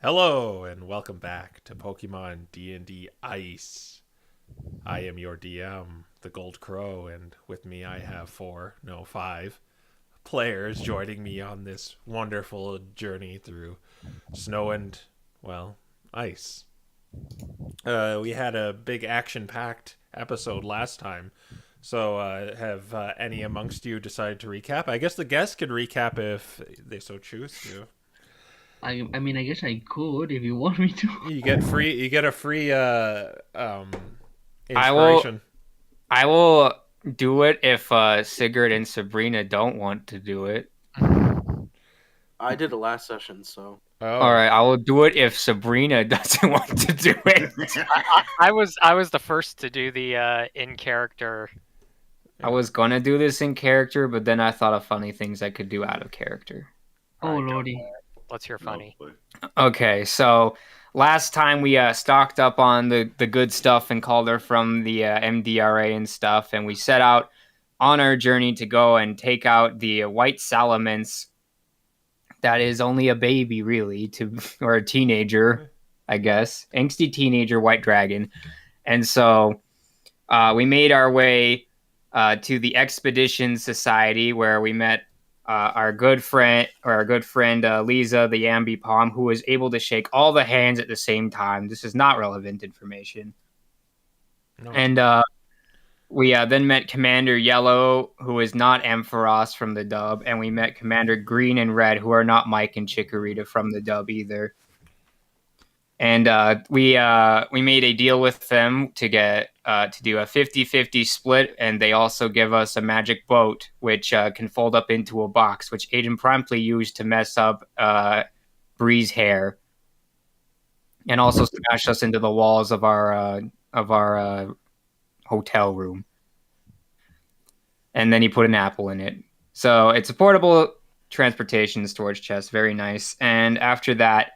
Hello and welcome back to Pokemon D&D Ice. I am your DM, the Gold Crow, and with me I have five players joining me on this wonderful journey through snow and, well, ice. We had a big action-packed episode last time, so have any amongst you decided to recap? I guess the guests can recap if they so choose to. I mean, I guess I could if you want me to. You get free. You get a free I will inspiration. I will do it if Sigurd and Sabrina don't want to do it. I did it last session, so All Oh, right, I will do it if Sabrina doesn't want to do it. I was the first to do the in character. I was gonna do this in character, but then I thought of funny things I could do out of character. Oh Alright, go lordy. for it. Let's hear funny. Okay, so last time we stocked up on the good stuff and called her from the MDRA and stuff, and we set out on our journey to go and take out the white salamence. That is only a baby, really, or a teenager, I guess, angsty teenager white dragon, and so we made our way to the Expedition Society where we met our good friend Lisa the Ambipom, who was able to shake all the hands at the same time. This is not relevant information. no. And we then met Commander Yellow, who is not Ampharos from the dub, and we met Commander Green and Red, who are not Mike and Chikorita from the dub either. And we made a deal with them to get to do a 50-50 split, and they also give us a magic boat, which can fold up into a box, which Aiden promptly used to mess up Bree's hair, and also smash us into the walls of our hotel room. And then he put an apple in it. So it's a portable transportation storage chest, very nice. And after that,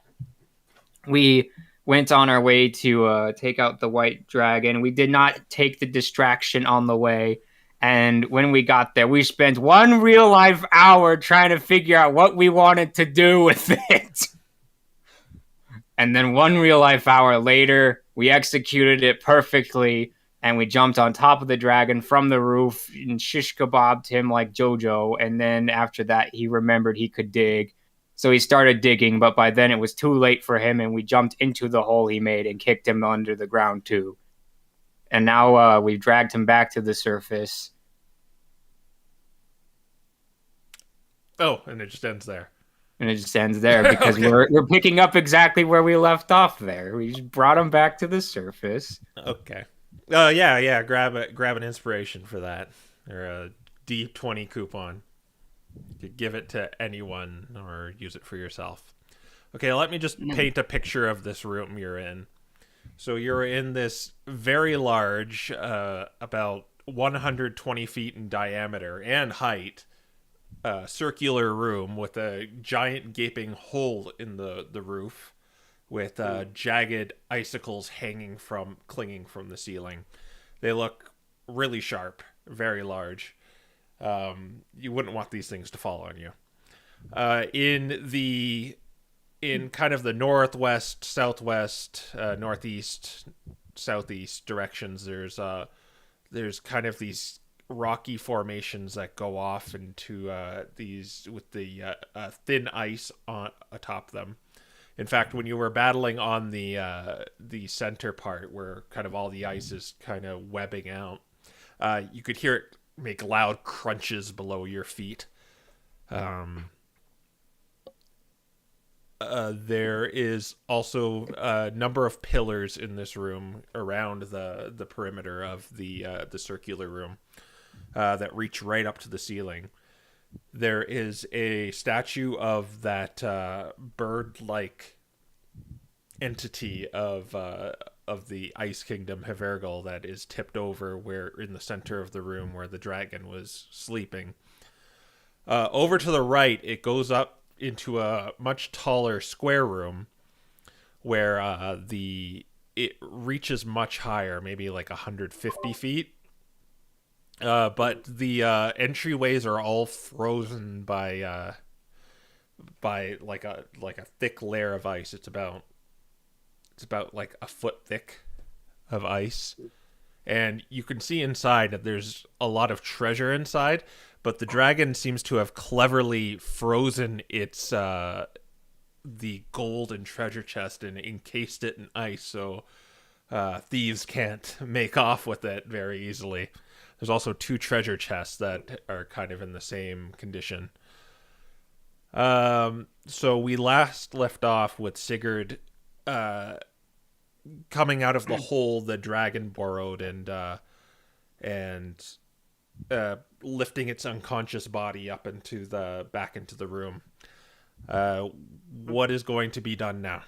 we went on our way to take out the white dragon. We did not take the distraction on the way. And when we got there, we spent one real life hour trying to figure out what we wanted to do with it. And then one real life hour later, we executed it perfectly. And we jumped on top of the dragon from the roof and shish kebabbed him like JoJo. And then after that, he remembered he could dig. So he started digging, but by then it was too late for him, and we jumped into the hole he made and kicked him under the ground too. And now we've dragged him back to the surface. Oh, and it just ends there. And it just ends there because Okay. we're picking up exactly where we left off there. We just brought him back to the surface. Okay. Yeah. Grab an inspiration for that, or a D20 coupon. You could give it to anyone or use it for yourself. Okay, let me just paint a picture of this room you're in. So you're in this very large, about 120 feet in diameter and height, circular room with a giant gaping hole in the roof, with jagged icicles clinging from the ceiling. They look really sharp, very large. You wouldn't want these things to fall on you. In kind of the northwest, southwest, northeast, southeast directions, there's kind of these rocky formations that go off into these with the thin ice on atop them. In fact, when you were battling on the center part where kind of all the ice is kind of webbing out, you could hear it make loud crunches below your feet. There is also a number of pillars in this room around the perimeter of the circular room that reach right up to the ceiling. There is a statue of that bird-like entity of the Ice Kingdom Havergal that is tipped over where in the center of the room where the dragon was sleeping. Over to the right, it goes up into a much taller square room where it reaches much higher, maybe like 150 feet. But the entryways are all frozen by by like a thick layer of ice. It's about like a foot thick of ice, and you can see inside that there's a lot of treasure inside, but the dragon seems to have cleverly frozen its the gold and treasure chest and encased it in ice, so thieves can't make off with it very easily. There's also 2 treasure chests that are kind of in the same condition. So we last left off with Sigurd coming out of the hole the dragon borrowed and lifting its unconscious body up back into the room. What is going to be done now?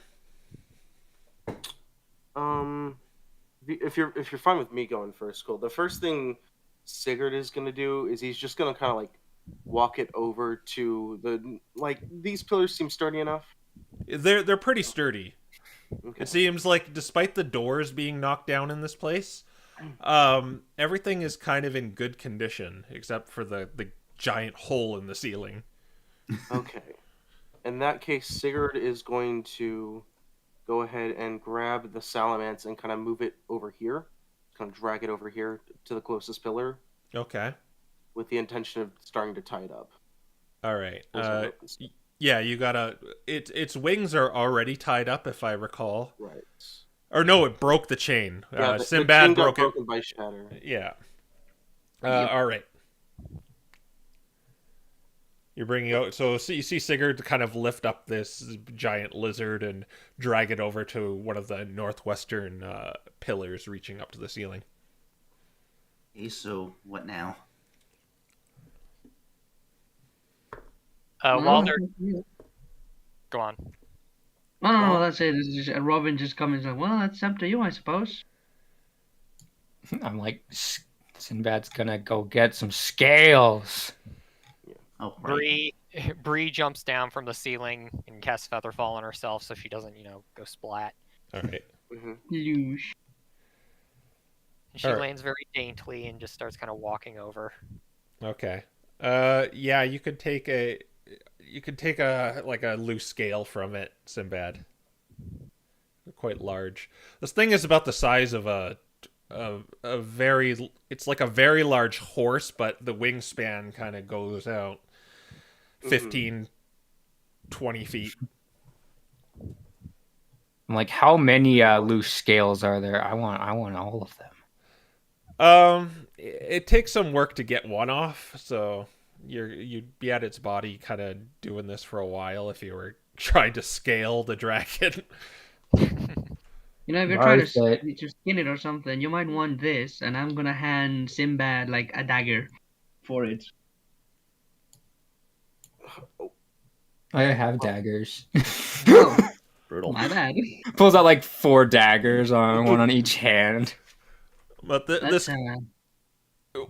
If you're fine with me going first, cool. The first thing Sigurd is gonna do is he's just gonna kind of like walk it over to these pillars seem sturdy enough. They're pretty sturdy. Okay. It seems like despite the doors being knocked down in this place, everything is kind of in good condition except for the giant hole in the ceiling. Okay. In that case, Sigurd is going to go ahead and grab the salamence and kind of move it over here. Kind of drag it over here to the closest pillar Okay. with the intention of starting to tie it up. All right. Yeah, you gotta. Its wings are already tied up, if I recall. Right. Or no, it broke the chain. Yeah, the Sinbad chain got broke it. broken by Shatter. Yeah. Yep. All right. You're bringing out. So you see Sigurd kind of lift up this giant lizard and drag it over to one of the northwestern pillars, reaching up to the ceiling. Okay, so what now? While they're go on. No, that's it. It's just, Robin just comes like, well, it's up to you, I suppose. I'm like, Sinbad's gonna go get some scales. Oh, right. Bree jumps down from the ceiling and casts Featherfall on herself so she doesn't, go splat. All right. Mm-hmm. Loosh. And she Alright. lands very daintily and just starts kind of walking over. Okay. Yeah, you could take a like a loose scale from it, Sinbad. They're quite large. This thing is about the size of a very. It's like a very large horse, but the wingspan kind of goes out 15, 20 feet. I'm like, how many loose scales are there? I want all of them. It takes some work to get one off, so you'd be at its body kind of doing this for a while if you were trying to scale the dragon. If you're trying to skin it or something, you might want this, and I'm gonna hand Sinbad like a dagger for it. I have daggers. Oh, Brutal. my bad. Pulls out like 4 daggers on one on each hand. But That's,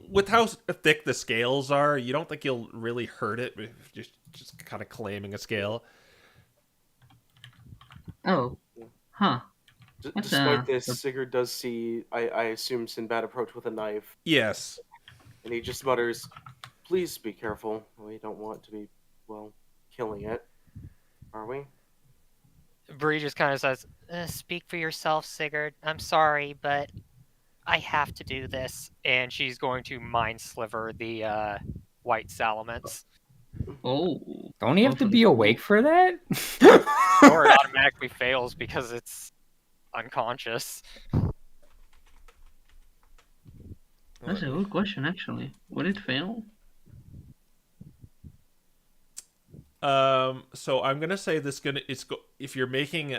with how thick the scales are, you don't think you'll really hurt it if just kind of claiming a scale. oh, huh. That's, Despite this, Sigurd does see, I assume, Sinbad approach with a knife, Yes. and he just mutters, "Please be careful. We don't want to be, killing it. Are we?" Bree just kind of says, "Speak for yourself, Sigurd. I'm sorry, but I have to do this." And she's going to mind sliver the white salamence. Oh. Don't you have to be awake for that? Or it automatically fails because it's unconscious. That's a good question, actually. Would it fail? So I'm gonna say if you're making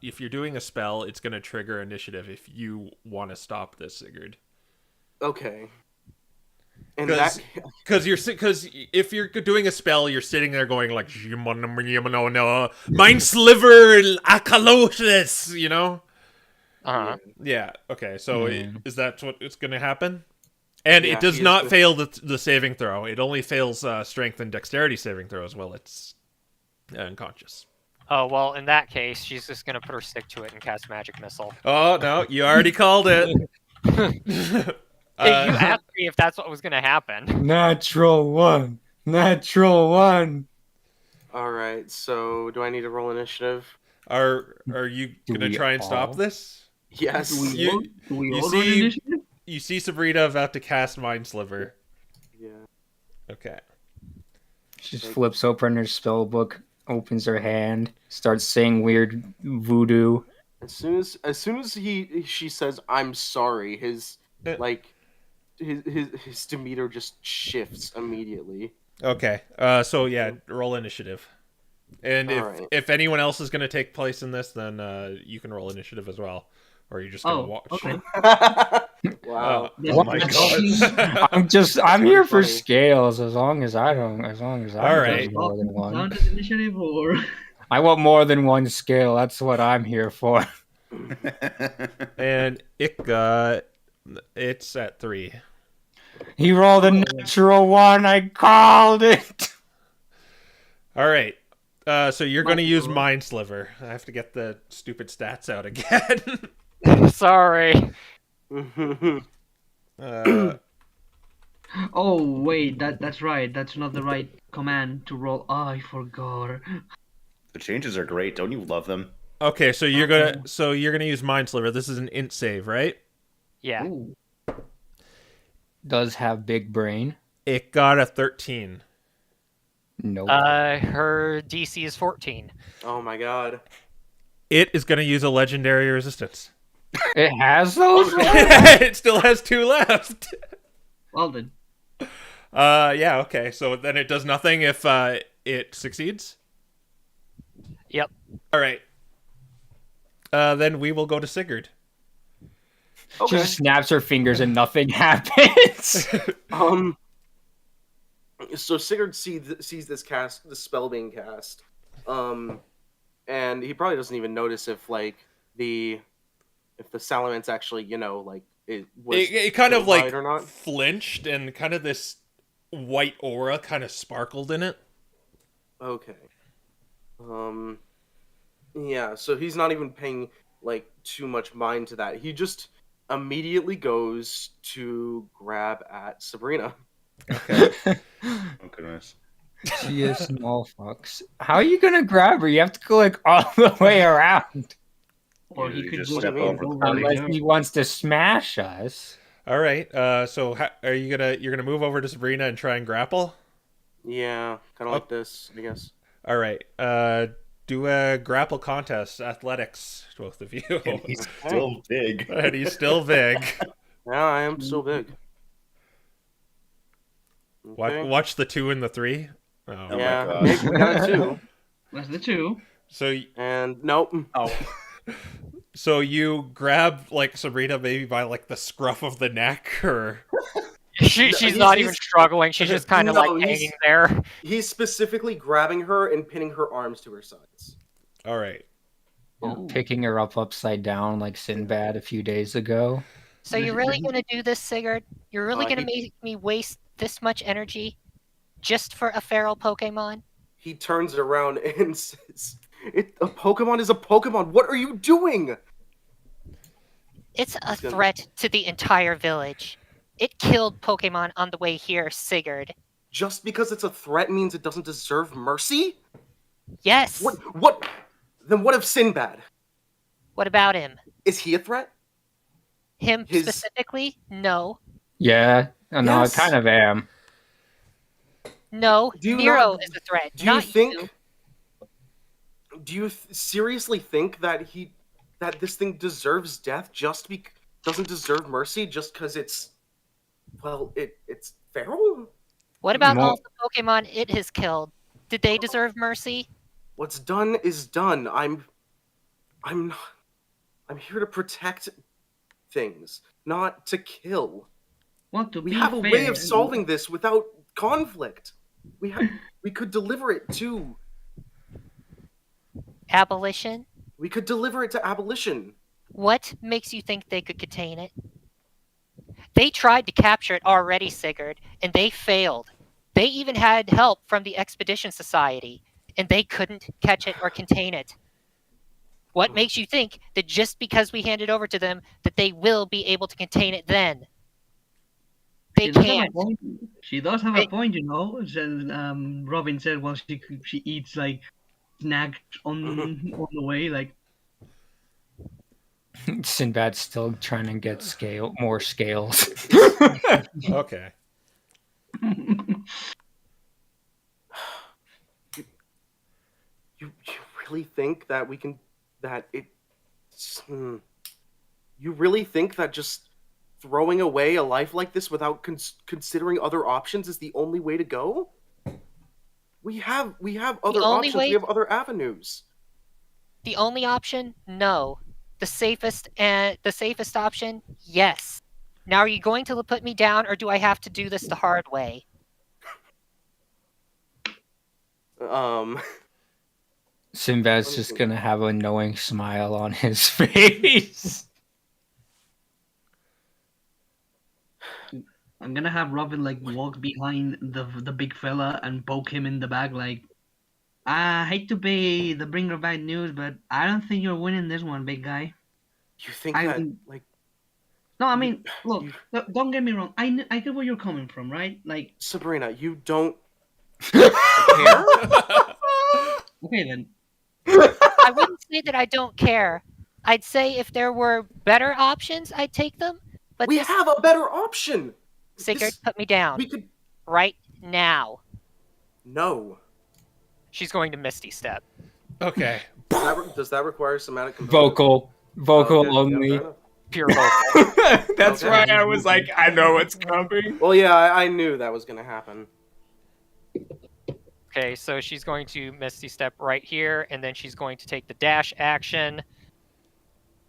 if you're doing a spell, it's gonna trigger initiative if you want to stop this, Sigurd. Okay. And Because if you're doing a spell, you're sitting there going like mind sliver akalosis, Uh-huh. Yeah. Okay. So Yeah. is that what it's gonna happen? And Yeah, it does he is not the- fail the saving throw. It only fails strength and dexterity saving throws while it's unconscious. Oh, well, in that case, she's just going to put her stick to it and cast Magic Missile. Oh, no, you already called it. Hey, you asked me if that's what was going to happen. Natural 1. All right. So, do I need to roll initiative? Are you Do gonna we try and stop all? this? Yes. You Do we you all roll see initiative? you see Sabrina about to cast Mind Sliver. Yeah. Okay. She just flips open her spell book, opens her hand, starts saying weird voodoo. As soon as she says I'm sorry, his like his demeanor just shifts immediately. Okay. So yeah, roll initiative. And All right. if anyone else is gonna take place in this, then you can roll initiative as well, or you're just gonna watch. Okay. Wow. Oh my god. I'm here for funny. scales as long as I don't All right. get more than one. Down to initiative or I want more than one scale. That's what I'm here for. And it's at 3. He rolled a natural one. I called it. All right. So you're going to use Sliver. Mind Sliver. I have to get the stupid stats out again. Sorry. oh wait, that's right. That's not the right command to roll. Oh, I forgot. The changes are great. Don't you love them? Okay, so you're gonna use Mind Sliver. This is an int save, right? Yeah. Ooh. Does have big brain. It got a 13. Nope. Her DC is 14. Oh my god. It is gonna use a legendary resistance. It has those. It still has 2 left. Well then. Yeah. Okay. So then it does nothing if it succeeds. Yep. All right. Then we will go to Sigurd. She Okay. just snaps her fingers and nothing happens. So Sigurd sees this spell being cast, and he probably doesn't even notice if the salamence actually It kind of like or not. flinched, and kind of this white aura kind of sparkled in it. Okay. Yeah. So he's not even paying too much mind to that. He just immediately goes to grab at Sabrina. Okay. Oh goodness. She is small fox. How are you gonna grab her? You have to go all the way around. Or he You could just just step go over the over body. Unless there. he wants to smash us. All right. So are you're gonna move over to Sabrina and try and grapple? Yeah, kind of like this, I guess. All right. Do a grapple contest, athletics, both of you. And he's still big. And he's still big. Yeah, I am so big. Okay. Watch the 2 and the 3. Oh. Oh Yeah, my gosh. we got a 2. That's the 2. So And nope. Oh. so you grab Sabrina maybe by the scruff of the neck, or She's not even struggling. She's just kind of No, he's- hanging there. He's specifically grabbing her and pinning her arms to her sides. all right. Picking her up upside down like Sinbad a few days ago. So you're really gonna do this, Sigurd? You're really gonna he- make me waste this much energy just for a feral Pokemon? He turns around and says, "A Pokemon is a Pokemon. What are you doing?" It's a gonna- threat to the entire village. It killed Pokemon on the way here, Sigurd. Just because it's a threat means it doesn't deserve mercy? Yes. What? Then what of Sinbad? What about him? Is he a threat? Him His- specifically? No. Yeah, no, Yes. I kind of am. No. Do you Nero not- is a threat. Do you not think? you. Do you seriously think that this thing deserves death doesn't deserve mercy just because it's feral? What about More- all the Pokemon it has killed? Did they deserve mercy? What's done is done. I'm here to protect things, not to kill. Well, to We be have a fair, way of solving this without conflict. We could deliver it to. Abolition? We could deliver it to abolition. What makes you think they could contain it? They tried to capture it already, Sigurd, and they failed. They even had help from the Expedition Society, and they couldn't catch it or contain it. What makes you think that just because we hand it over to them, that they will be able to contain it then? They can't. She does have They- a point, you know. Robin said, well, she eats like snacks on the way, like. Sinbad's still trying to get more scales. Okay. You really think that we can you really think that just throwing away a life like this without considering other options is the only way to go? We have other options. We have other avenues. The only option, no. The safest option, yes. Now, are you going to put me down, or do I have to do this the hard way? Sinbad's just gonna have a knowing smile on his face. I'm gonna have Robin like walk behind the big fella and poke him in the back like, I hate to be the bringer of bad news, but I don't think you're winning this one, big guy. You think that like? No, I mean, look, don't get me wrong. I get where you're coming from, right? Like, Sabrina, you don't care? Okay then. I wouldn't say that I don't care. I'd say if there were better options, I'd take them. But we have a better option. Sigurd, put me down. We could right now. No. She's going to Misty Step. Okay. Does that require somatic component? Vocal only. Yeah, Pure vocal. That's why I was like, I know what's coming. Well, yeah, I knew that was going to happen. Okay, so she's going to Misty Step right here, and then she's going to take the dash action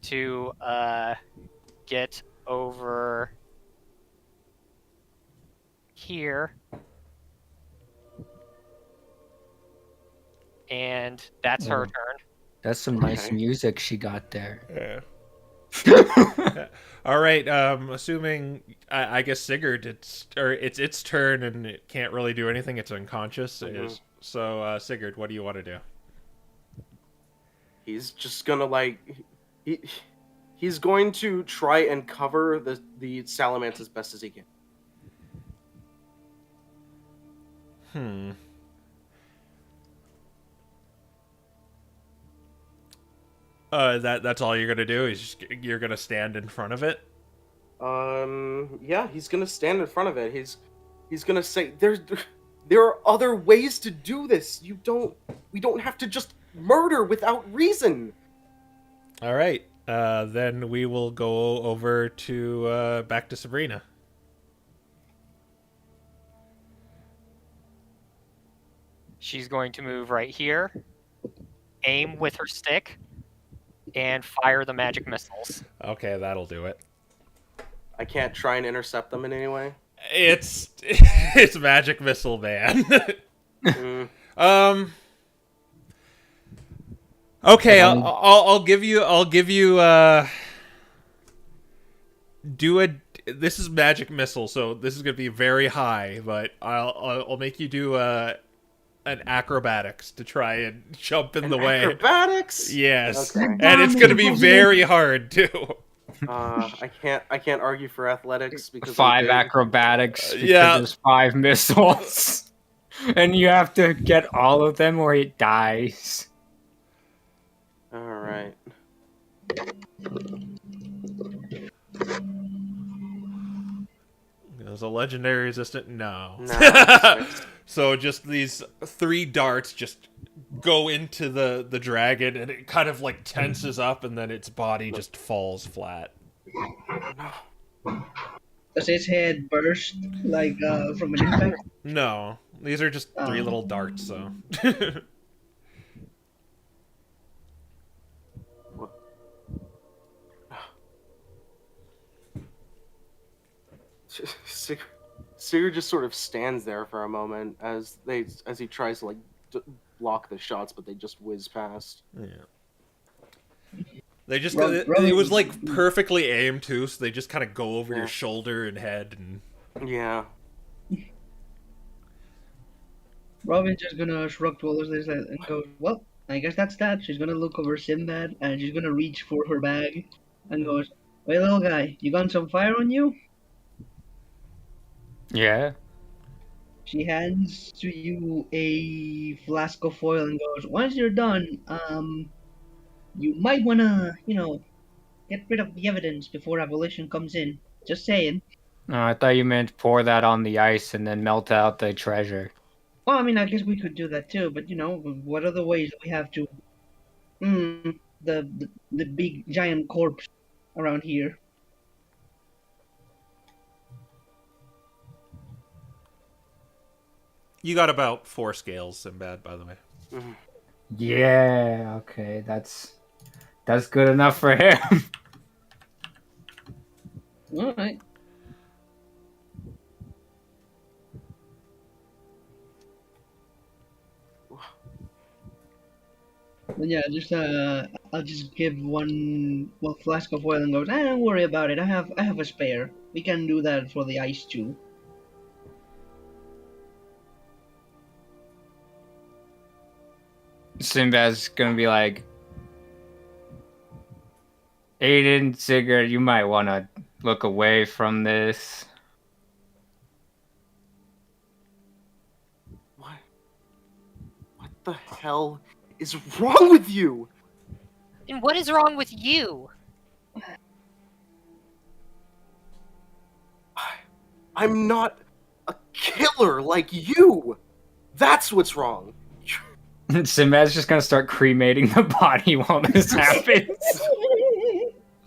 to get over here. And that's her turn. That's some nice music she got there. Yeah. All right. Assuming I guess Sigurd, it's its turn and it can't really do anything. It's unconscious. So Sigurd, what do you want to do? He's just gonna he's going to try and cover the salamence as best as he can. That's all you're gonna do? You're gonna stand in front of it? Yeah, he's gonna stand in front of it. He's gonna say, there are other ways to do this. We don't have to just murder without reason. All right. Then we will go over to back to Sabrina. She's going to move right here, aim with her stick, and fire the magic missiles. Okay, that'll do it. I can't try and intercept them in any way. It's magic missile, man. Okay, I'll give you this is magic missile, so this is gonna be very high, but I'll make you do an acrobatics to try and jump in the way. Acrobatics? Yes, Okay. and it's gonna be very hard too. I can't argue for athletics because 5 acrobatics. Because Yeah, there's 5 missiles, and you have to get all of them or it dies. All right. There's a legendary resistant. No. No. So just these 3 darts just go into the dragon, and it kind of like tenses up, and then its body just falls flat. Does his head burst like from an impact? No, these are just 3 little darts. So. Sigurd just sort of stands there for a moment as he tries to block the shots, but they just whiz past. Yeah. They just it was like perfectly aimed too, so they just kind of go over your shoulder and head and. Yeah. Robin's just gonna shrug shoulders and go, well, I guess that's that. She's gonna look over Sinbad and she's gonna reach for her bag and goes, "Hey, little guy, you got some fire on you?" Yeah. She hands to you a flask of oil and goes, "Once you're done, you might wanna, get rid of the evidence before abolition comes in. Just saying." No, I thought you meant pour that on the ice and then melt out the treasure. Well, I mean, I guess we could do that too, but what other ways do we have to? The big giant corpse around here. You got about 4 scales, Sinbad, by the way. Mhm. Yeah. Okay, that's good enough for him. All right. But yeah, I'll just give one flask of oil and goes, don't worry about it. I have a spare. We can do that for the ice too. Sinbad's gonna be like, Aiden, Sigurd, you might want to look away from this. What the hell is wrong with you? And what is wrong with you? I'm not a killer like you. That's what's wrong. Sinbad's just gonna start cremating the body while this happens.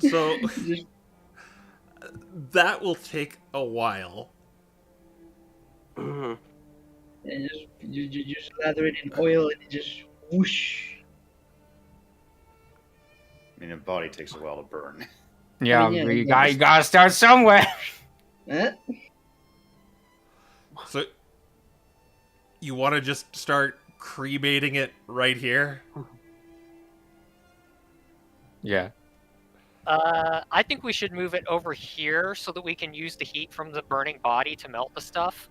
So that will take a while. Mhm. And you slather it in oil and it just whoosh. I mean, a body takes a while to burn. Yeah, I mean, yeah, you that's- gotta start somewhere. Eh? So you want to just start cremating it right here? Yeah. I think we should move it over here so that we can use the heat from the burning body to melt the stuff.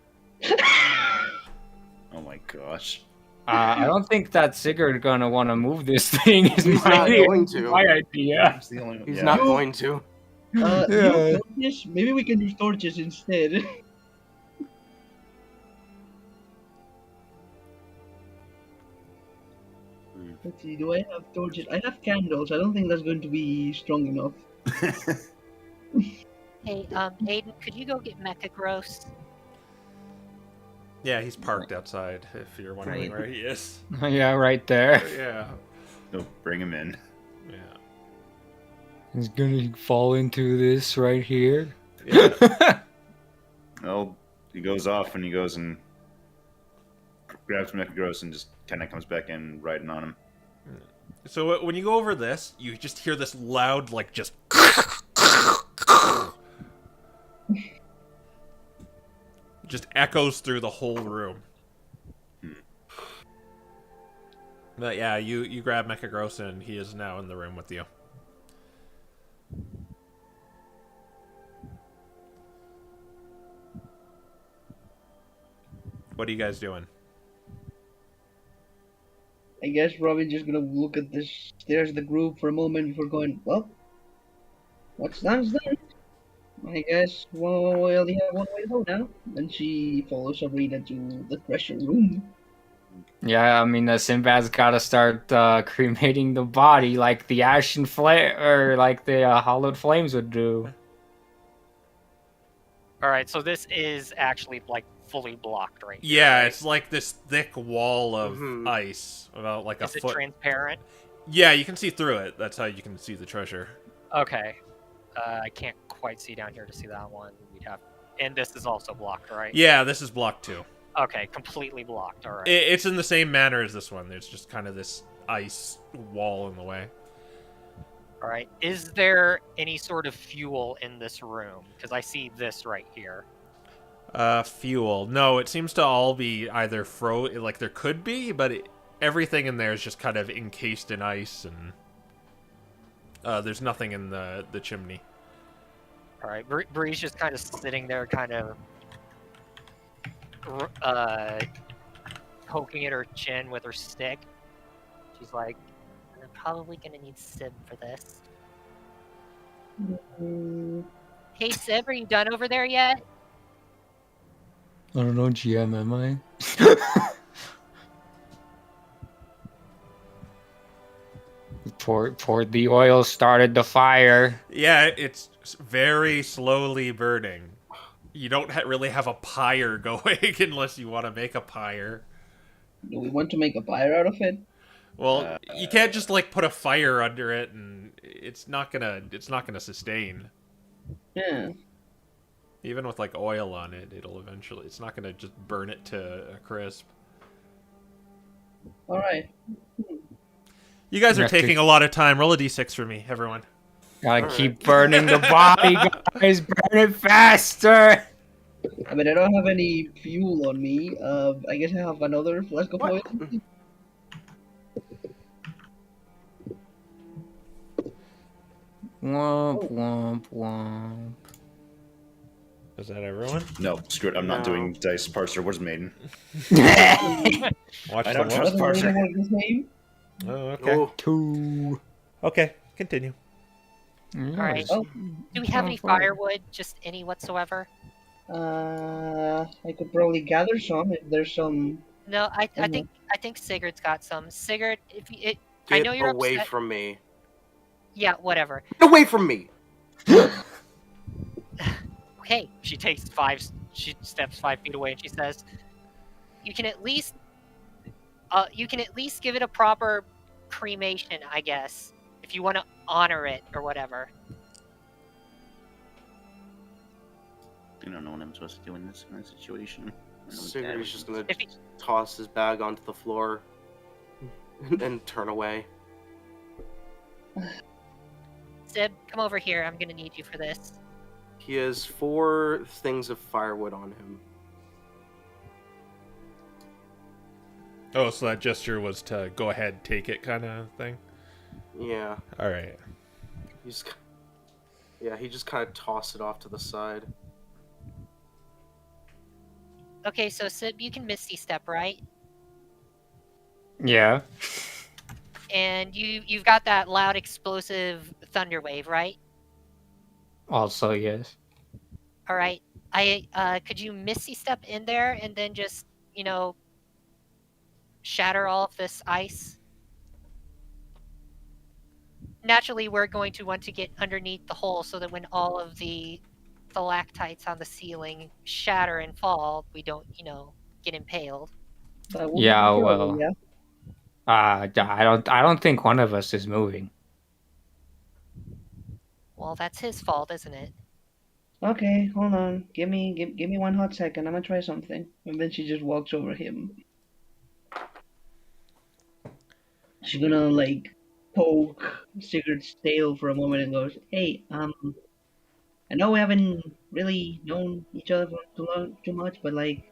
Oh my gosh. I don't think that Sigurd gonna want to move this thing. Is He's not going to. my idea. It's the only He's yeah. not going to. Yeah. Torches? Maybe we can use torches instead. Let's see, do I have torches? I have candles. I don't think that's going to be strong enough. Hey, Aiden, could you go get Mecha Gross? Yeah, he's parked outside, if you're wondering Right. where he is. Yeah, right there. Yeah. No, bring him in. Yeah. He's gonna fall into this right here. Yeah. Well, he goes off and he goes and grabs Mechagross and just kind of comes back in, riding on him. So when you go over this, you just hear this loud, like, just... just echoes through the whole room. But yeah, you grab Mechagross and he is now in the room with you. What are you guys doing? I guess Robin's just gonna look at the stairs of the group for a moment before going, well, what's done? I guess we only have one way to go now. And she follows Sabrina to the treasure room. Yeah, I mean, the Sinbad's gotta start cremating the body like the ashen flame or like the hollowed flames would do. Alright, so this is actually, like, fully blocked right here, Yeah, right? it's like this thick wall of Mhm. ice, about like Is a it foot. transparent? Yeah, you can see through it. That's how you can see the treasure. Okay. I can't quite see down here to see that one. We'd have... And this is also blocked, right? Yeah, this is blocked too. Okay, completely blocked, alright. It's in the same manner as this one. There's just kind of this ice wall in the way. Alright, is there any sort of fuel in this room? Because I see this right here. Fuel. No, it seems to all be either like there could be, but everything in there is just kind of encased in ice, and there's nothing in the chimney. Alright, Bree's just kind of sitting there, kind of poking at her chin with her stick. She's like, I'm probably gonna need Sib for this. Mm, Hey Sib, are you done over there yet? I don't know, GM, am I? Poured the oil, started the fire. Yeah, it's very slowly burning. You don't really have a pyre going unless you want to make a pyre. Do we want to make a fire out of it? Well, you can't just like put a fire under it, and it's not gonna sustain. Yeah. Even with like oil on it, it'll eventually. It's not gonna just burn it to a crisp. All right. You guys are You have to- taking a lot of time. Roll a d6 for me, everyone. Gotta Alright. keep burning the body, guys. Burn it faster. I mean, I don't have any fuel on me. I guess I have another flask of oil. What? Womp womp womp. Is that everyone? No, screw it. I'm not No. doing dice parser. Where's Maiden? Watch I the don't what? trust Doesn't parser. really work the same. Oh, okay. Oh, 2. Okay, continue. Alright. Oh. Do we have any firewood? Just any whatsoever? I could probably gather some if there's some. No, I Mhm. think Sigurd's got some. Sigurd, if you, I get know you're away upset. from me. Yeah, whatever. Get away from me! Okay, she steps 5 feet away and she says, you can at least give it a proper cremation, I guess, if you want to honor it or whatever. I don't know what I'm supposed to do in this kind of situation. Sigurd is just gonna If he, toss his bag onto the floor and turn away. Sib, come over here. I'm gonna need you for this. He has 4 things of firewood on him. Oh, so that gesture was to go ahead, take it kind of thing? Yeah, All right. he just kind of tossed it off to the side. Okay, so Sib, you can Misty Step, right? Yeah. And you've got that loud explosive thunder wave, right? Also, yes. All right. Could you Misty Step in there and then just, shatter all of this ice? Naturally, we're going to want to get underneath the hole so that when all of the stalactites on the ceiling shatter and fall, we don't, get impaled. That would be Yeah, terrible, well. yeah. I don't think one of us is moving. Well, that's his fault, isn't it? Okay, hold on. Give me 1 hot second. I'm gonna try something. And then she just walks over him. She's gonna like poke Sigurd's tail for a moment and goes, "Hey, I know we haven't really known each other for too much, but like,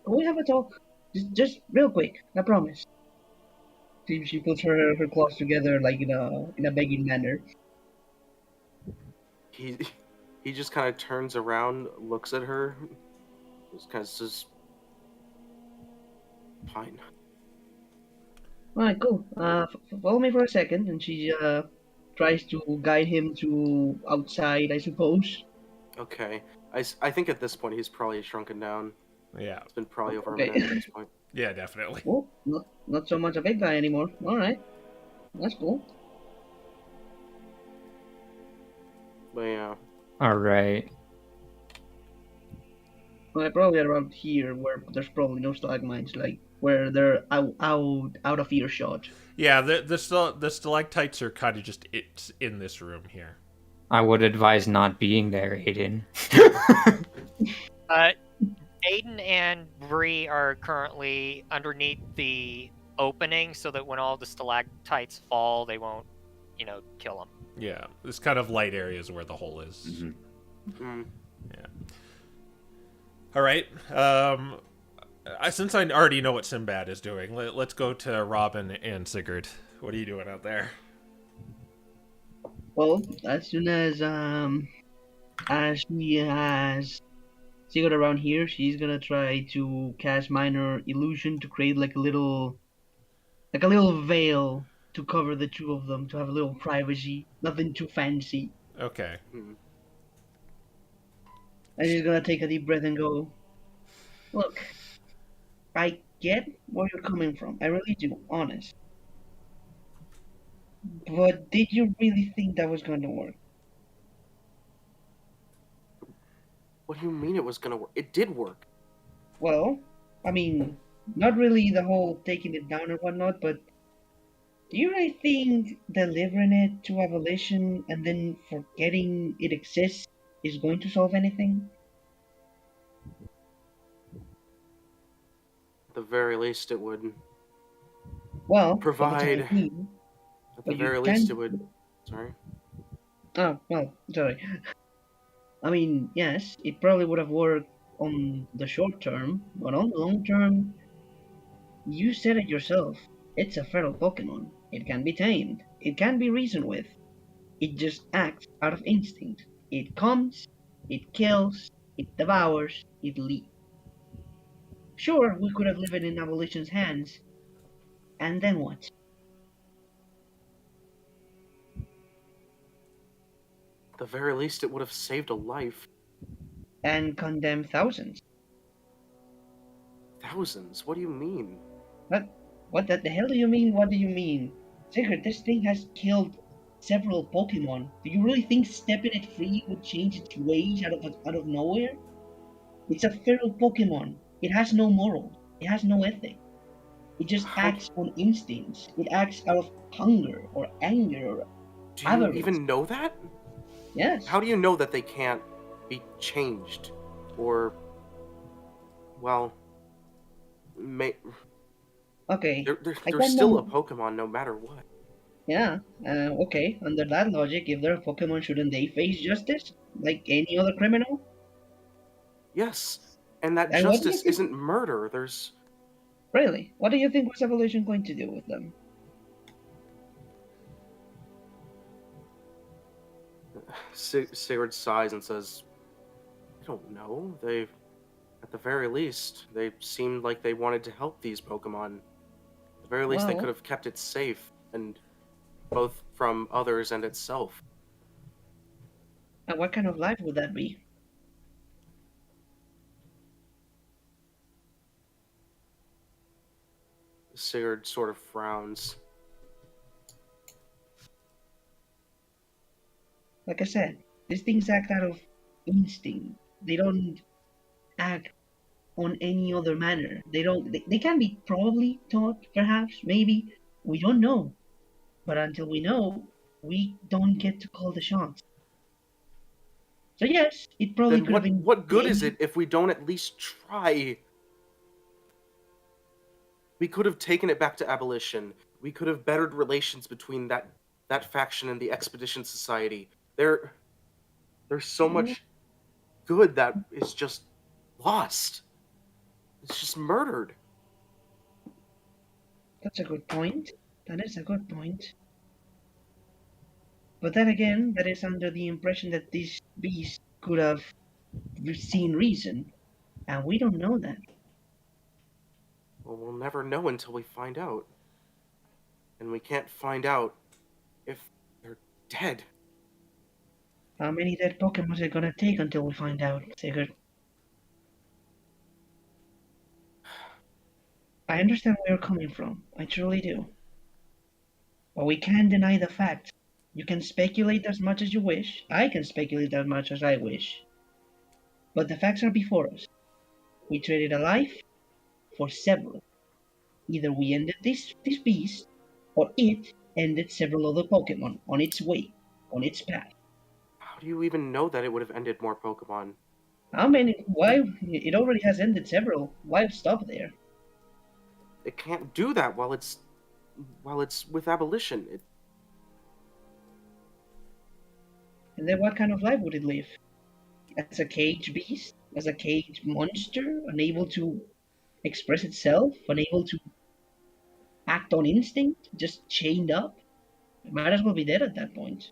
can we have a talk? Just real quick. I promise." She puts her claws together like in a begging manner. He just kind of turns around, looks at her, just kind of says, "Fine." Alright, cool. Follow me for a second, and she tries to guide him to outside, I suppose. Okay. I think at this point he's probably shrunken down. Yeah. It's been probably over Okay. a minute at this point. Yeah, definitely. Oh, not so much a big guy anymore. Alright. That's cool. But yeah. Alright. Well, probably around here where there's probably no stalagmites, like where they're out of earshot. Yeah, the stalactites are kind of just it's in this room here. I would advise not being there, Aiden. Aiden and Bree are currently underneath the opening so that when all the stalactites fall, they won't, kill them. Yeah, this kind of light area is where the hole is. Mm-hmm. Mm. All right. Since I already know what Sinbad is doing, let's go to Robin and Sigurd. What are you doing out there? Well, as soon as she has Sigurd around here, she's gonna try to cast minor illusion to create like a little veil to cover the two of them, to have a little privacy. Nothing too fancy. Okay. Mm. And she's gonna take a deep breath and go, Look, I get where you're coming from. I really do, honest. But did you really think that was going to work? What do you mean it was gonna work? It did work. Well, I mean, not really the whole taking it down or whatnot, but do you really think delivering it to abolition and then forgetting it exists is going to solve anything? At the very least, it would Well, for the time provide. being, At the but you very least, it can. would. Sorry. Oh, well, sorry. I mean, yes, it probably would have worked on the short term, but on the long term, you said it yourself. It's a feral Pokemon. It can be tamed. It can be reasoned with. It just acts out of instinct. It comes, it kills, it devours, it leaves. Sure, we could have left it in abolition's hands, and then what? At the very least, it would have saved a life. And condemn thousands. Thousands? What do you mean? What the hell do you mean? What do you mean? Sigurd, this thing has killed several Pokemon. Do you really think stepping it free would change its ways out of nowhere? It's a feral Pokemon. It has no morals. It has no ethic. It just How acts on instincts. It acts out of hunger or anger or do you avarice. even know that? Yes. How do you know that they can't be changed? Or, well, Okay. they're I don't still a know. Pokemon no matter what. Yeah. Okay. Under that logic, if they're a Pokemon, shouldn't they face justice like any other criminal? Yes, and that And what do you justice think? isn't murder. There's Really? What do you think was evolution going to do with them? Sigurd sighs and says, I don't know. At the very least, they seemed like they wanted to help these Pokemon. At the very least, they Well, could have kept it safe, and both from others and itself. and what kind of life would that be? Sigurd sort of frowns. Like I said, these things act out of instinct. They don't act on any other manner. They can be probably taught, perhaps, maybe. We don't know. But until we know, we don't get to call the shots. So yes, it probably Then could have been what good is maybe. it if we don't at least try? We could have taken it back to abolition. We could have bettered relations between that faction and the Expedition Society. There's so much good that is just lost. It's just murdered. That's a good point. That is a good point. But then again, that is under the impression that this beast could have seen reason, and we don't know that. Well, we'll never know until we find out. And we can't find out if they're dead. How many dead Pokemon is it gonna take until we find out, Sigurd? I understand where you're coming from. I truly do. But we can't deny the fact. You can speculate as much as you wish. I can speculate as much as I wish. But the facts are before us. We traded a life for several. Either we ended this beast, or it ended several other Pokemon on its way, on its path. How do you even know that it would have ended more Pokemon? How many? Why? It already has ended several. Why stop there? It can't do that while it's with abolition. And then what kind of life would it live? As a cage beast? As a cage monster? Unable to express itself? Unable to act on instinct? Just chained up? It might as well be dead at that point.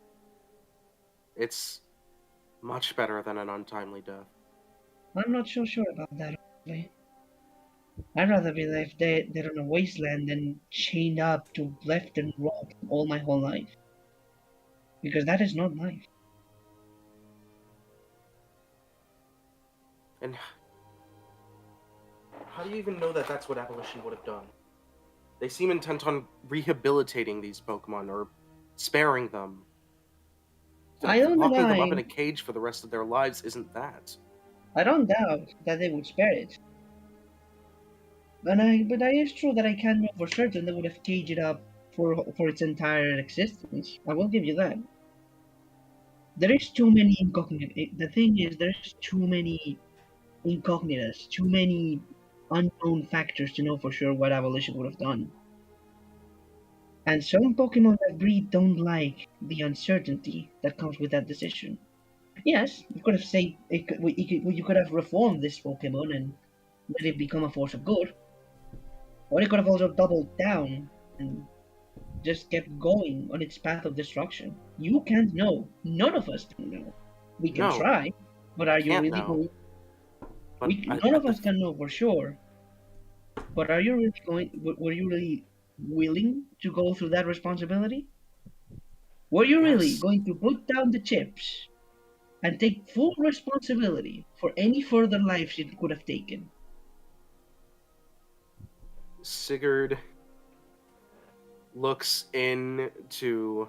It's much better than an untimely death. I'm not so sure about that, honestly. I'd rather be left dead on a wasteland than chained up to left and rot all my whole life. Because that is not life. And How do you even know that that's what abolition would have done? They seem intent on rehabilitating these Pokemon or sparing them. I don't Locking them up deny. in a cage for the rest of their lives isn't that. I don't doubt that they would spare it. But it is true that I can't know for certain they would have caged it up for its entire existence. I will give you that. There is too many incognita. The thing is, there's too many incognitas, too many unknown factors to know for sure what abolition would have done. And some Pokemon that breed don't like the uncertainty that comes with that decision. Yes, you could have said you could have reformed this Pokemon and let it become a force of good, or it could have also doubled down and just kept going on its path of destruction. You can't know. None of us can know. We can No, try, but are you can't really know. going? But None of us can know for sure. But are you really going? Were you really willing to go through that responsibility? Were you really Yes. going to put down the chips and take full responsibility for any further lives it could have taken? Sigurd looks into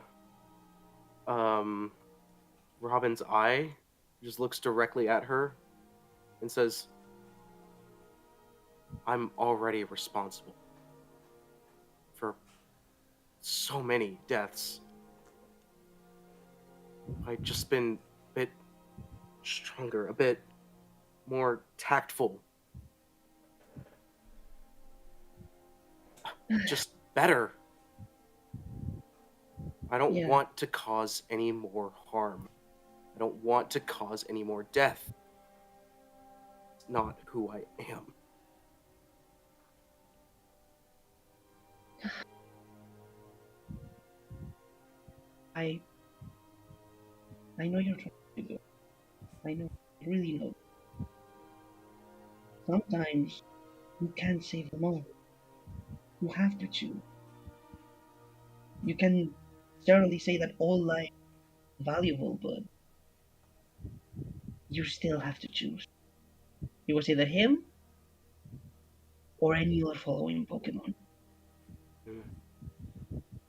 Robin's eye, just looks directly at her, and says, I'm already responsible for so many deaths. I've just been a bit stronger, a bit more tactful. Just better. I don't Yeah. want to cause any more harm. I don't want to cause any more death. It's not who I am. I know you're trying to do. I know. I really know. Sometimes you can't save them all. You have to choose. You can certainly say that all life is valuable, but you still have to choose. You will say that him or any other following Pokemon.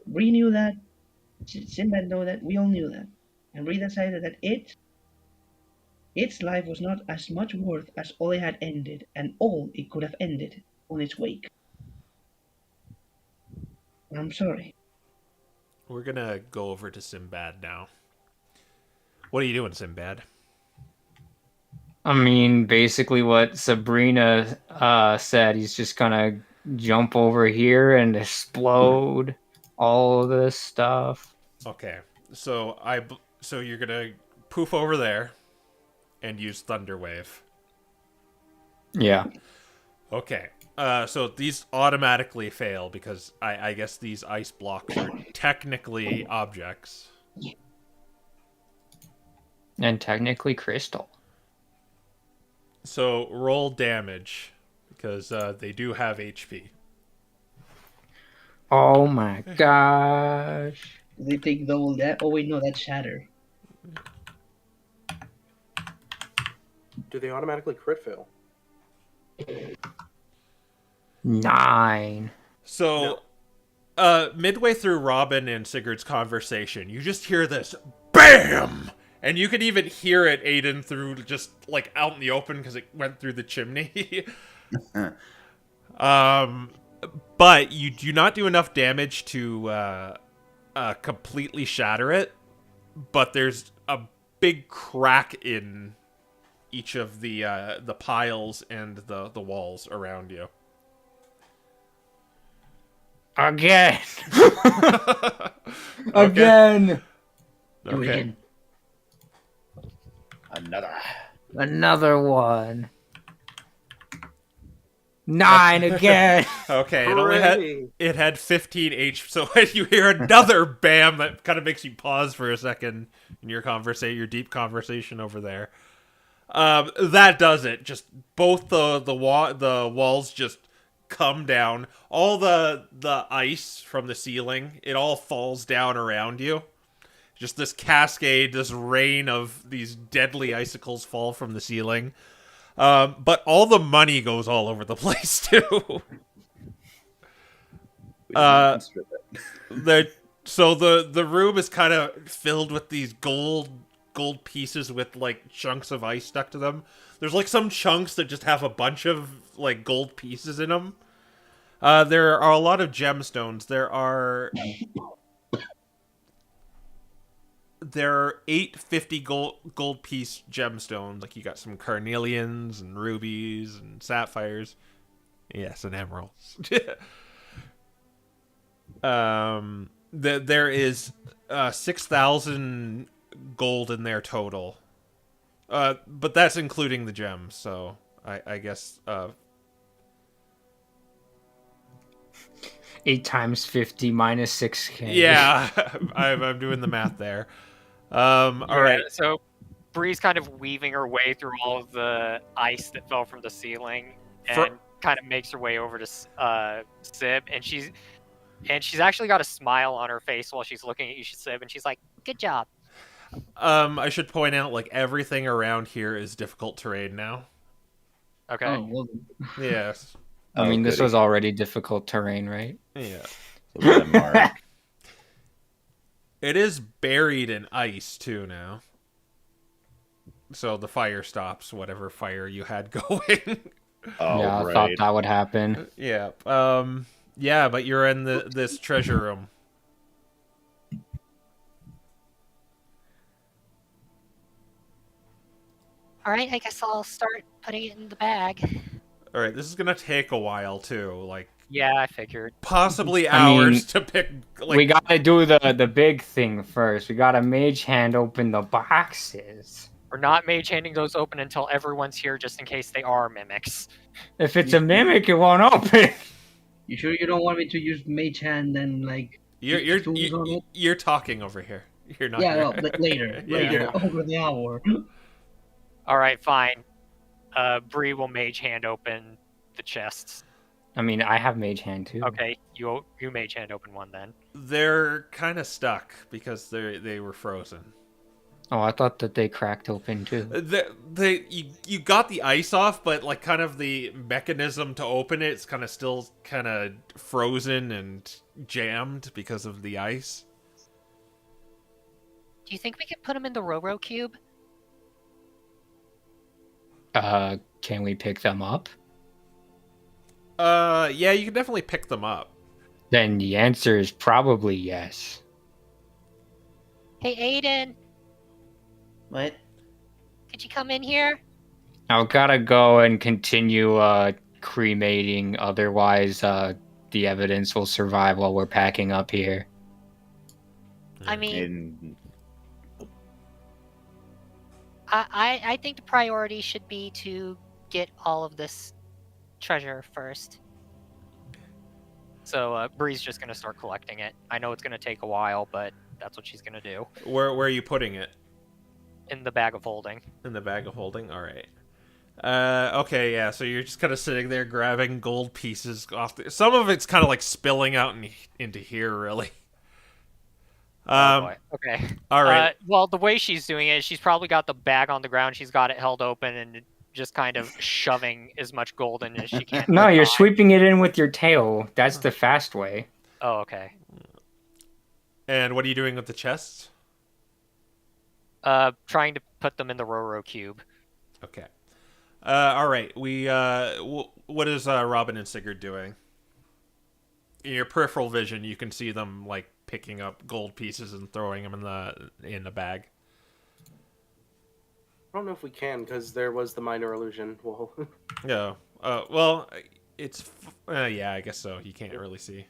Bree knew that. Sinbad knew that. We all knew that. And Bree decided that its life was not as much worth as all it had ended and all it could have ended on its wake. I'm sorry. We're gonna go over to Sinbad now. What are you doing, Sinbad? I mean, basically what Sabrina said. He's just gonna jump over here and explode all of this stuff. Okay, so so you're gonna poof over there and use Thunder Wave. Yeah. Okay. So these automatically fail because I guess these ice blocks are technically objects. And technically crystal. So roll damage because they do have HP. Oh my gosh. They take double that. Oh wait, no, that's shatter. Do they automatically crit fail? 9. So, midway through Robin and Sigurd's conversation, you just hear this BAM! And you can even hear it, Aiden, through just, like, out in the open because it went through the chimney. But you do not do enough damage to completely shatter it. But there's a big crack in each of the piles and the walls around you. Again. Okay. Again. Okay. Another one. 9 again. Okay, Hooray! it had 15 HP, so when you hear another BAM, that kind of makes you pause for a second in your deep conversation over there. That does it. Just both the walls just come down. All the ice from the ceiling, it all falls down around you. Just this cascade, this rain of these deadly icicles fall from the ceiling. But all the money goes all over the place too. We did not consider that. The room is kind of filled with these gold pieces with like chunks of ice stuck to them. There's like some chunks that just have a bunch of like gold pieces in them. There are a lot of gemstones. There are 850 gold piece gemstones. Like you got some carnelians and rubies and sapphires. Yes, and emeralds. There is 6,000 gold in there total. But that's including the gems, so I guess 8 times 50 minus 6k. yeah, I'm doing the math there. All right. So Bree's kind of weaving her way through all of the ice that fell from the ceiling and kind of makes her way over to Sib, and she's actually got a smile on her face while she's looking at you, Sib, and she's like, "Good job." I should point out, like, everything around here is difficult terrain now. Okay. Oh, well, Yes. I mean, this was already difficult terrain, right? Yeah. So Mark. It is buried in ice too now. So the fire stops whatever fire you had going. Oh, yeah, I right. thought that would happen. Yeah. Yeah, but you're in this treasure room. All right, I guess I'll start putting it in the bag. All right, this is gonna take a while too, like Yeah, I figured. possibly I mean, hours to pick. Like, we gotta do the big thing first. We gotta mage hand open the boxes. We're not mage handing those open until everyone's here, just in case they are mimics. If it's a mimic, it won't open. you sure you don't want me to use Mage Hand and like? you're talking over here. You're not. Yeah, here. no, later, Yeah. later, over the hour. All right, fine. Bree will mage hand open the chests. I mean, I have mage hand too. Okay, you mage hand open one then. They're kind of stuck because they were frozen. Oh, I thought that they cracked open too. You got the ice off, but like kind of the mechanism to open it's kind of still kind of frozen and jammed because of the ice. Do you think we could put them in the Roro cube? Can we pick them up? Yeah, you can definitely pick them up. Then the answer is probably yes. Hey, Aiden, What? could you come in here? I've gotta go and continue cremating, otherwise the evidence will survive while we're packing up here. I mean, And I think the priority should be to get all of this treasure first. So Bree's just gonna start collecting it. I know it's gonna take a while, but that's what she's gonna do. Where are you putting it? In the bag of holding. In the bag of holding? Alright. Okay, yeah, so you're just kind of sitting there grabbing gold pieces off some of it's kind of like spilling out into here, really. Oh boy. Okay. Alright. Well, the way she's doing it, she's probably got the bag on the ground, she's got it held open, and just kind of shoving as much gold in as she can. No, you're sweeping it in with your tail. That's the fast way. Oh, okay. And what are you doing with the chests? Trying to put them in the Roro cube. Okay. Alright, what is Robin and Sigurd doing? In your peripheral vision, you can see them, like, picking up gold pieces and throwing them in the bag. I don't know if we can, because there was the minor illusion wall. Yeah. Well, it's... yeah, I guess so. You can't really see.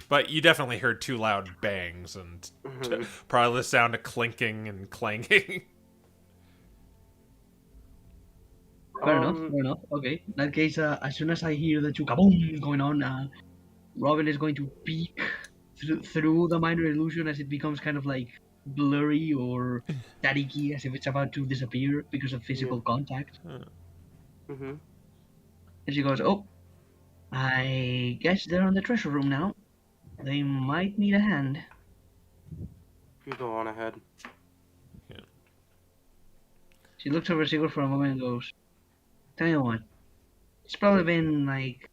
But you definitely heard 2 loud bangs and probably the sound of clinking and clanging. Fair enough. Okay. In that case, as soon as I hear the chuka-boom going on, Robin is going to peek through the minor illusion as it becomes kind of like blurry or staticky, as if it's about to disappear because of physical contact. Mm-hmm. And she goes, "Oh, I guess they're in the treasure room now. They might need a hand." You go on ahead. She looks over Sigurd for a moment and goes, tell you what, it's probably been like,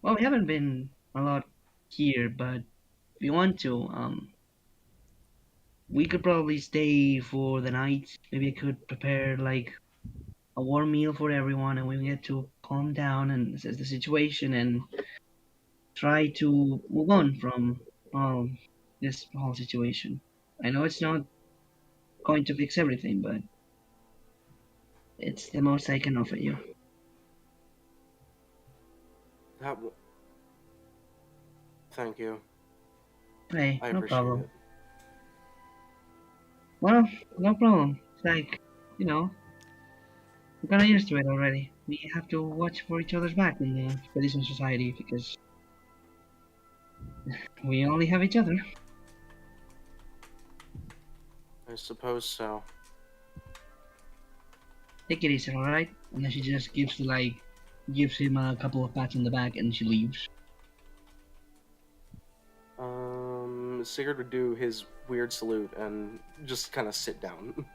well, we haven't been a lot here, but if you want to, we could probably stay for the night. Maybe I could prepare like a warm meal for everyone, and we get to calm down and assess the situation and try to move on from all this whole situation. I know it's not going to fix everything, but it's the most I can offer you. Thank you. Hey, I no appreciate problem. it. Well, no problem. It's like, we got used to it already. We have to watch for each other's back in the Expedition Society because we only have each other. I suppose so. Take it easy, alright? And then she just gives him a couple of pats on the back and she leaves. Sigurd would do his weird salute and just kind of sit down.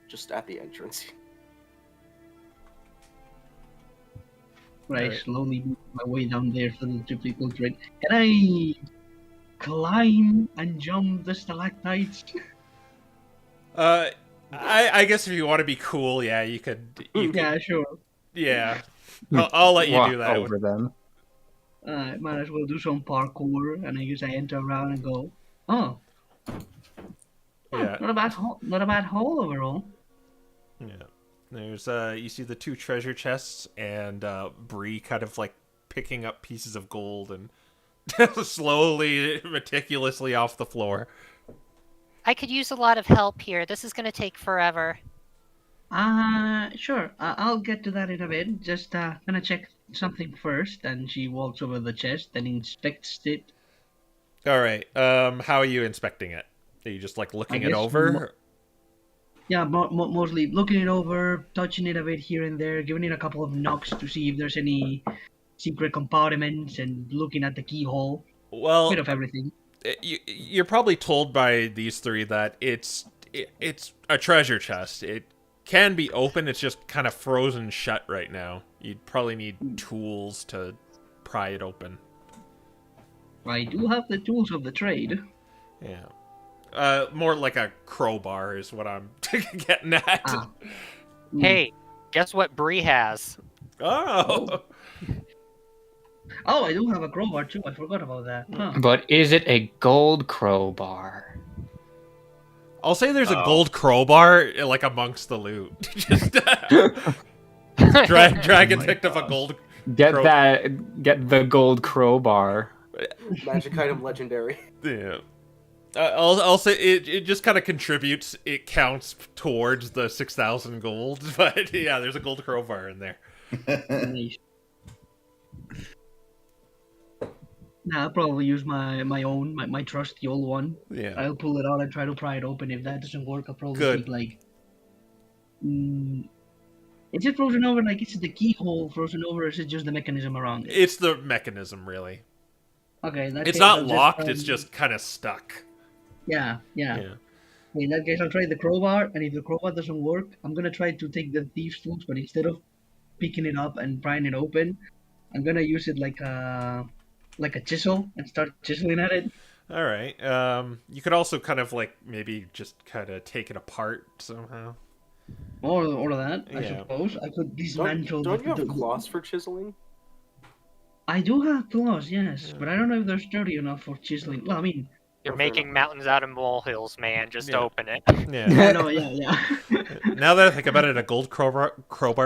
Just at the entrance. Right, Alright. slowly make my way down there for the typical trick. Can I climb and jump the stalactites? I guess if you want to be cool, yeah, you could. Yeah, sure. Yeah. I'll let you Walk do that. over them. Might as well do some parkour, and I guess I enter around and go, oh, Yeah. not a bad hole overall. Yeah. There's you see the two treasure chests and Bree kind of like picking up pieces of gold and slowly, meticulously off the floor. I could use a lot of help here. This is going to take forever. Sure. I'll get to that in a bit. Just gonna check something first. And she walks over the chest and inspects it. All right. How are you inspecting it? Are you just like looking it guess over? Yeah, mostly looking it over, touching it a bit here and there, giving it a couple of knocks to see if there's any secret compartments, and looking at the keyhole. Well, Bit of everything. you're probably told by these three that it's a treasure chest. It can be open. It's just kind of frozen shut right now. You'd probably need tools to pry it open. I do have the tools of the trade. Yeah. More like a crowbar is what I'm getting at. Ah. Hey, guess what Bree has? Oh. Oh, I do have a crowbar too. I forgot about that. Huh. But is it a gold crowbar? I'll say there's a gold crowbar like amongst the loot. Just Dragon picked up a gold. Get the gold crowbar. Magic item legendary. Yeah. I'll say it just kind of contributes. It counts towards the 6,000 gold, but yeah, there's a gold crowbar in there. Nice. Nah, I'll probably use my own, my trusty old one. Yeah. I'll pull it out and try to pry it open. If that doesn't work, I'll probably Good. think like, is it frozen over? Like, is it the keyhole frozen over, or is it just the mechanism around it? It's the mechanism, really. Okay, in that It's case, not I'll locked. Just, It's just kind of stuck. yeah. Yeah. In that case, I'll try the crowbar, and if the crowbar doesn't work, I'm gonna try to take the thieves' tools, but instead of picking it up and prying it open, I'm gonna use it like a chisel and start chiseling at it. All right. You could also kind of like maybe just kind of take it apart somehow. Or that, I Yeah. suppose. I could dismantle. Don't you have claws for chiseling? I do have claws, yes, but I don't know if they're sturdy enough for chiseling. Well, I mean, You're making mountains out of molehills, man. Just Yeah. open it. Yeah. no, yeah. Now that I think about it, a gold crowbar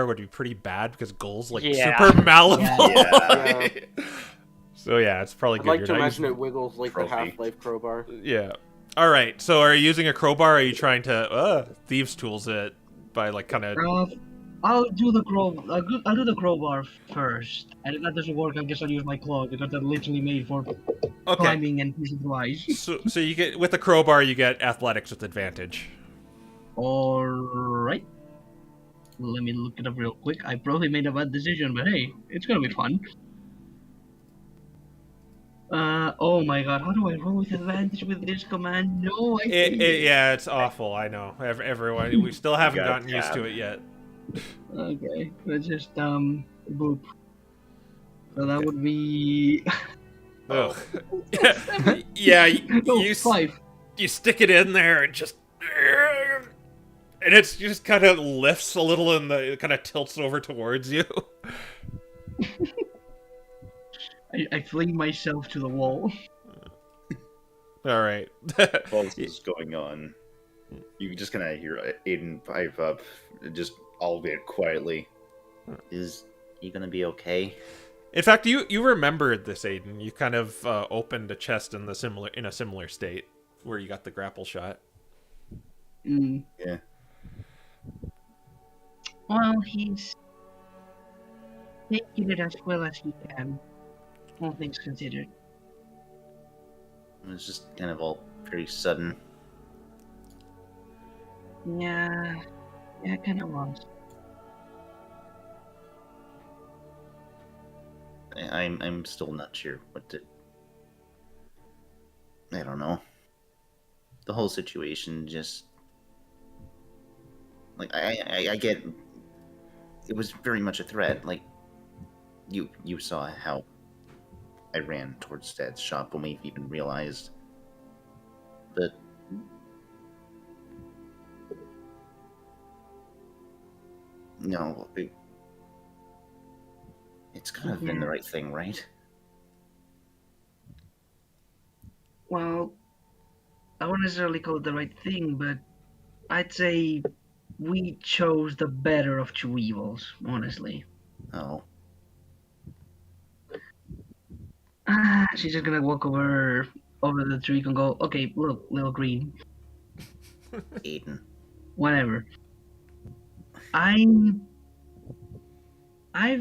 would be pretty bad because gold's like Yeah. super malleable. Yeah. So yeah, it's probably I'd good. like You're to not imagine using- it wiggles like the Trophy. Half-Life crowbar. Yeah. All right. So are you using a crowbar? Or are you trying to thieves' tools it by like kind of? I'll do the I'll do the crowbar first, and if that doesn't work, I guess I'll use my claw because they're literally made for Okay. climbing and piecing wise. So you get with the crowbar, you get athletics with advantage. All right. Let me look it up real quick. I probably made a bad decision, but hey, it's gonna be fun. Oh my god, how do I roll with advantage with this command? No, I hate it. Yeah, it's awful. I know. Everyone, we still haven't gotta gotten used to tab. it yet. Okay, let's just boop. So that Okay. would be Ugh. seven. Yeah, No, 5. you stick it in there and just, and it's just kind of lifts a little and it kind of tilts over towards you. I fling myself to the wall. All right. While this is going on, you just kind of hear Aiden pipe up, just albeit quietly. Is he gonna be okay? In fact, you remembered this, Aiden. You kind of opened a chest in a similar state where you got the grapple shot. Mm. Yeah. Well, he's taking it as well as he can, all things considered. It was just kind of all very sudden. Yeah, it kind of was. I'm still not sure what to. I don't know. The whole situation just like I get. It was very much a threat. Like you saw how I ran towards Dad's shop when we even realized that. No, it's kind of been the right thing, right? Well, I wouldn't necessarily call it the right thing, but I'd say we chose the better of two evils, honestly. Oh, She's just gonna walk over the tree and go, okay, look, little green, Aiden. whatever. I've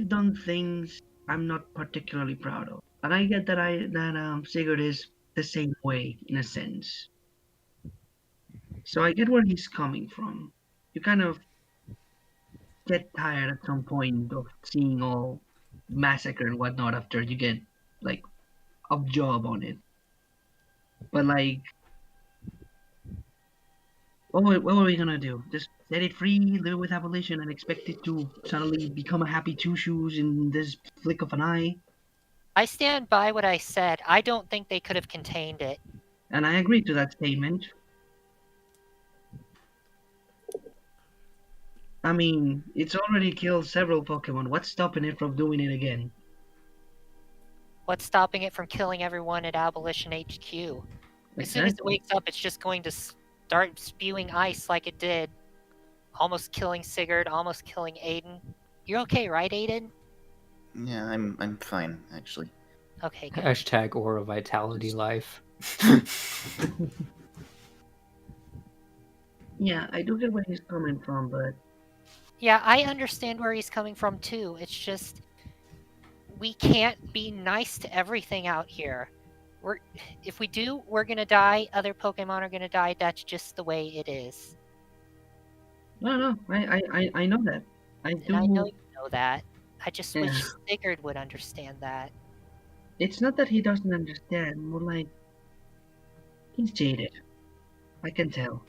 done things I'm not particularly proud of, and I get that Sigurd is the same way in a sense. So I get where he's coming from. You kind of get tired at some point of seeing all massacre and whatnot after you get like a job on it. But like, what were we gonna do? Just set it free, live with abolition, and expect it to suddenly become a happy two shoes in this flick of an eye? I stand by what I said. I don't think they could have contained it. And I agree to that statement. I mean, it's already killed several Pokemon. What's stopping it from doing it again? What's stopping it from killing everyone at Abolition HQ? As soon as it wakes up, it's just going to start spewing ice like it did. Almost killing Sigurd, almost killing Aiden. You're okay, right, Aiden? Yeah, I'm fine actually. Okay, good. Hashtag Aura Vitality Life. Yeah, I do get where he's coming from, but Yeah, I understand where he's coming from too. It's just we can't be nice to everything out here. If we do, we're gonna die. Other Pokemon are gonna die. That's just the way it is. no, I know that. I do. And I know you know that. I just Yeah. wish Sigurd would understand that. It's not that he doesn't understand. More like he's jaded. I can tell.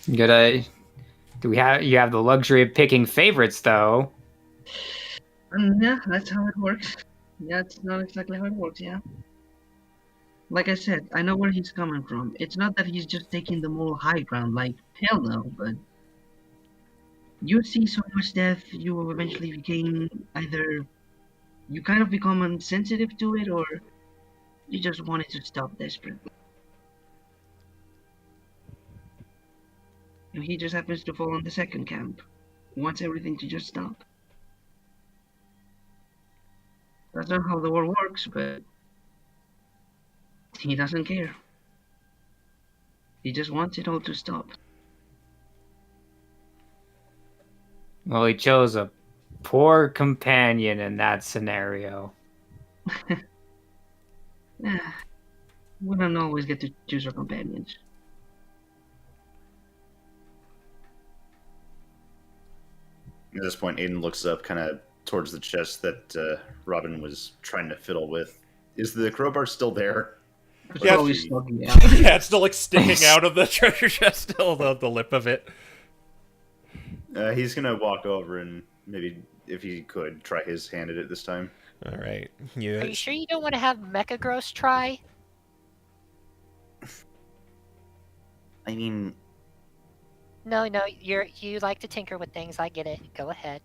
You have the luxury of picking favorites though. Yeah, that's how it works. Yeah, it's not exactly how it works. Yeah. Like I said, I know where he's coming from. It's not that he's just taking the moral high ground. Like hell no, but you see so much death, you will eventually become either you kind of become insensitive to it, or you just want it to stop desperately. And he just happens to fall on the second camp. He wants everything to just stop. That's not how the world works, but he doesn't care. He just wants it all to stop. Well, he chose a poor companion in that scenario. We don't always get to choose our companions. At this point, Aiden looks up, kind of towards the chest that Robin was trying to fiddle with. Is the crowbar still there? It's Yeah. probably stuck, yeah. Yeah, it's still like sticking out of the treasure chest, still the lip of it. He's gonna walk over and maybe, if he could, try his hand at it this time. All right. Are you sure you don't want to have Mecha Gross try? I mean, No, you like to tinker with things. I get it. Go ahead.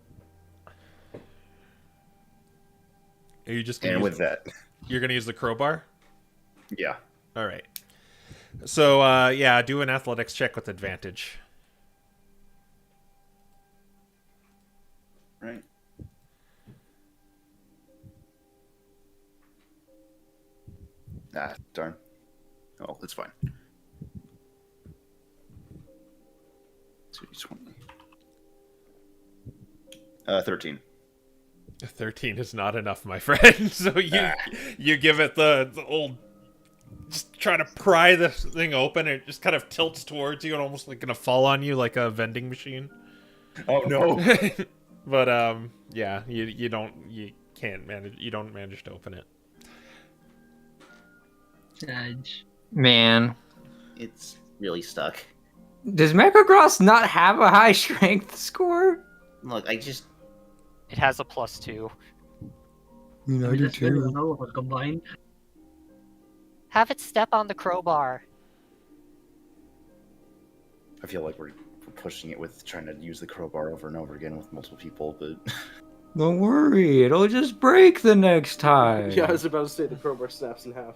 Are you just gonna And use, with that, you're gonna use the crowbar? yeah. All right. So yeah, do an athletics check with advantage. Right. Ah, darn. Oh, that's fine. 2d20. 13. 13 is not enough, my friend. So you give it the old, just try to pry this thing open. And it just kind of tilts towards you and almost like gonna fall on you like a vending machine. Oh no! But yeah, you don't manage to open it. Judge. Man, it's really stuck. does Mechagross not have a high strength score? Look, I just It has a +2. You know, I mean, that's better than all of us combined. Have it step on the crowbar. I feel like we're pushing it with trying to use the crowbar over and over again with multiple people, but Don't worry, it'll just break the next time. Yeah, I was about to say the crowbar snaps in half.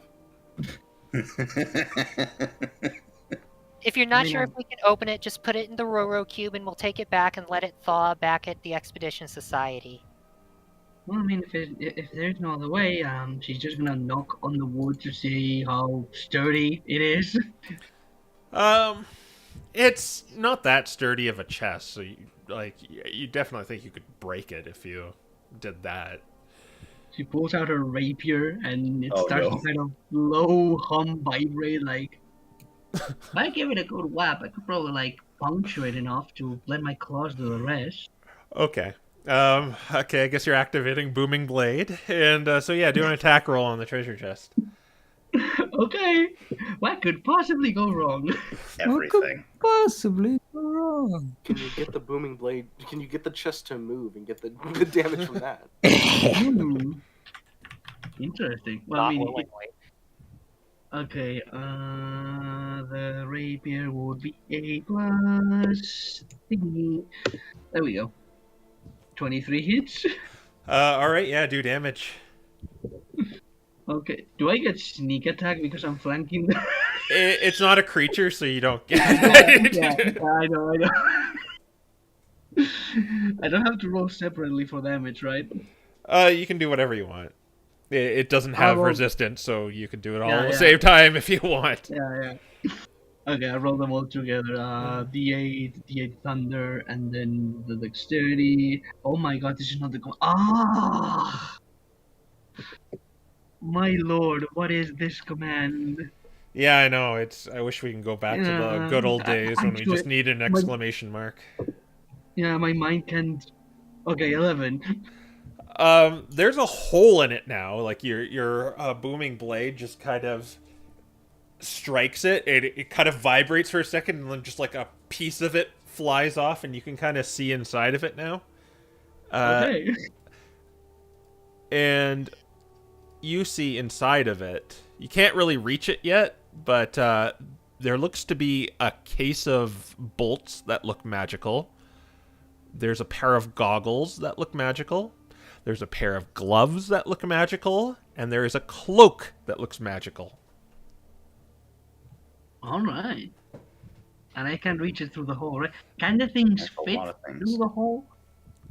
If you're not I sure know. if we can open it, just put it in the Roro Cube and we'll take it back and let it thaw back at the Expedition Society. Well, I mean, if there's no other way, she's just gonna knock on the wood to see how sturdy it is. It's not that sturdy of a chest, so you definitely think you could break it if you did that. She pulls out her rapier and it Oh, starts no. to kind of low hum vibrate. Like, if I give it a good whap, I could probably like puncture it enough to let my claws do the rest. Okay. Okay, I guess you're activating Booming Blade. And so yeah, do an attack roll on the treasure chest. Okay, what could possibly go wrong? everything. Possibly go wrong. Can you get the booming blade? Can you get the chest to move and get the damage from that? Hmm. Interesting. Well, I Not mean, willingly. okay, the rapier would be a plus thingy. There we go. 23 hits. All right, yeah, do damage. Okay, do I get sneak attack because I'm flanking the... It's not a creature, so you don't yeah, get. I know. I don't have to roll separately for damage, right? You can do whatever you want. It doesn't have roll- resistance, so you can do it all Yeah, at the yeah. same time if you want. Yeah. Okay, I roll them all together. D8 thunder, and then the dexterity. Oh my god, this is not the... Ah! My lord, what is this command? Yeah, I know. I wish we can go back to the Yeah, good old days when we actually, just need an exclamation mark. Yeah, my mind can't... Okay, 11. There's a hole in it now. Like your booming blade just kind of strikes it. It kind of vibrates for a second, and then just like a piece of it flies off, and you can kind of see inside of it now. Okay. And you see inside of it. You can't really reach it yet, but there looks to be a case of bolts that look magical. There's a pair of goggles that look magical. There's a pair of gloves that look magical. And there is a cloak that looks magical. Alright. And I can reach it through the hole, right? Can the things That's a fit lot of things. through the hole?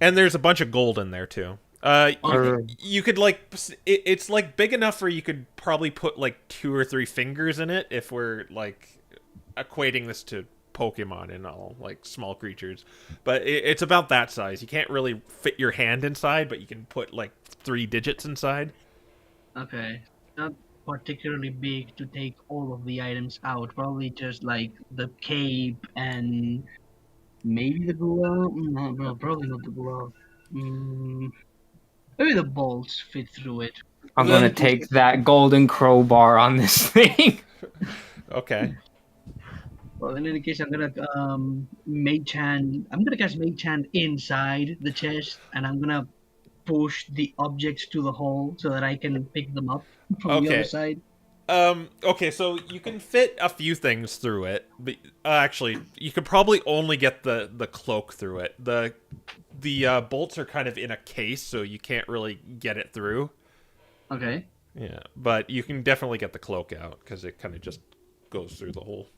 And there's a bunch of gold in there, too. You could, like... It's, like, big enough where you could probably put, like, 2 or 3 fingers in it if we're, like, equating this to Pokemon and all, like, small creatures. But it's about that size. You can't really fit your hand inside, but you can put, like, 3 digits inside. Okay. Not particularly big to take all of the items out. Probably just, like, the cape and maybe the glove? No, probably not the glove. Maybe the bolts fit through it. I'm Then- gonna take that golden crowbar on this thing. Okay. Well, in any case, I'm gonna mage hand. I'm gonna cast mage hand inside the chest, and I'm gonna push the objects to the hole so that I can pick them up from the other Okay. side. Okay, so you can fit a few things through it, but actually, you could probably only get the cloak through it. The bolts are kind of in a case, so you can't really get it through. Okay. Yeah, but you can definitely get the cloak out because it kind of just goes through the hole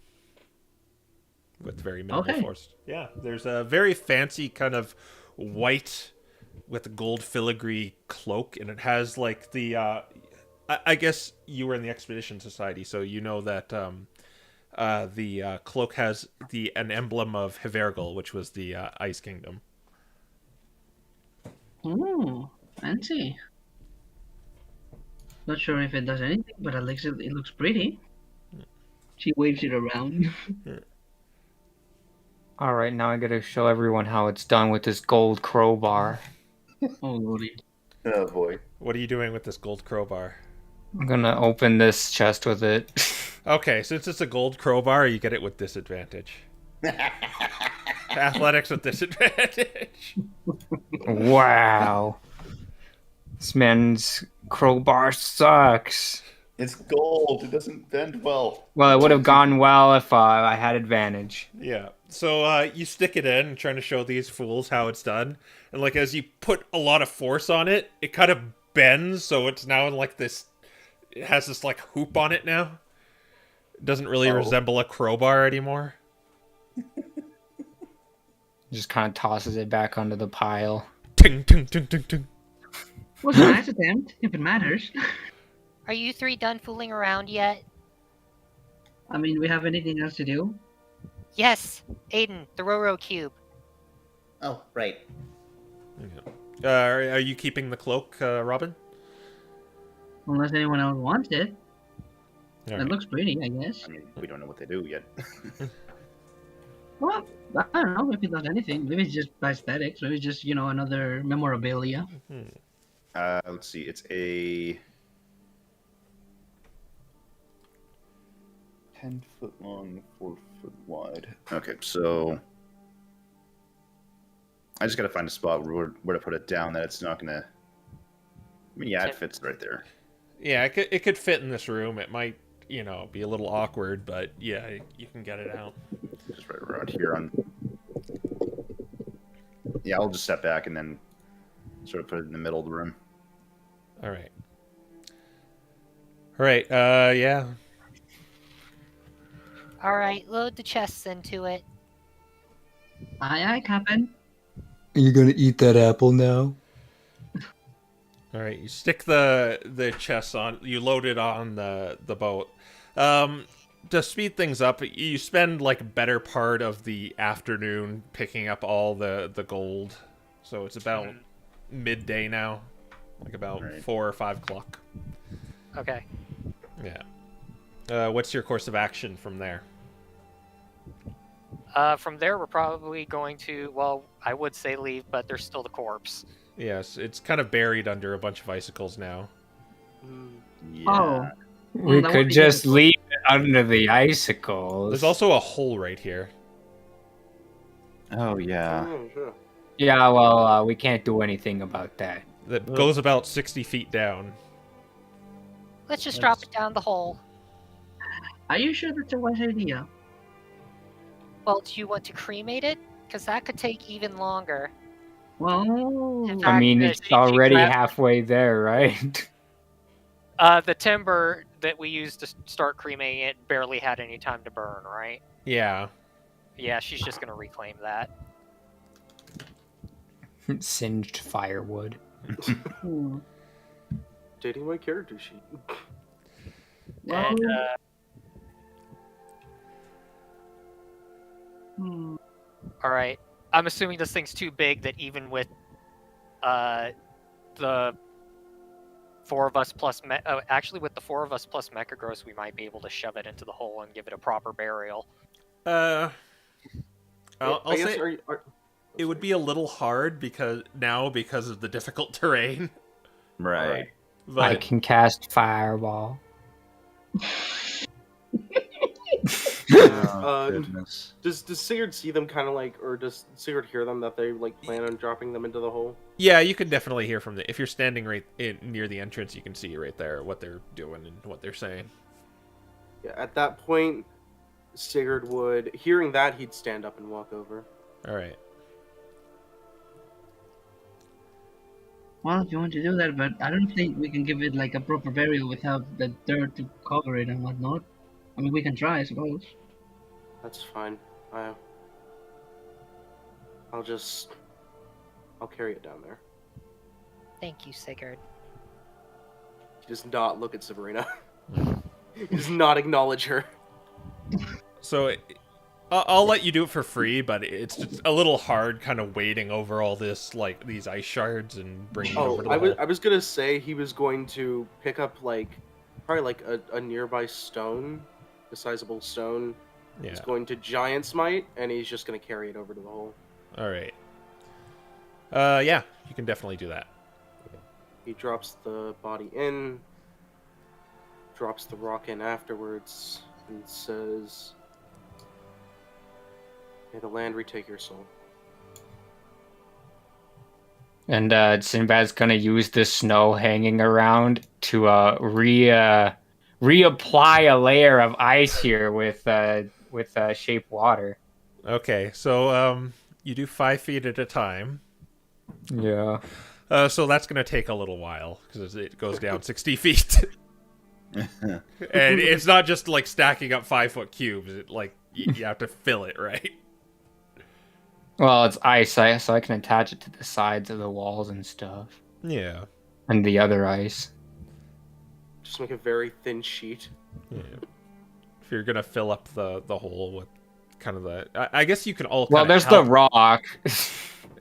with very minimal Okay. force. Yeah, there's a very fancy kind of white with gold filigree cloak, and it has like the. I guess you were in the Expedition Society, so you know that the cloak has an emblem of Hivergal, which was the Ice Kingdom. Oh, fancy. Not sure if it does anything, but at least it looks pretty. She waves it around. All right, now I gotta show everyone how it's done with this gold crowbar. Oh, lordy. Oh boy. What are you doing with this gold crowbar? I'm gonna open this chest with it. Okay, since it's a gold crowbar, you get it with disadvantage. Athletics with disadvantage. Wow. This man's crowbar sucks. It's gold. It doesn't bend well. Well, it would have gone well if I had advantage. Yeah. So you stick it in, trying to show these fools how it's done, and like as you put a lot of force on it, it kind of bends, so it's now in like this. It has this like hoop on it now. It doesn't really resemble a crowbar anymore. Just kind of tosses it back onto the pile. Ting ting ting ting ting. Was a nice attempt, if it matters. Are you three done fooling around yet? I mean, we have anything else to do? Yes, Aiden, the Roro Cube. Oh, right. Are you keeping the cloak, Robin? Unless anyone else wants it. All It right. looks pretty, I guess. I mean, we don't know what they do yet. Well, I don't know if it does anything. Maybe it's just aesthetics. Maybe it's just, another memorabilia. Let's see. It's a 10-foot long, 4-foot wide. Okay, so I just gotta find a spot where to put it down that it's not gonna. I mean, yeah, it fits right there. Yeah, it could fit in this room. It might, be a little awkward, but yeah, you can get it out. Just right around here on. Yeah, I'll just step back and then sort of put it in the middle of the room. All right. All right. Yeah. Alright, load the chests into it. Aye, Captain. Are you gonna eat that apple now? All right. You stick the chest on. You load it on the boat. To speed things up, you spend like better part of the afternoon picking up all the gold. So it's about midday now, like about Right. 4 or 5 o'clock. Okay. Yeah. What's your course of action from there? From there, we're probably going to, well, I would say leave, but there's still the corpse. Yes, it's kind of buried under a bunch of icicles now. Yeah. Oh. We that could would be just difficult. leave it under the icicles. There's also a hole right here. Oh yeah. Sure. Yeah, well, we can't do anything about that. That goes about 60 feet down. Let's just drop it down the hole. Are you sure that's a wise idea? Well, do you want to cremate it? Because that could take even longer. Well, In I fact, mean, she it's already grabbed- halfway there, right? The timber that we used to start cremating it barely had any time to burn, right? Yeah. Yeah, she's just gonna reclaim that. Singed firewood. hmm. Dating my character sheet. Well, And hmm. all right, I'm assuming this thing's too big that even with the four of us plus actually with the four of us plus Mechagross, we might be able to shove it into the hole and give it a proper burial. I'll I guess, say it would be a little hard because of the difficult terrain. Right. I But can cast fireball. Oh, goodness. Does Sigurd see them kind of like, or does Sigurd hear them that they like plan on dropping them into the hole? yeah, you can definitely hear from if you're standing near the entrance, you can see right there what they're doing and what they're saying. Yeah. At that point, Sigurd would, hearing that, he'd stand up and walk over. All right. Well, if you want to do that, but I don't think we can give it like a proper burial without the dirt to cover it and whatnot. I mean, we can try, I suppose. That's fine. I'll carry it down there. Thank you, Sigurd. He does not look at Sabrina. He does not acknowledge her. So I'll let you do it for free, but it's just a little hard kind of wading over all this, like these ice shards and bringing it over to the hole. I was gonna say he was going to pick up probably like a nearby stone, a sizable stone. Yeah. He's going to giant smite, and he's just gonna carry it over to the hole. All right. Yeah, you can definitely do that. He drops the body in, drops the rock in afterwards, and says, "May the land retake your soul." And Sinbad's gonna use the snow hanging around to reapply a layer of ice here with shape water. Okay, so you do 5 feet at a time. Yeah. So that's going to take a little while because it goes down 60 feet. And it's not just like stacking up 5-foot cubes. It you have to fill it, right? Well, it's ice, so I can attach it to the sides of the walls and stuff. Yeah. And the other ice. Just make a very thin sheet. Yeah. If you're going to fill up the hole with kind of the... I guess you can all Well, kinda there's help. the rock.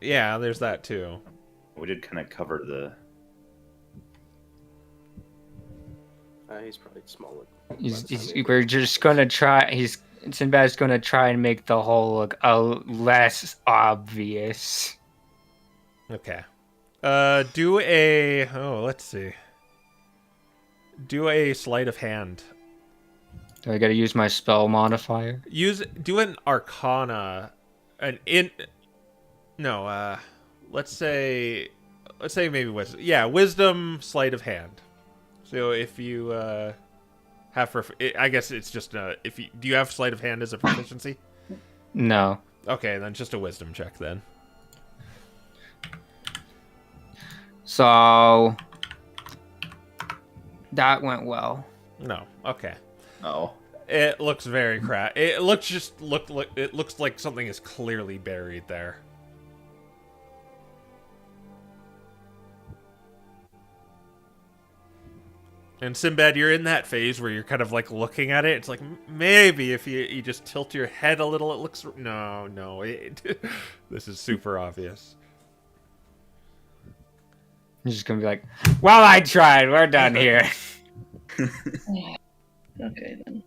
Yeah, there's that too. We did kind of cover the. He's probably small. We're just gonna try. Sinbad's gonna try and make the hole look less obvious. Okay. Do a... Oh, let's see. Do a sleight of hand. Do I gotta use my spell modifier? Do an arcana... let's say maybe wisdom. Yeah, wisdom, sleight of hand. So if you have I guess it's just do you have sleight of hand as a proficiency? No. Okay, then just a wisdom check then. So that went well. No. Okay. Oh. It looks very It looks like something is clearly buried there. And Sinbad, you're in that phase where you're kind of like looking at it. It's like maybe if you just tilt your head a little, it looks no. This is super obvious. I'm just gonna be like, well, I tried. We're done here. Okay, then.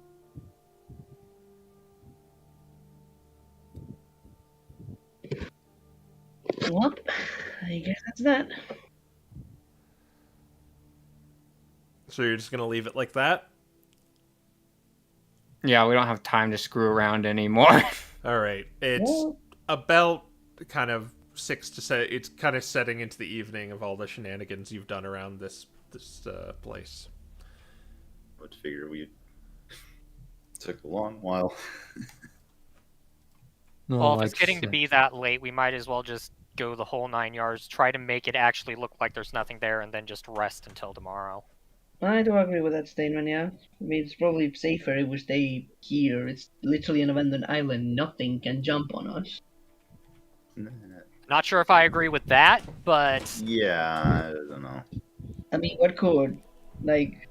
Well, I guess that's that. So you're just gonna leave it like that? Yeah, we don't have time to screw around anymore. All right. It's about kind of 6 to 7. It's kind of setting into the evening of all the shenanigans you've done around this place. I would figure we took a long while. Well, if it's getting to be that late, we might as well just go the whole 9 yards, try to make it actually look like there's nothing there, and then just rest until tomorrow. I do agree with that statement, yeah. I mean, it's probably safer if we stay here. It's literally an abandoned island. Nothing can jump on us. Not sure if I agree with that, but... Yeah, I don't know. I mean, what could? Like...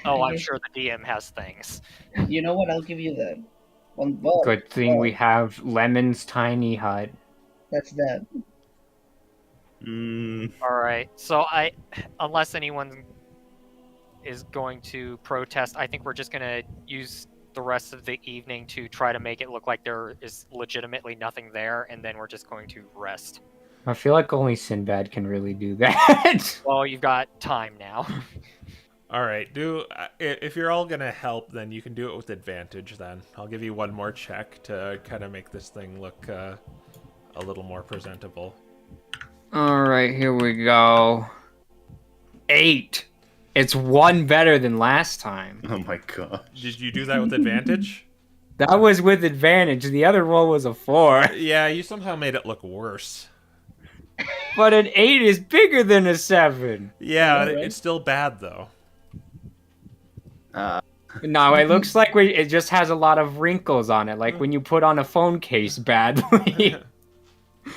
Oh, I'm sure the DM has things. You know what? I'll give you that. Well, Good thing we have Lemon's tiny hut. That's that. Alright, so unless anyone is going to protest, I think we're just going to use the rest of the evening to try to make it look like there is legitimately nothing there, and then we're just going to rest. I feel like only Sinbad can really do that. Well, you've got time now. All right, if you're all gonna help, then you can do it with advantage. Then I'll give you one more check to kind of make this thing look a little more presentable. All right, here we go. 8. It's 1 better than last time. Oh my gosh. Did you do that with advantage? That was with advantage. The other roll was a 4. Yeah, you somehow made it look worse. But an 8 is bigger than a 7. Yeah, right? it's still bad though. No, it looks like it just has a lot of wrinkles on it, like when you put on a phone case badly.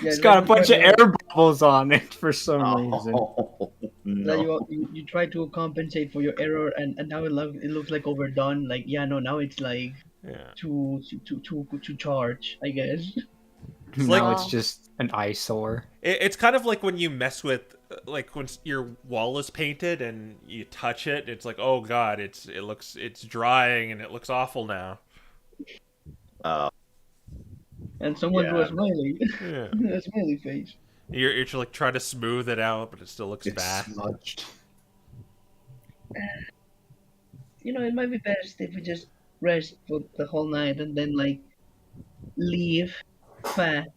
It's got a bunch of air bubbles on it for some reason. Oh, That no. you try to compensate for your error, and now it looks like overdone. Like, yeah, no, now it's like Yeah. to charge, I guess. It's Now like- it's just an eyesore. It's kind of like when you mess with, like when your wall is painted and you touch it, it's like, oh god, it's drying and it looks awful now. And someone drew a Yeah. smiley, Yeah. a smiley face. You're like trying to smooth it out, but it still looks It's bad. smudged. You know, it might be best if we just rest for the whole night and then like leave. Fast.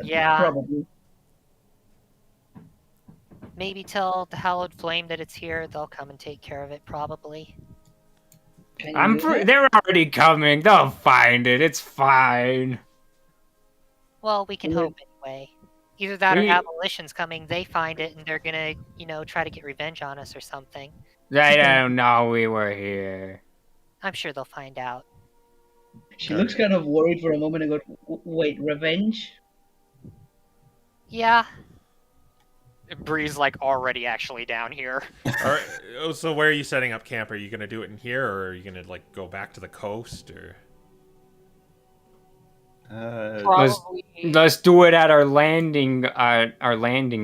Yeah. Probably. Maybe tell the Hallowed Flame that it's here. They'll come and take care of it, probably. Can you do that? They're already coming. They'll find it. It's fine. Well, we can Yeah. hope anyway. Either that or We- Abolition's coming, they find it, and they're gonna, try to get revenge on us or something. They don't know we were here. I'm sure they'll find out. She looks kind of worried for a moment and goes, "Wait, revenge?" Yeah. Bree's, already actually down here. All right, so where are you setting up camp? Are you gonna do it in here, or are you gonna go back to the coast, or? Probably. Let's do it at our landing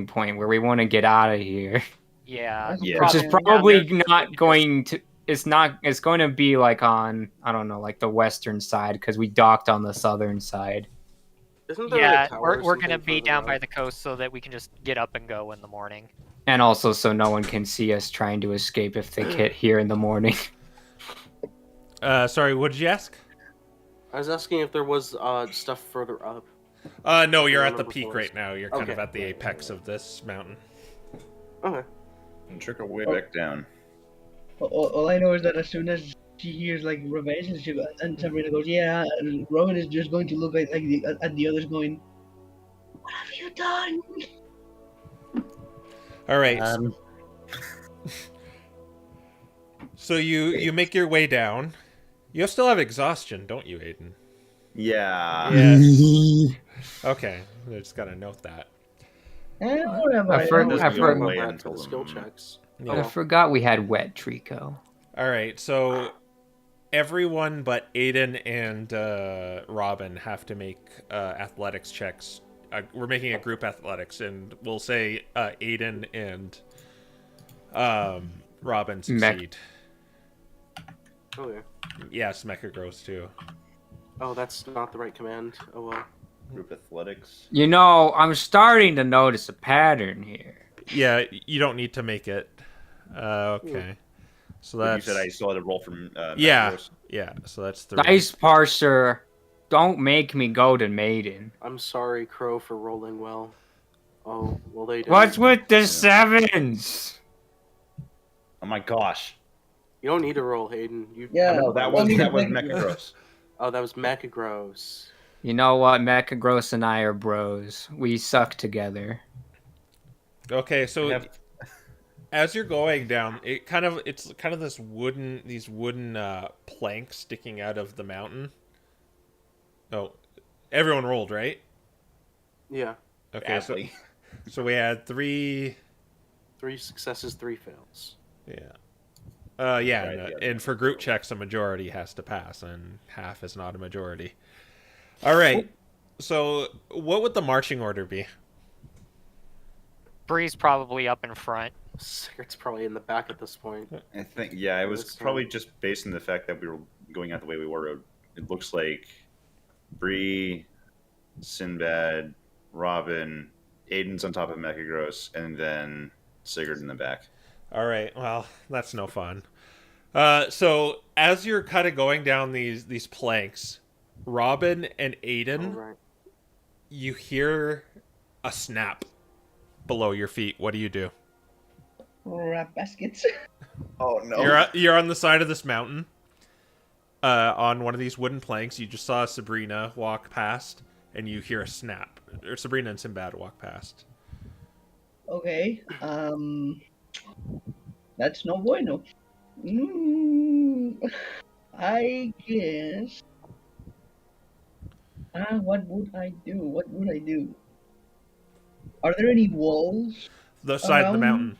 point where we want to get out of here. Yeah. Yeah. Which is Probably probably not going to. It's going to be on, I don't know, the western side because we docked on the southern side. Isn't there Yeah, a tower or we're gonna something be further down up? by the coast so that we can just get up and go in the morning. And also so no one can see us trying to escape if they get here in the morning. Sorry, what did you ask? I was asking if there was stuff further up. No, you're I at the remember peak forest. right now. You're kind of Okay. at the apex of this mountain. Okay. And trickle way back down. All I know is that as soon as she hears revenge, and Sabrina goes, "Yeah," and Robin is just going to look at the others, going, "What have you done?" All right. Um, So you make your way down. You still have exhaustion, don't you, Aiden? Yeah. Yes. Okay, I just gotta note that. Whatever. I for- There's I no for- go Wait back until to the the skill moment. checks. Yeah. I forgot we had wet Trico. All right, so everyone but Aiden and Robin have to make athletics checks. We're making a group athletics, and we'll say Aiden and Robin succeed. Oh yeah. Yes, Mecha grows too. Oh, that's not the right command. Oh well. Group athletics. You know, I'm starting to notice a pattern here. Yeah, you don't need to make it. Okay. So But you that's said I still had to roll from. yeah, Macros. yeah. So that's 3. Dice parser, don't make me go to maiden. I'm sorry, Crow, for rolling well. Oh, well they did. What's with the sevens? Oh my gosh. You don't need to roll, Hayden. You. Yeah. No, that was Only Mecha Mecha Gross. Oh, that was Mecha Gross. You know what? Mecha Gross and I are bros. We suck together. Okay, so Have- as you're going down, it's kind of these wooden planks sticking out of the mountain. Oh, everyone rolled, right? Yeah. Okay, Badly. so we had 3. 3 successes, 3 fails. Yeah. Right, Yeah, and for group checks, a majority has to pass, and half is not a majority. All right. So, what would the marching order be? Bree's probably up in front. Sigurd's probably in the back at this point. I think, yeah, it was That's probably just based on the fact that we were going out the way we were. It looks like Bree, Sinbad, Robin, Aiden's on top of Mechagross, and then Sigurd in the back. All right. Well, that's no fun. So as you're kind of going down these planks, Robin and Aiden, Alright. you hear a snap below your feet. What do you do? Wrap baskets. Oh no! You're on the side of this mountain. On one of these wooden planks, you just saw Sabrina walk past, and you hear a snap. Or Sabrina and Sinbad walk past. Okay. That's no bueno. I guess. What would I do? What would I do? Are there any walls? The side of the Around? mountain.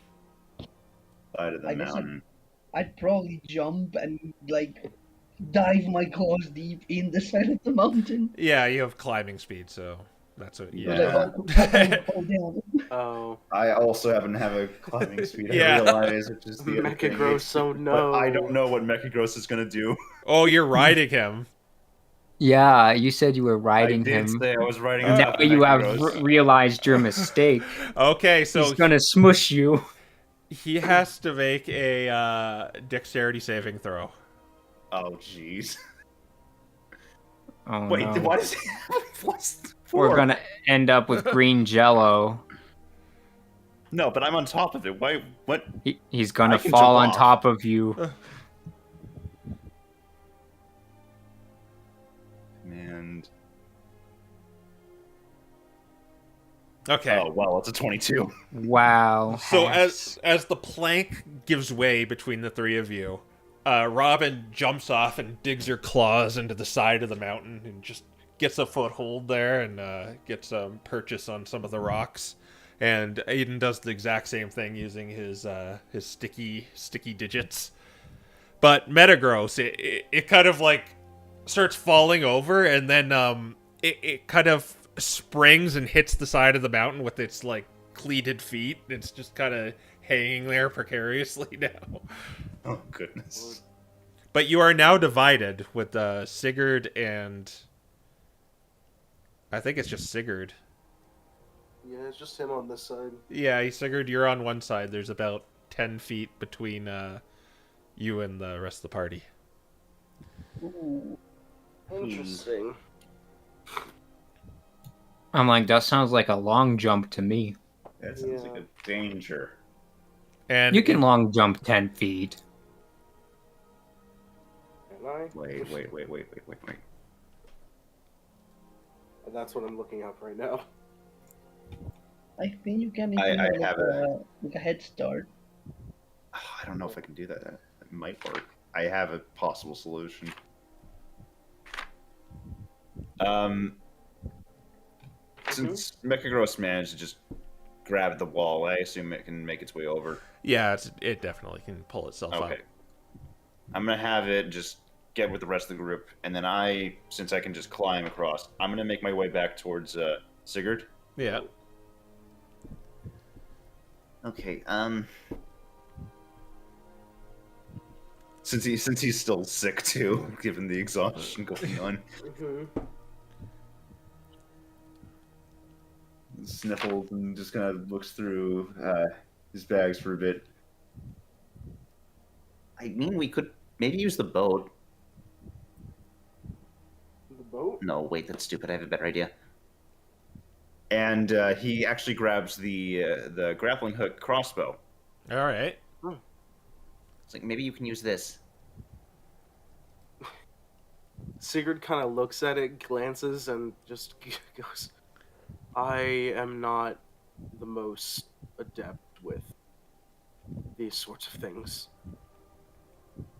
Side of the I guess mountain. I'd probably jump and like dive my claws deep in the side of the mountain. Yeah, you have climbing speed, so that's what. Yeah. Fall down. Oh, I also happen to have a climbing speed. Yeah. I realize, which is the other thing. Mechagross, oh no. But I don't know what Mechagross is gonna do. Oh, you're riding him. Yeah, you said you were I riding did him. say I was riding. Now you have realized your mistake. Okay, so He's gonna smush you. he has to make a dexterity saving throw. Oh jeez. Oh Wait, no. what is it? What's We're for? gonna end up with green jello. No, but I'm on top of it. Why? What? He's gonna I can fall jump on off. top of you. And Okay. oh well, it's a 22. Wow. So Hex. as the plank gives way between the three of you, Robin jumps off and digs her claws into the side of the mountain and just gets a foothold there and gets a purchase on some of the rocks. And Aiden does the exact same thing using his sticky digits. But Metagross, it kind of like starts falling over, and then it kind of springs and hits the side of the mountain with its like cleated feet. It's just kind of hanging there precariously now. Oh goodness. But you are now divided with Sigurd and I think it's just Sigurd. Yeah, it's just him on this side. Yeah, Sigurd, you're on one side. There's about 10 feet between you and the rest of the party. Ooh. Interesting. I'm like, that sounds like a long jump to me. That sounds like a danger. And You can long jump 10 feet. Can I? Wait. That's what I'm looking up right now. I think you can I have have like a head start. Oh, I don't know if I can do that. That might work. I have a possible solution. Since Mechagross managed to just grab the wall, I assume it can make its way over. yeah, it definitely can pull itself up. Okay. I'm gonna have it just get with the rest of the group, and then since I can just climb across, I'm gonna make my way back towards Sigurd. Yeah. Okay, Since he's still sick too, given the exhaustion going on. Sniffles and just kind of looks through his bags for a bit. I mean, we could maybe use the boat. The boat? No, wait, that's stupid. I have a better idea. And he actually grabs the grappling hook crossbow. All right. It's like, maybe you can use this. Sigurd kind of looks at it, glances, and just goes, I am not the most adept with these sorts of things.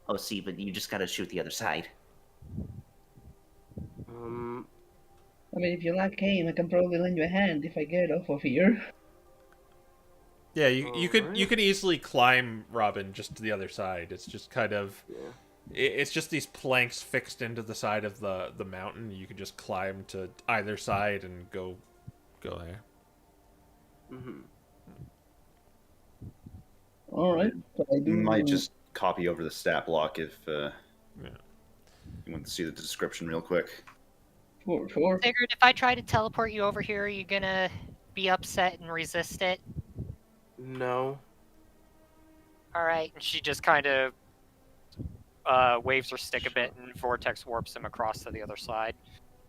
Oh, see, but you just gotta shoot the other side. I mean, if you lack aim, I can probably lend you a hand if I get off of here. Yeah, you could Alright. you could easily climb Robin just to the other side. It's just kind of Yeah. it's just these planks fixed into the side of the mountain. You could just climb to either side and go there. Alright, but I do... Might just copy over the stat block if you want to see the description real quick. Sure. Sigurd, if I try to teleport you over here, are you gonna be upset and resist it? No. All right. And she just kind of waves her stick a bit, and vortex warps him across to the other side.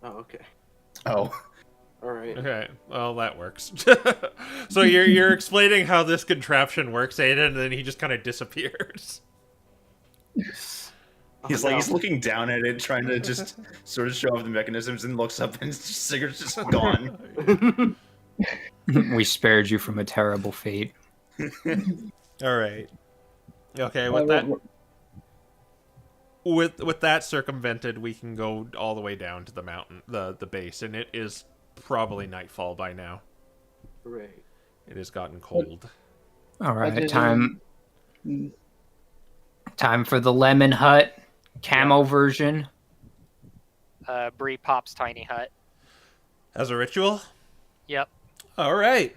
Oh, okay. Oh. All right. Okay, well that works. So you're explaining how this contraption works, Aiden, and then he just kind of disappears. He's he's looking down at it, trying to just sort of show off the mechanisms, and looks up, and Sigurd's just gone. We spared you from a terrible fate. All right. Okay, with that with that circumvented, we can go all the way down to the mountain, the base, and it is probably nightfall by now. Right. It has gotten cold. All right, did, time for the lemon hut camo version. Bree pops tiny hut. As a ritual? Yep. All right.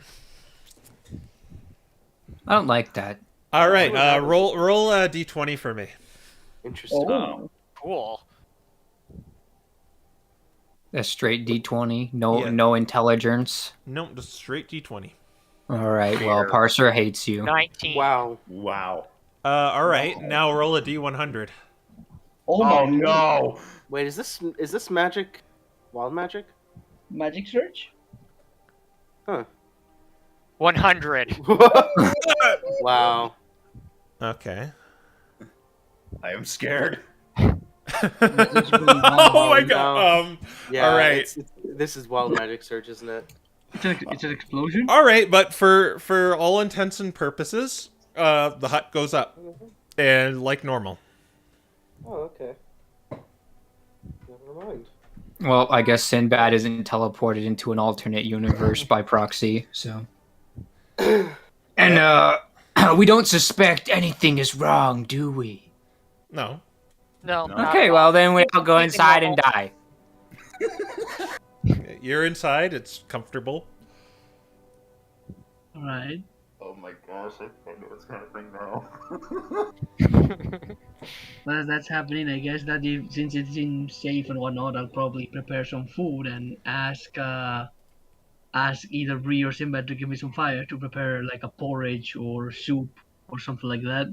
I don't like that. All right, roll a d20 for me. Interesting. Oh. Cool. A straight D20, Yeah. no intelligence. Nope, just straight d20. All right, well, Parser hates you. 19. Wow. Wow. All right, now roll a d100. Oh my Oh no! Wait, is this magic? Wild magic? Magic search? Huh. 100. Wow. Okay. I am scared. Oh my god. Yeah. All right. This is wild magic search, isn't it? It's an explosion? All right, but for all intents and purposes, the hut goes up, and like normal. Oh, okay. Never mind. Well, I guess Sinbad isn't teleported into an alternate universe by proxy, so. And, we don't suspect anything is wrong, do we? No. No. No. not Okay, at well, all. then we'll go Anything inside and normal. die. You're inside. It's comfortable. Alright. Oh my gosh, I know what's happening now. Well, as that's happening, I guess that since it seems safe and whatnot, I'll probably prepare some food and ask either Bree or Sinbad to give me some fire to prepare like a porridge or soup or something like that.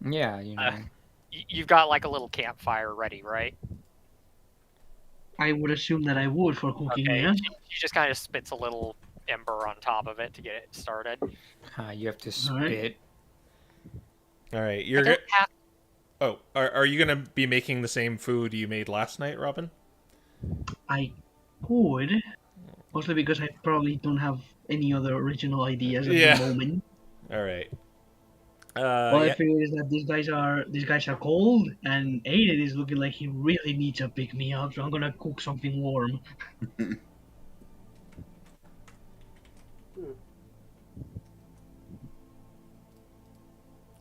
Yeah, you know. You've got like a little campfire ready, right? I would assume that I would for cooking, Okay. yeah? She just kind of spits a little ember on top of it to get it started. You have to Alright. spit. All right. I You're don't have Oh, are you gonna be making the same food you made last night, Robin? I could. Mostly because I probably don't have any other original ideas at Yeah. the moment. All right. All I Yeah. figured is that these guys are cold, and Aiden is looking like he really needs to pick me up, so I'm gonna cook something warm.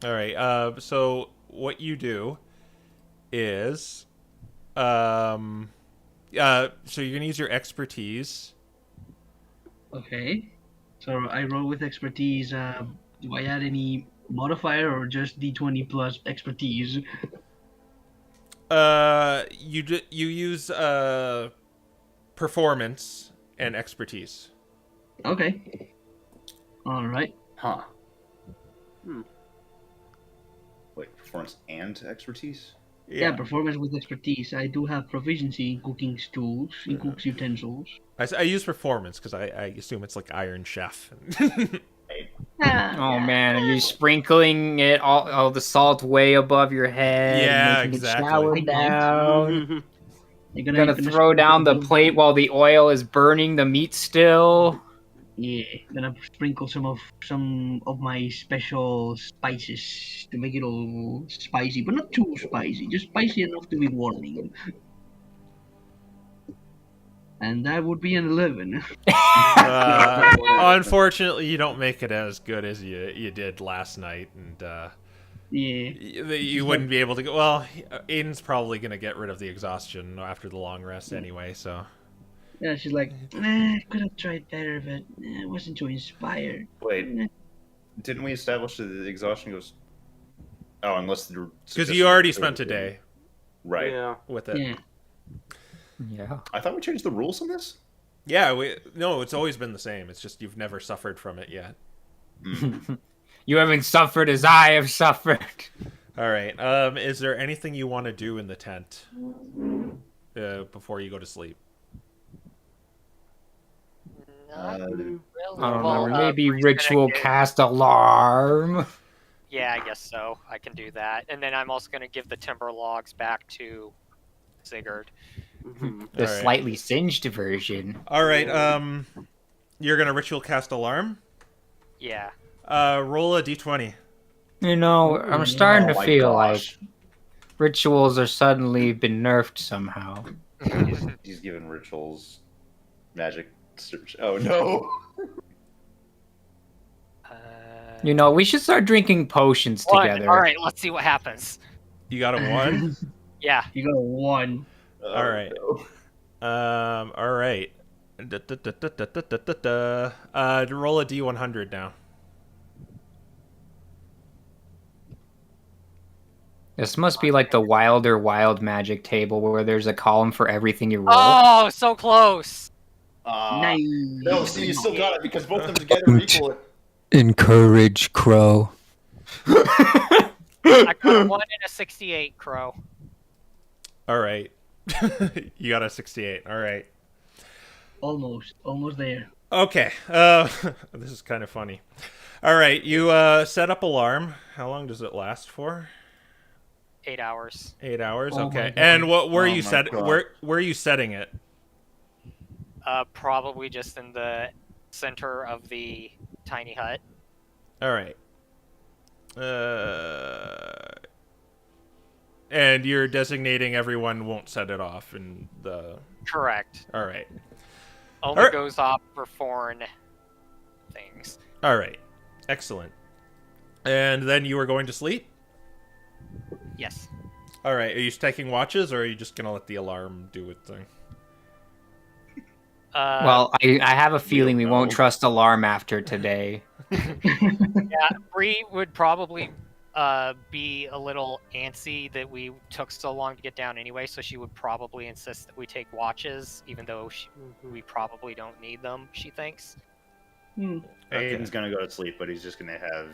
All right. So what you do is, so you're gonna use your expertise. Okay. So I roll with expertise. Do I add any modifier or just D20 plus expertise? You use performance and expertise. Okay. All right. Huh. Wait, performance and expertise? Yeah, performance with expertise. I do have proficiency in cooking stools, in cook's utensils. I use performance because I assume it's like Iron Chef. Oh man, are you sprinkling it all the salt way above your head? Yeah, making exactly. It shower I down. You're You're gonna throw down the plate while the oil is burning the meat still. Yeah, gonna sprinkle some of my special spices to make it all spicy, but not too spicy, just spicy enough to be warming. And that would be an 11. Unfortunately, you don't make it as good as you did last night, and Yeah. you wouldn't be able to go. Well, Aiden's probably gonna get rid of the exhaustion after the long rest anyway. So Yeah, she's like, could have tried better, but I wasn't too inspired. Wait, didn't we establish that the exhaustion goes? Oh, unless you're because you already spent a day right? Yeah. with it. Yeah. Yeah. I thought we changed the rules on this. Yeah, no, it's always been the same. It's just you've never suffered from it yet. You haven't suffered as I have suffered. All right. Is there anything you want to do in the tent before you go to sleep? Not really. I don't Well, know. Maybe Bree's gonna ritual get- cast alarm. Yeah, I guess so. I can do that, and then I'm also gonna give the timber logs back to Sigurd. Mhm. The All right. slightly singed version. All right. You're gonna ritual cast alarm. Yeah. Roll a d20. You know, I'm starting to Oh my feel gosh. like rituals are suddenly been nerfed somehow. He's given rituals magic search. Oh no. You know, we should start drinking potions One. together. All right, let's see what happens. You got a 1. Yeah. You got a 1. All right. No. All right. Roll a d100 now. This must be like the Wilder Wild Magic table where there's a column for everything you roll. Oh, so close. Nice. No, see, you still got it because both of them together equal it. Encourage Crow. I got a 1 and a 68, Crow. All right. You got a 68. All right. Almost there. Okay. This is kind of funny. All right. You set up alarm. How long does it last for? 8 hours. 8 hours. Oh my Okay. God. And what where Oh you my set God. where are you setting it? Probably just in the center of the tiny hut. All right. And you're designating everyone won't set it off in the. Correct. All right. Only Alright. goes off for foreign things. All right. Excellent. And then you are going to sleep? Yes. All right. Are you taking watches or are you just going to let the alarm do its thing? Well, I have a feeling we won't know. trust alarm after today. Yeah, Bree would probably be a little antsy that we took so long to get down anyway, so she would probably insist that we take watches, even though we probably don't need them, she thinks. Hmm. Okay. Aiden's gonna go to sleep, but he's just gonna have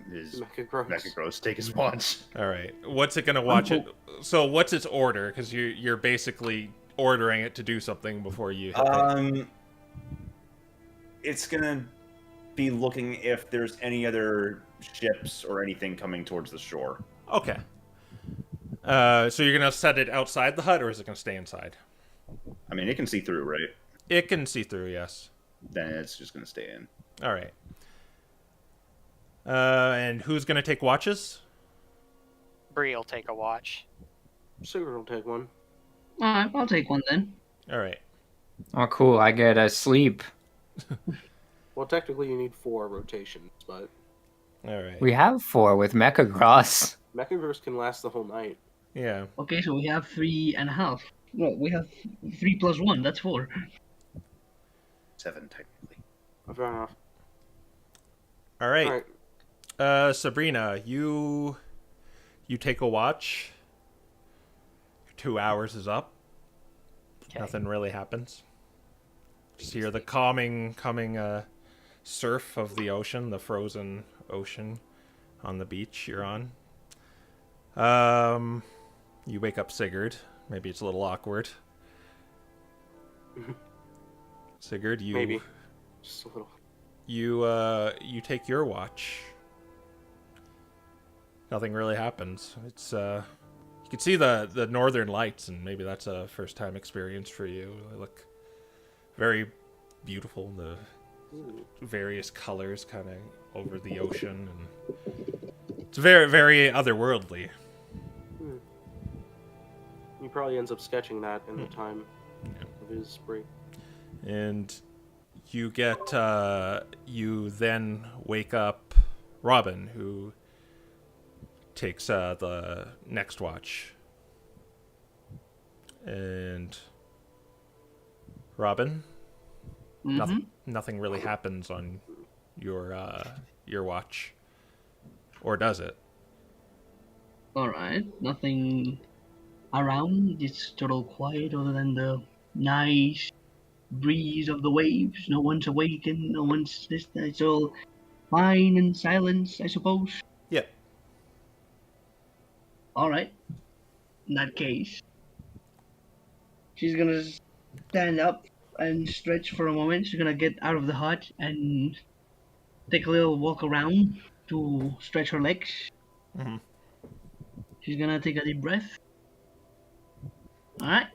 his Mecha Gross. Mecha Gross take his watch. All right. What's it going to watch it? So what's its order? Because you're basically ordering it to do something before you hit the... It's gonna be looking if there's any other ships or anything coming towards the shore. Okay. So you're going to set it outside the hut or is it going to stay inside? I mean, it can see through, right? It can see through, yes. Then it's just gonna stay in. All right. And who's going to take watches? Bree will take a watch. Sigurd will take one. Alright, I'll take one then. All right. Oh, cool. I get a sleep. Well, technically you need 4 rotations, but All right. We have 4 with Mecha Gross. Mecha Gross can last the whole night. Yeah. Okay, so we have 3.5. No, we have 3 plus 1, that's 4. 7 technically. Fair enough. All right. All right. Sabrina, you take a watch. 2 hours is up. Okay. Nothing really happens. Just hear the coming surf of the ocean, the frozen ocean on the beach you're on. You wake up Sigurd. Maybe it's a little awkward. Sigurd, you Maybe. Just a little. you take your watch. Nothing really happens. It's you can see the northern lights, and maybe that's a first time experience for you. They look very beautiful. The various colors kind of over the ocean, and it's very very otherworldly. He probably ends up sketching that in the time of his break. And you get you then wake up Robin, who takes the next watch. And Robin, nothing really happens on your watch, or does it? Alright, nothing around. It's total quiet other than the nice breeze of the waves. No one's awakened. No one's this. It's all fine and silence, I suppose. Yep. All right. In that case, she's gonna stand up and stretch for a moment. She's gonna get out of the hut and take a little walk around to stretch her legs. Mm-hmm. She's gonna take a deep breath. All right.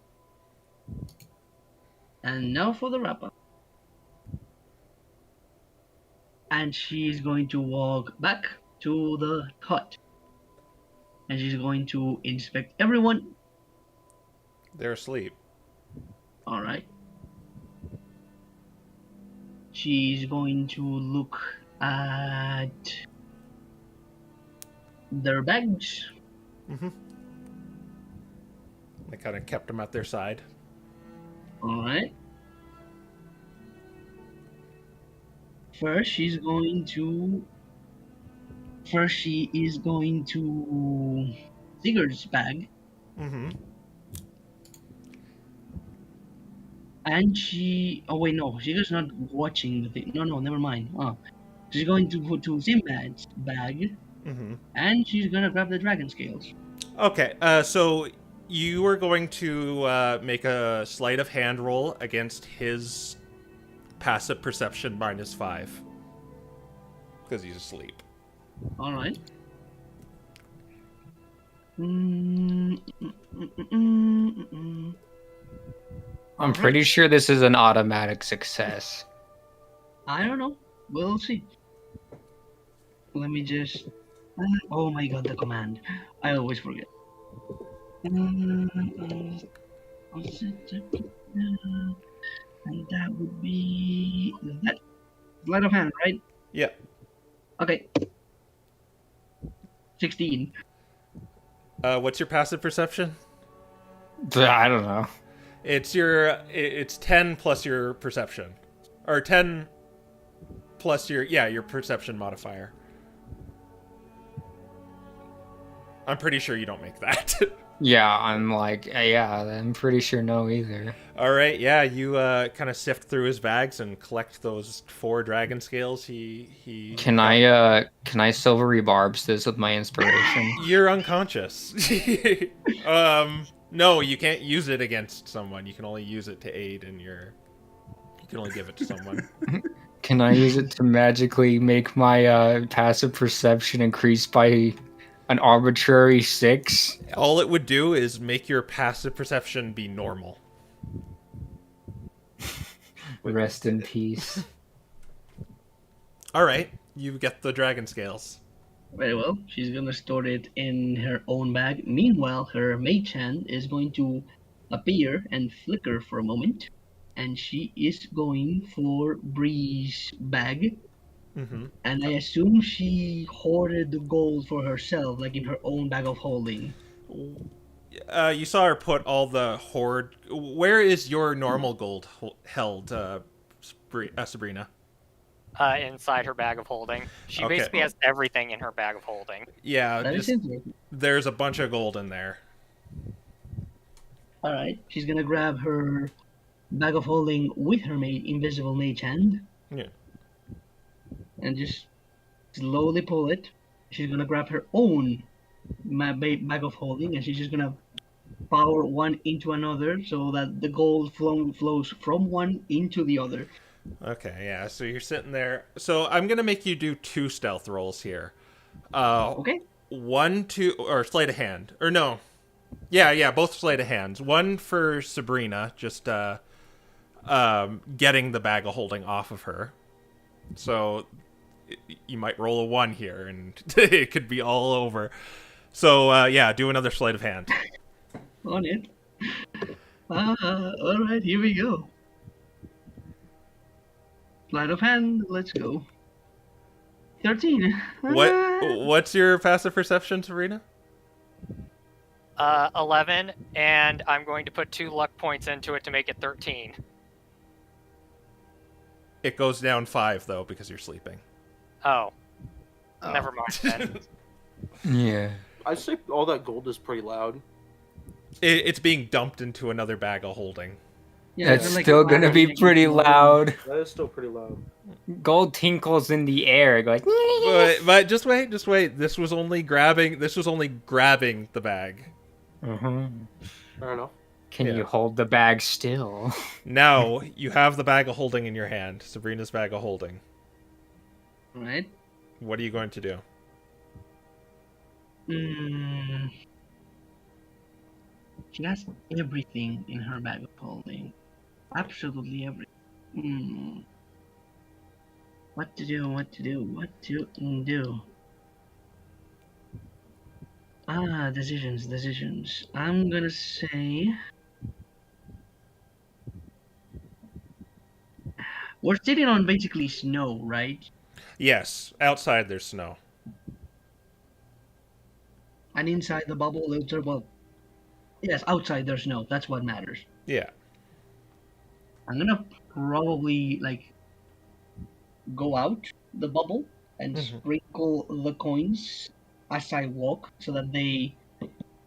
And now for the wrap up. And she's going to walk back to the hut. And she's going to inspect everyone. They're asleep. All right. She's going to look at their bags. Mm-hmm. They kind of kept them at their side. All right. First, she is going to Sigurd's bag, Mm-hmm. and she. Oh wait, no, Sigurd's not watching the thing. No, never mind. She's going to put to Sinbad's bag, Mm-hmm. and she's gonna grab the dragon scales. Okay, so you are going to make a sleight of hand roll against his passive perception -5. Because he's asleep. All right. I'm pretty sure this is an automatic success. I don't know. We'll see. Let me just. Oh my god, the command. I always forget. And that would be that. Sleight of hand, right? Yeah. Okay. 16. What's your passive perception? I don't know. It's 10 plus your perception. Or 10 plus your perception modifier. I'm pretty sure you don't make that. Yeah, I'm pretty sure no either. All right, yeah, you kind of sift through his bags and collect those 4 dragon scales. He Can I silvery barbs this with my inspiration? You're unconscious. No, you can't use it against someone. You can only use it to aid in your. You can only give it to someone. Can I use it to magically make my passive perception increase by an arbitrary 6? All it would do is make your passive perception be normal. Rest in peace. All right, you get the dragon scales. Very well. She's gonna store it in her own bag. Meanwhile, her mage hand is going to appear and flicker for a moment, and she is going for Bree's bag. Mm-hmm. And I assume she hoarded the gold for herself, like in her own bag of holding. You saw her put all the hoard. Where is your normal gold held, Sabrina? Inside her bag of holding. She Okay. basically has everything in her bag of holding. Yeah, That is interesting. there's a bunch of gold in there. All right, she's gonna grab her bag of holding with her invisible mage hand. Yeah. And just slowly pull it. She's gonna grab her own bag of holding, and she's just gonna power one into another so that the gold flows from one into the other. Okay, yeah. So you're sitting there. So I'm gonna make you do 2 stealth rolls here. Okay. 1, 2, or sleight of hand, or no? Yeah, both sleight of hands. One for Sabrina, just getting the bag of holding off of her. So you might roll a 1 here, and it could be all over. So yeah, do another sleight of hand. On it. All right, here we go. Sleight of hand. Let's go. 13. What's your passive perception, Sabrina? 11, and I'm going to put 2 luck points into it to make it 13. It goes down 5 though because you're sleeping. Oh. Never mind then. Yeah. I say all that gold is pretty loud. It's being dumped into another bag of holding. Yeah, That's they're like still gonna be clattering pretty against the wall. loud. That is still pretty loud. Gold tinkles in the air, like. But just wait. This was only grabbing the bag. Fair enough. Can Yeah. you hold the bag still? Now you have the bag of holding in your hand, Sabrina's bag of holding. Right? What are you going to do? She has everything in her bag of holding. Absolutely everything. What to do? Decisions. I'm gonna say... We're sitting on basically snow, right? Yes, outside there's snow. And inside the bubble, yes, outside there's snow. That's what matters. Yeah. I'm gonna probably, go out the bubble and sprinkle the coins as I walk so that they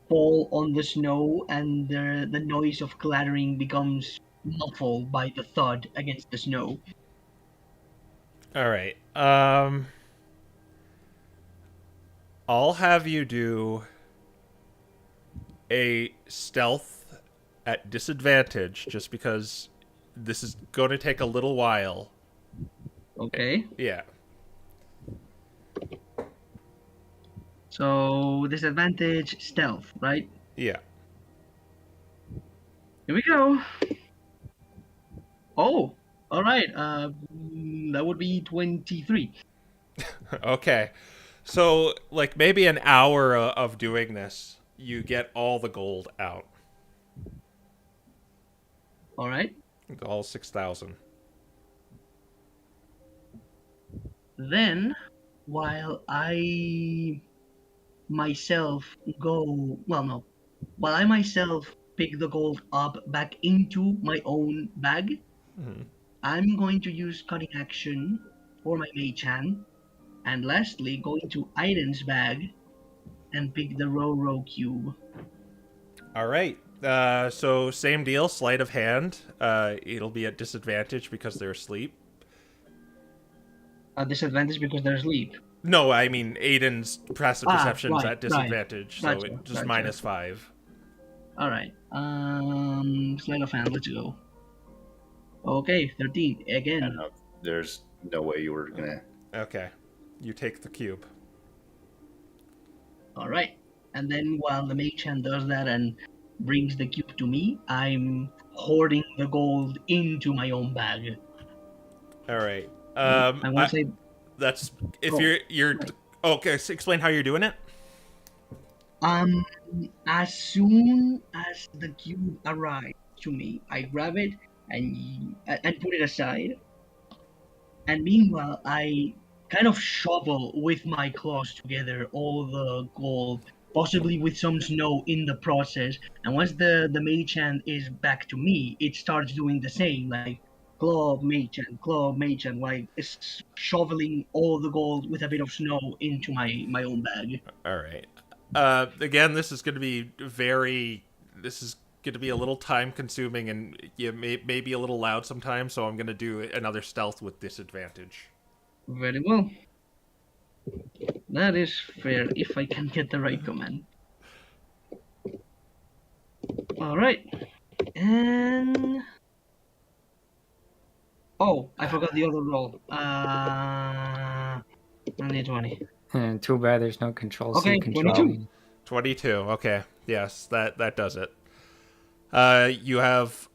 fall on the snow and the noise of clattering becomes muffled by the thud against the snow. All right. I'll have you do a stealth at disadvantage just because this is going to take a little while. Okay. Yeah. So disadvantage stealth, right? Yeah. Here we go. Oh, all right. That would be 23. Okay. So, maybe an hour of doing this, you get all the gold out. All right. All 6,000. Then, while I myself pick the gold up back into my own bag, I'm going to use cutting action for my mage hand, and lastly, go into Aiden's bag and pick the Roro cube. All right. So same deal, sleight of hand. It'll be at disadvantage because they're asleep. A disadvantage because they're asleep. No, I mean Aiden's passive perception's right, at disadvantage, right. so it just Gotcha. -5. All right. Sleight of hand. Let's go. Okay, 13 again. There's no way you were gonna. Okay. You take the cube. All right. And then while the mage hand does that and brings the cube to me, I'm hoarding the gold into my own bag. All right. I want to say that's if Oh, you're right. okay. So explain how you're doing it. as soon as the cube arrives to me, I grab it and put it aside. And meanwhile, I kind of shovel with my claws together all the gold, possibly with some snow in the process. And once the mage hand is back to me, it starts doing the same, like claw mage hand, like it's shoveling all the gold with a bit of snow into my own bag. All right. Again, this is going to be a little time consuming and may be a little loud sometimes, so I'm going to do another stealth with disadvantage. Very well. That is fair if I can get the right command. All right. And I forgot the other roll. Only 20. Too bad there's no control. Okay, 22. 22. Okay. Yes, that does it. You have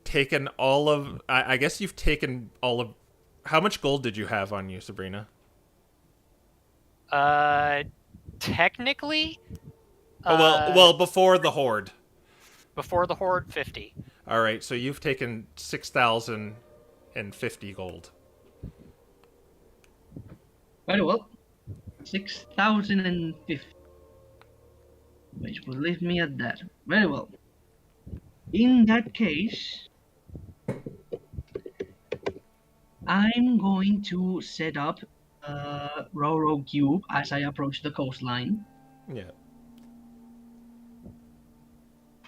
taken all of... I guess you've taken all of... How much gold did you have on you, Sabrina? Technically... well, before the horde. Before the horde, 50. All right, so you've taken 6,050 gold. Very well. 6,050. Which will leave me at that. Very well. In that case, I'm going to set up a Roro cube as I approach the coastline. Yeah.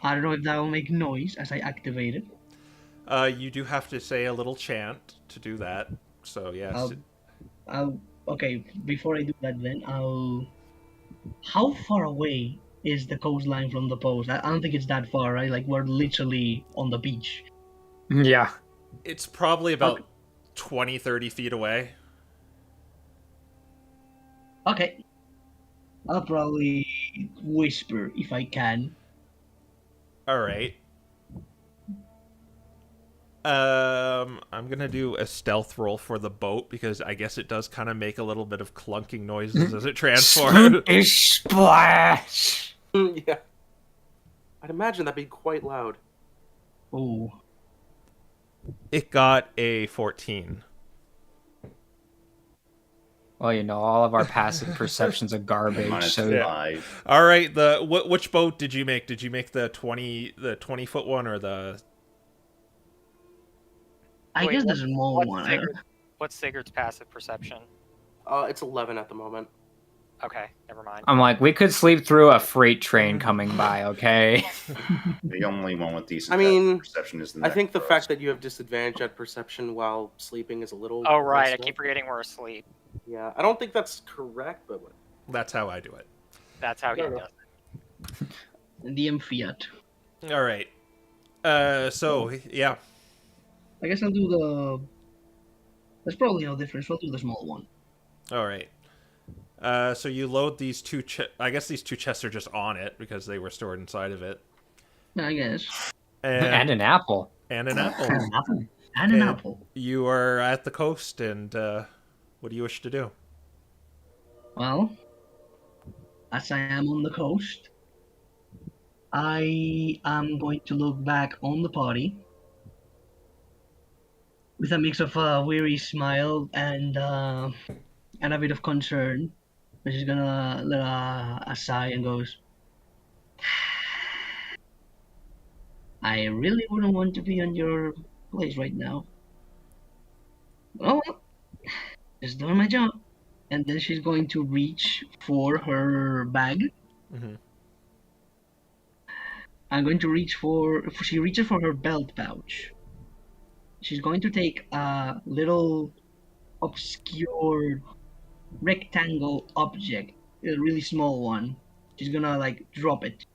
I don't know if that will make noise as I activate it. You do have to say a little chant to do that. So yes. Okay, before I do that, then how far away is the coastline from the post? I don't think it's that far, right? Like we're literally on the beach. Yeah. It's probably about 20, 30 feet away. Okay. I'll probably whisper if I can. All right. I'm gonna do a stealth roll for the boat because I guess it does kind of make a little bit of clunking noises as it transports. Splash! Yeah. I'd imagine that'd be quite loud. Oh. It got a 14. Well, you know, all of our passive perceptions are garbage. Minus So Yeah. 5. All right. Which boat did you make? Did you make the 20-foot one or the? I Wait, guess what- the small one. What's Sigurd's passive perception? It's 11 at the moment. Okay, never mind. I'm like, we could sleep through a freight train coming by, okay? The only one with decent I mean, perception is the I think the Necros. fact that you have disadvantage at perception while sleeping is a little. Oh right, I messed keep up. forgetting we're asleep. Yeah, I don't think that's correct, but what? That's how I do it. That's how he Fair does enough. it. DM Fiat. All right. So yeah. I guess I'll do the. There's probably no difference. I'll do the small one. All right. So you load these two. I guess these two chests are just on it because they were stored inside of it. I guess. And an apple. And an apple. And an apple. And an And apple. You are at the coast, and what do you wish to do? Well, as I am on the coast, I am going to look back on the party with a mix of a weary smile and a bit of concern. But she's gonna let a sigh and goes, I really wouldn't want to be on your place right now. Oh well, just doing my job. And then she's going to reach for her bag. Mm-hmm. I'm going to reach for. She reaches for her belt pouch. She's going to take a little obscure rectangle object, a really small one. She's gonna like drop it,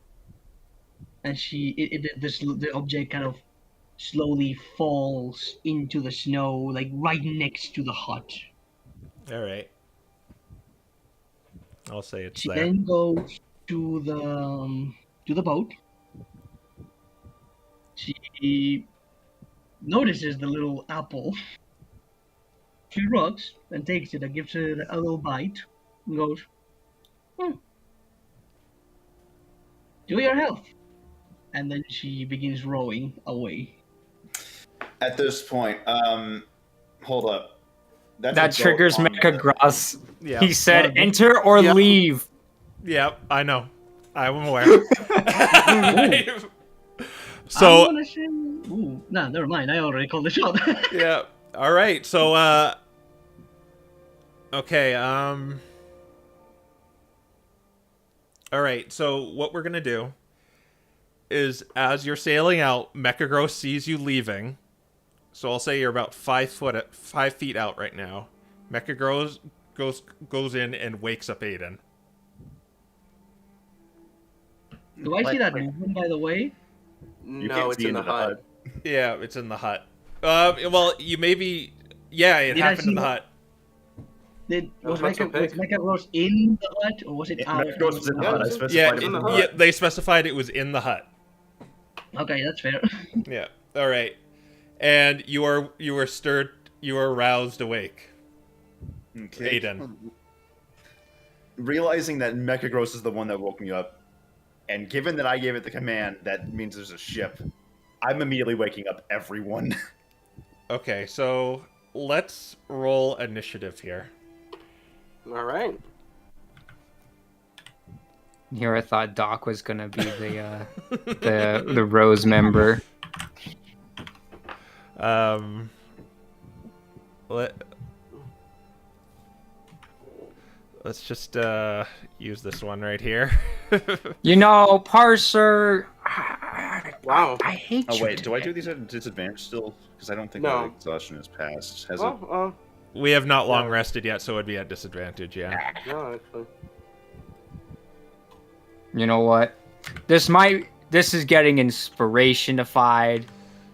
and the object kind of slowly falls into the snow, like right next to the hut. All right. I'll say it's She there. then goes to the boat. She notices the little apple. She rocks and takes it and gives it a little bite and goes, to your health. And then she begins rowing away. At this point, hold up. That's a That boat triggers on Mecha the- Gross. Yeah. He said, Yeah. enter or Yeah. leave. Yeah, I know. I'm aware. So I'm gonna say, ooh, no, never mind. I already called the shot. yeah. All right. So okay. All right. So what we're gonna do is, as you're sailing out, Mechagross sees you leaving. So I'll say you're about 5 feet out right now. Mechagross goes in and wakes up Aiden. Do I see that movement, by the way? You No, can't it's see in the into hut. Yeah, it's in the hut. Well, you maybe. Yeah, it Did I happened in see the that? hut. Was That's okay. Mechagross in the hut, or was it out? Mechagross was in the Yeah, hut. I it's- specified Yeah, it was in the hut. yeah, they specified it was in the hut. Okay, that's fair. Yeah. All right. And you are stirred. You are roused awake, Okay. Aiden. Realizing that Mechagross is the one that woke me up, and given that I gave it the command, that means there's a ship. I'm immediately waking up everyone. Okay, so let's roll initiative here. All right. Here I thought Doc was gonna be the Rose member. Let's just use this one right here. You know, Parser, Wow. I hate Oh you. wait, do I today. do these at disadvantage still? Because I don't think No. my exhaustion is passed. Has it? Well, We have not long No. rested yet, so it'd be at disadvantage. Yeah. no, actually. You know what? This is getting inspirationified,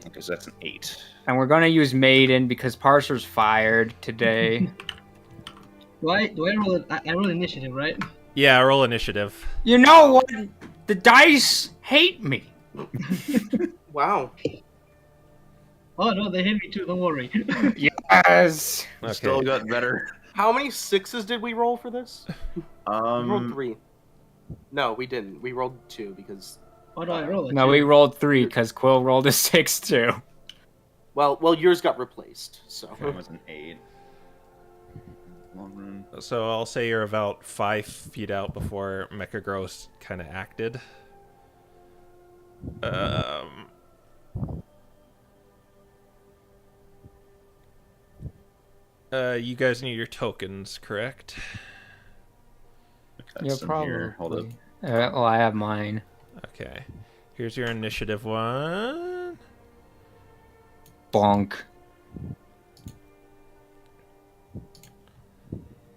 Okay, so that's an 8. and we're gonna use Maiden because Parser's fired today. Do I roll it? I roll initiative, right? Yeah. Roll initiative. You know what? The dice hate me. Wow. Oh no, they hit me too. Don't worry. Yes. Okay. Still got better. How many 6s did we roll for this? We rolled 3. Um, No, we didn't. We rolled 2 because. What do I roll? No, we rolled 3 because Quill rolled a 6 too. Well, yours got replaced. So. that was an 8. Long run. So I'll say you're about 5 feet out before Mecha Gross kind of acted. You guys need your tokens, correct? Got Yeah, some probably. here. Hold up. Well, I have mine. Okay. Here's your initiative one. Bonk.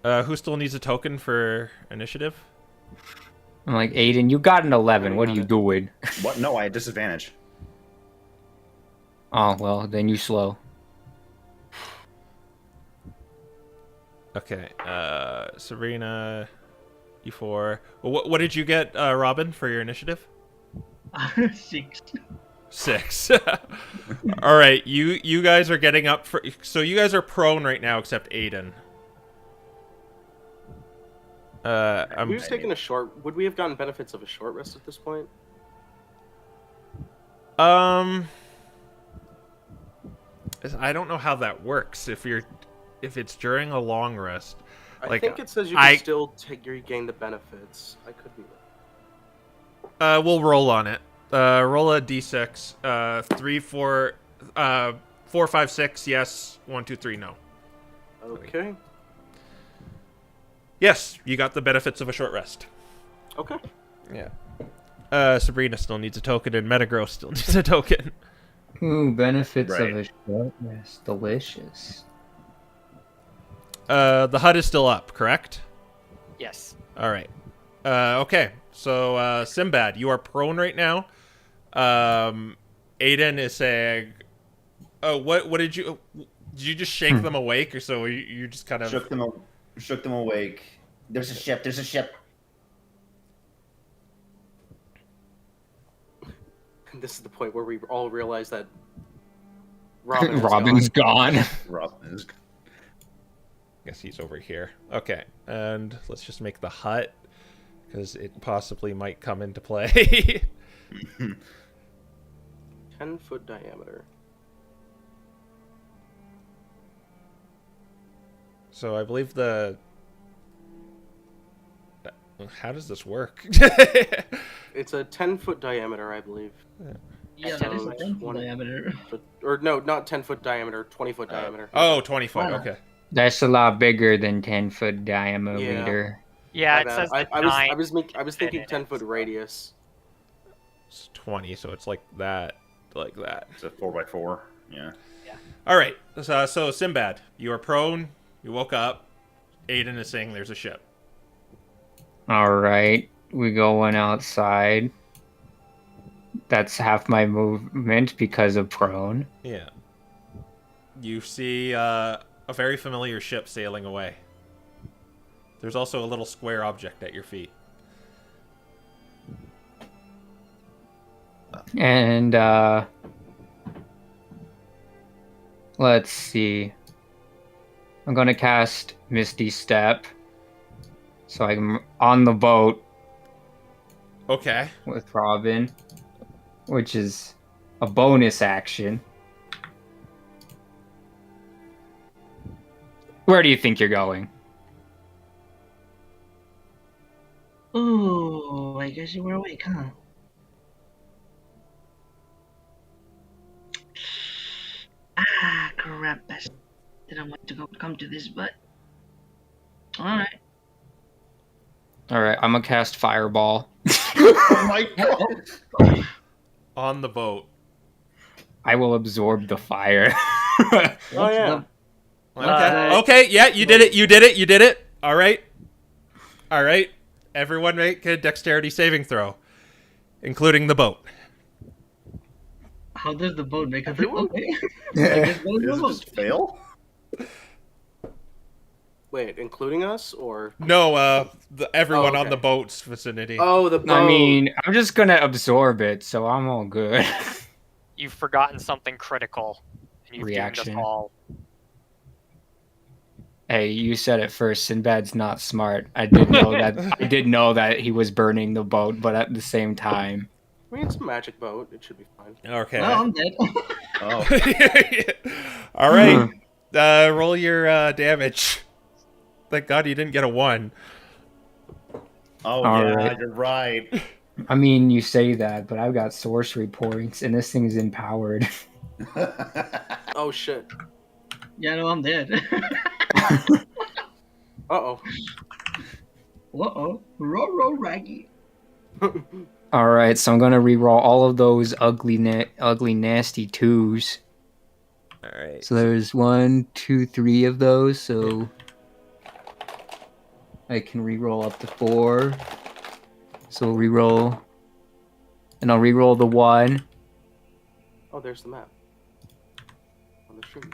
Who still needs a token for initiative? I'm like, Aiden, you got an 11. What are you doing? What? No, I had disadvantage. Oh, well, then you slow. Okay. Sabrina, you 4. What did you get, Robin, for your initiative? 6. 6. All right, you guys are getting up for. So you guys are prone right now, except Aiden. We've taken a short. Would we have gotten benefits of a short rest at this point? I don't know how that works. If it's during a long rest, I think it says you can still regain the benefits. I could be wrong. We'll roll on it. Roll a d6. 3, 4, 4, 5, 6. Yes. 1, 2, 3. No. Okay. Yes, you got the benefits of a short rest. Okay. Yeah. Sabrina still needs a token, and Metagross still needs a token. Ooh, benefits Right. of a short rest. Delicious. The HUD is still up, correct? Yes. All right. Okay. So, Sinbad, you are prone right now. Aiden is saying, "Oh, what did you? Did you just shake them awake, or so you just kind of Shook them awake. There's a ship. There's a ship. This is the point where we all realize that Robin's gone. Robin is. Guess he's over here. Okay, and let's just make the hut because it possibly might come into play. 10-foot diameter. So I believe how does this work? It's a 10-foot diameter, I believe. Yeah, So that is a 10 20 diameter. Or no, not 10-foot diameter, 20-foot diameter. Oh, 20 foot. Wow. Okay. That's a lot bigger than 10-foot diameter. Yeah, My it bad. says I nine. was thinking 10-foot radius. It's 20, so it's like that. It's a 4x4. Yeah. All right. So Sinbad, you are prone. You woke up. Aiden is saying there's a ship. All right, we going outside. That's half my movement because of prone. Yeah. You see a very familiar ship sailing away. There's also a little square object at your feet. And let's see. I'm gonna cast Misty Step, so I'm on the boat Okay. with Robin, which is a bonus action. Where do you think you're going? Oh, I guess you were awake, huh? Ah, crap. I didn't want to come to this, but... Alright. All right, I'm gonna cast Fireball. Oh my god! on the boat. I will absorb the fire. Oh yeah. Okay, yeah, you did it. All right. Everyone make a dexterity saving throw, including the boat. How does the boat make a Everyone? Okay. I guess go to the Does it boat. just fail? Wait, including us or? No, everyone Oh, on okay. the boat's vicinity. Oh, the boat. I mean, I'm just gonna absorb it, so I'm all good. You've forgotten something critical. And you've Reaction. doomed us all. Hey, you said it first. Sinbad's not smart. I did know that. I did know that he was burning the boat, but at the same time, I mean, it's a magic boat. It should be fine. Okay. Well, I'm dead. Oh. All right. Roll your damage. Thank God you didn't get a 1. Oh, All yeah, right. you're right. I mean, you say that, but I've got sorcery points, and this thing is empowered. Oh shit. Yeah, no, I'm dead. Uh-oh. Uh-oh. Roll, Raggy. All right, so I'm gonna reroll all of those ugly, nasty 2s. All right. So there's 1, 2, 3 of those. So I can reroll up to 4. So reroll, and I'll reroll the 1. Oh, there's the map. On the stream.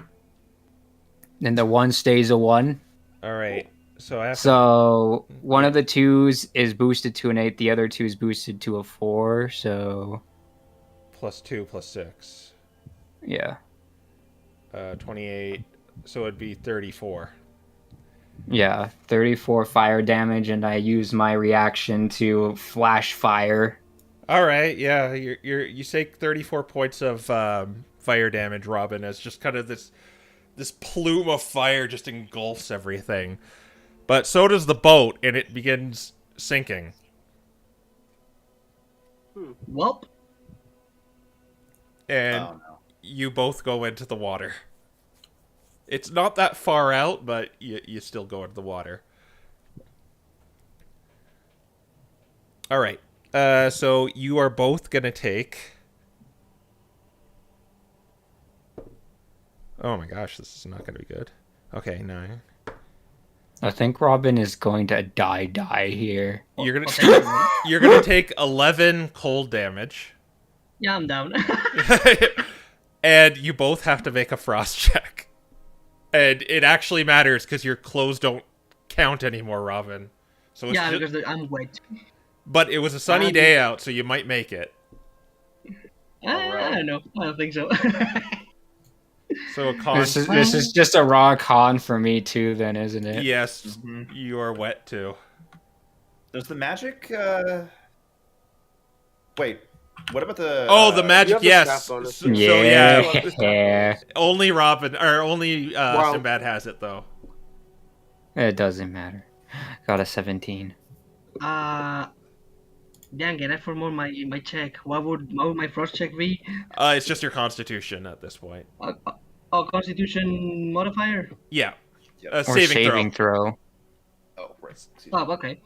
And the 1 stays a 1. All right. So I have So one of the 2s is boosted to an 8. The other 2 is boosted to a 4. So +2 +6. yeah. 28. So it'd be 34. Yeah, 34 fire damage, and I use my reaction to flash fire. All right. Yeah. You take 34 points of fire damage, Robin, as just kind of this plume of fire just engulfs everything. But so does the boat, and it begins sinking. Welp. And Oh, no. you both go into the water. It's not that far out, but you still go into the water. All right. So you are both going to take... Oh my gosh, this is not going to be good. Okay, 9. I think Robin is going to die here. You're gonna Okay. you're gonna take 11 cold damage, Yeah, I'm down. and you both have to make a frost check. And it actually matters because your clothes don't count anymore, Robin. So it's Yeah, ju- because I'm wet. but it was a sunny day out, so you might make it. I don't know. I don't think so. So a con. This is just a raw con for me too, then, isn't it? Yes, you are wet too. Does the magic... Wait, what about the... Oh, the you magic, have the yes. staff So, bonus. so yeah, Yeah. only Robin or only Wow. Sinbad has it though. It doesn't matter. Got a 17. Dang it! I forgot my check. What would my frost check be? It's just your Constitution at this point. Constitution modifier. Yeah, Yep. Or saving throw. throw. Oh, right. Excuse me. Oh, okay.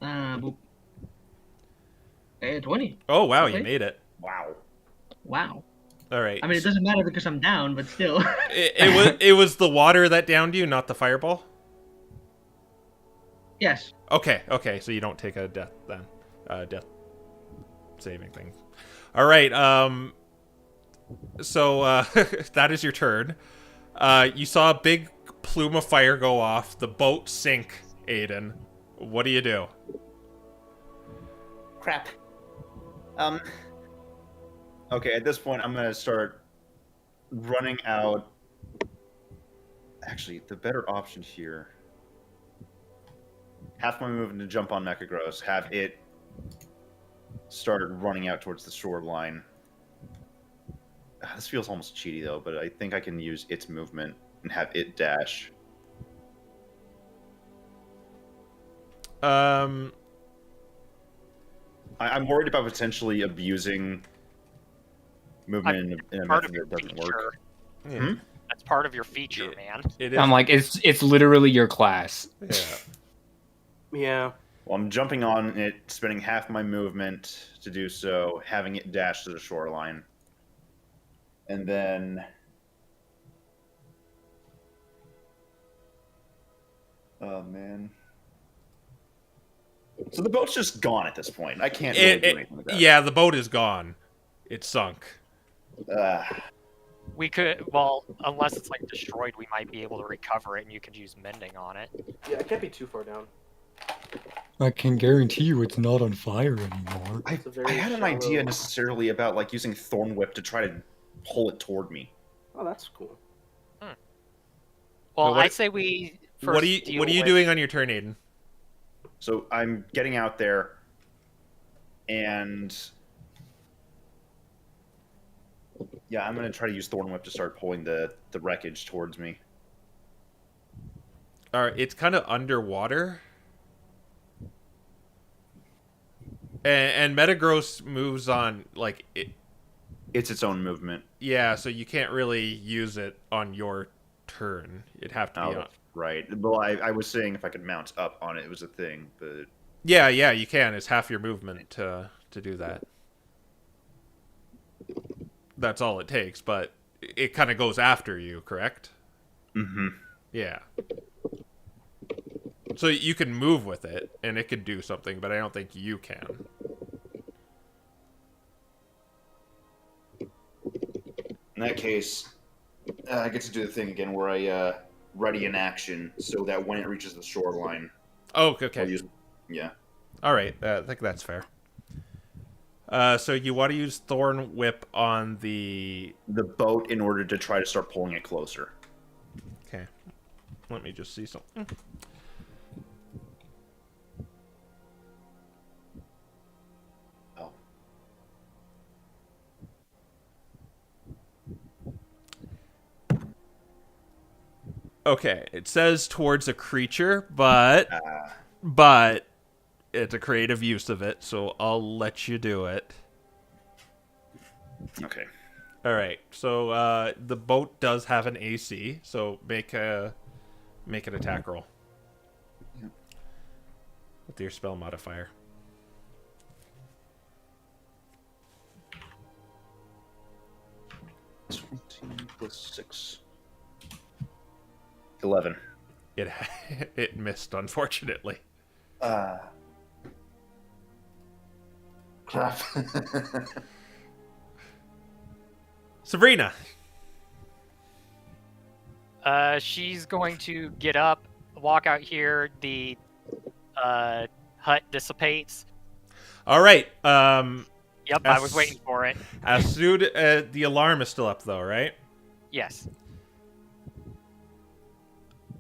Boop. 20. Oh wow, Okay. you made it. Wow. Wow. All right. I mean, it doesn't matter because I'm down, but still. It was the water that downed you, not the fireball. Yes. Okay. So you don't take a death then. Death saving thing. All right. So that is your turn. You saw a big plume of fire go off. The boat sink. Aiden, what do you do? Crap. Okay, at this point, I'm gonna start running out. Actually, the better option here. Half my movement to jump on Mechagross, have it started running out towards the shoreline. This feels almost cheaty though, but I think I can use its movement and have it dash. I'm worried about potentially abusing movement in a Part method of your that doesn't feature. work. Yeah, That's part of your feature, man. it is. I'm like, it's literally your class. Yeah. Yeah. Well, I'm jumping on it, spending half my movement to do so, having it dash to the shoreline. And then... Oh, man. So the boat's just gone at this point. I can't really do anything with that. Yeah, the boat is gone. It's sunk. We could, well, unless it's like destroyed, we might be able to recover it, and you could use mending on it. Yeah, it can't be too far down. I can guarantee you it's not on fire anymore. I It's a very had an shallow- idea necessarily about like using Thorn Whip to try to pull it toward me. Oh, that's cool. Well, what- I'd say we first What are you deal with- doing on your turn, Aiden? So I'm getting out there, and yeah, I'm gonna try to use Thorn Whip to start pulling the wreckage towards me. All right, it's kind of underwater. And Metagross moves on like it. It's its own movement. Yeah, so you can't really use it on your turn. It'd have to be on. Right. Well, I was saying if I could mount up on it, it was a thing, but Yeah, you can. It's half your movement to do that. That's all it takes, but it kind of goes after you, correct? mm-hmm. Yeah. So you can move with it, and it can do something, but I don't think you can. In that case, I get to do the thing again where I ready an action so that when it reaches the shoreline, Oh, I'll okay. use. Yeah. All right. I think that's fair. So you want to use Thorn Whip on the... The boat in order to try to start pulling it closer. Okay. Let me just see something. Oh. Okay. It says towards a creature, but it's a creative use of it, so I'll let you do it. Okay. All right. So the boat does have an AC, so make an attack roll. Yep. With your spell modifier. +6. 11. It missed, unfortunately. Crap. Sabrina. She's going to get up, walk out here. The hut dissipates. All right. Yep, I was waiting for it. As soon the alarm is still up, though, right? Yes.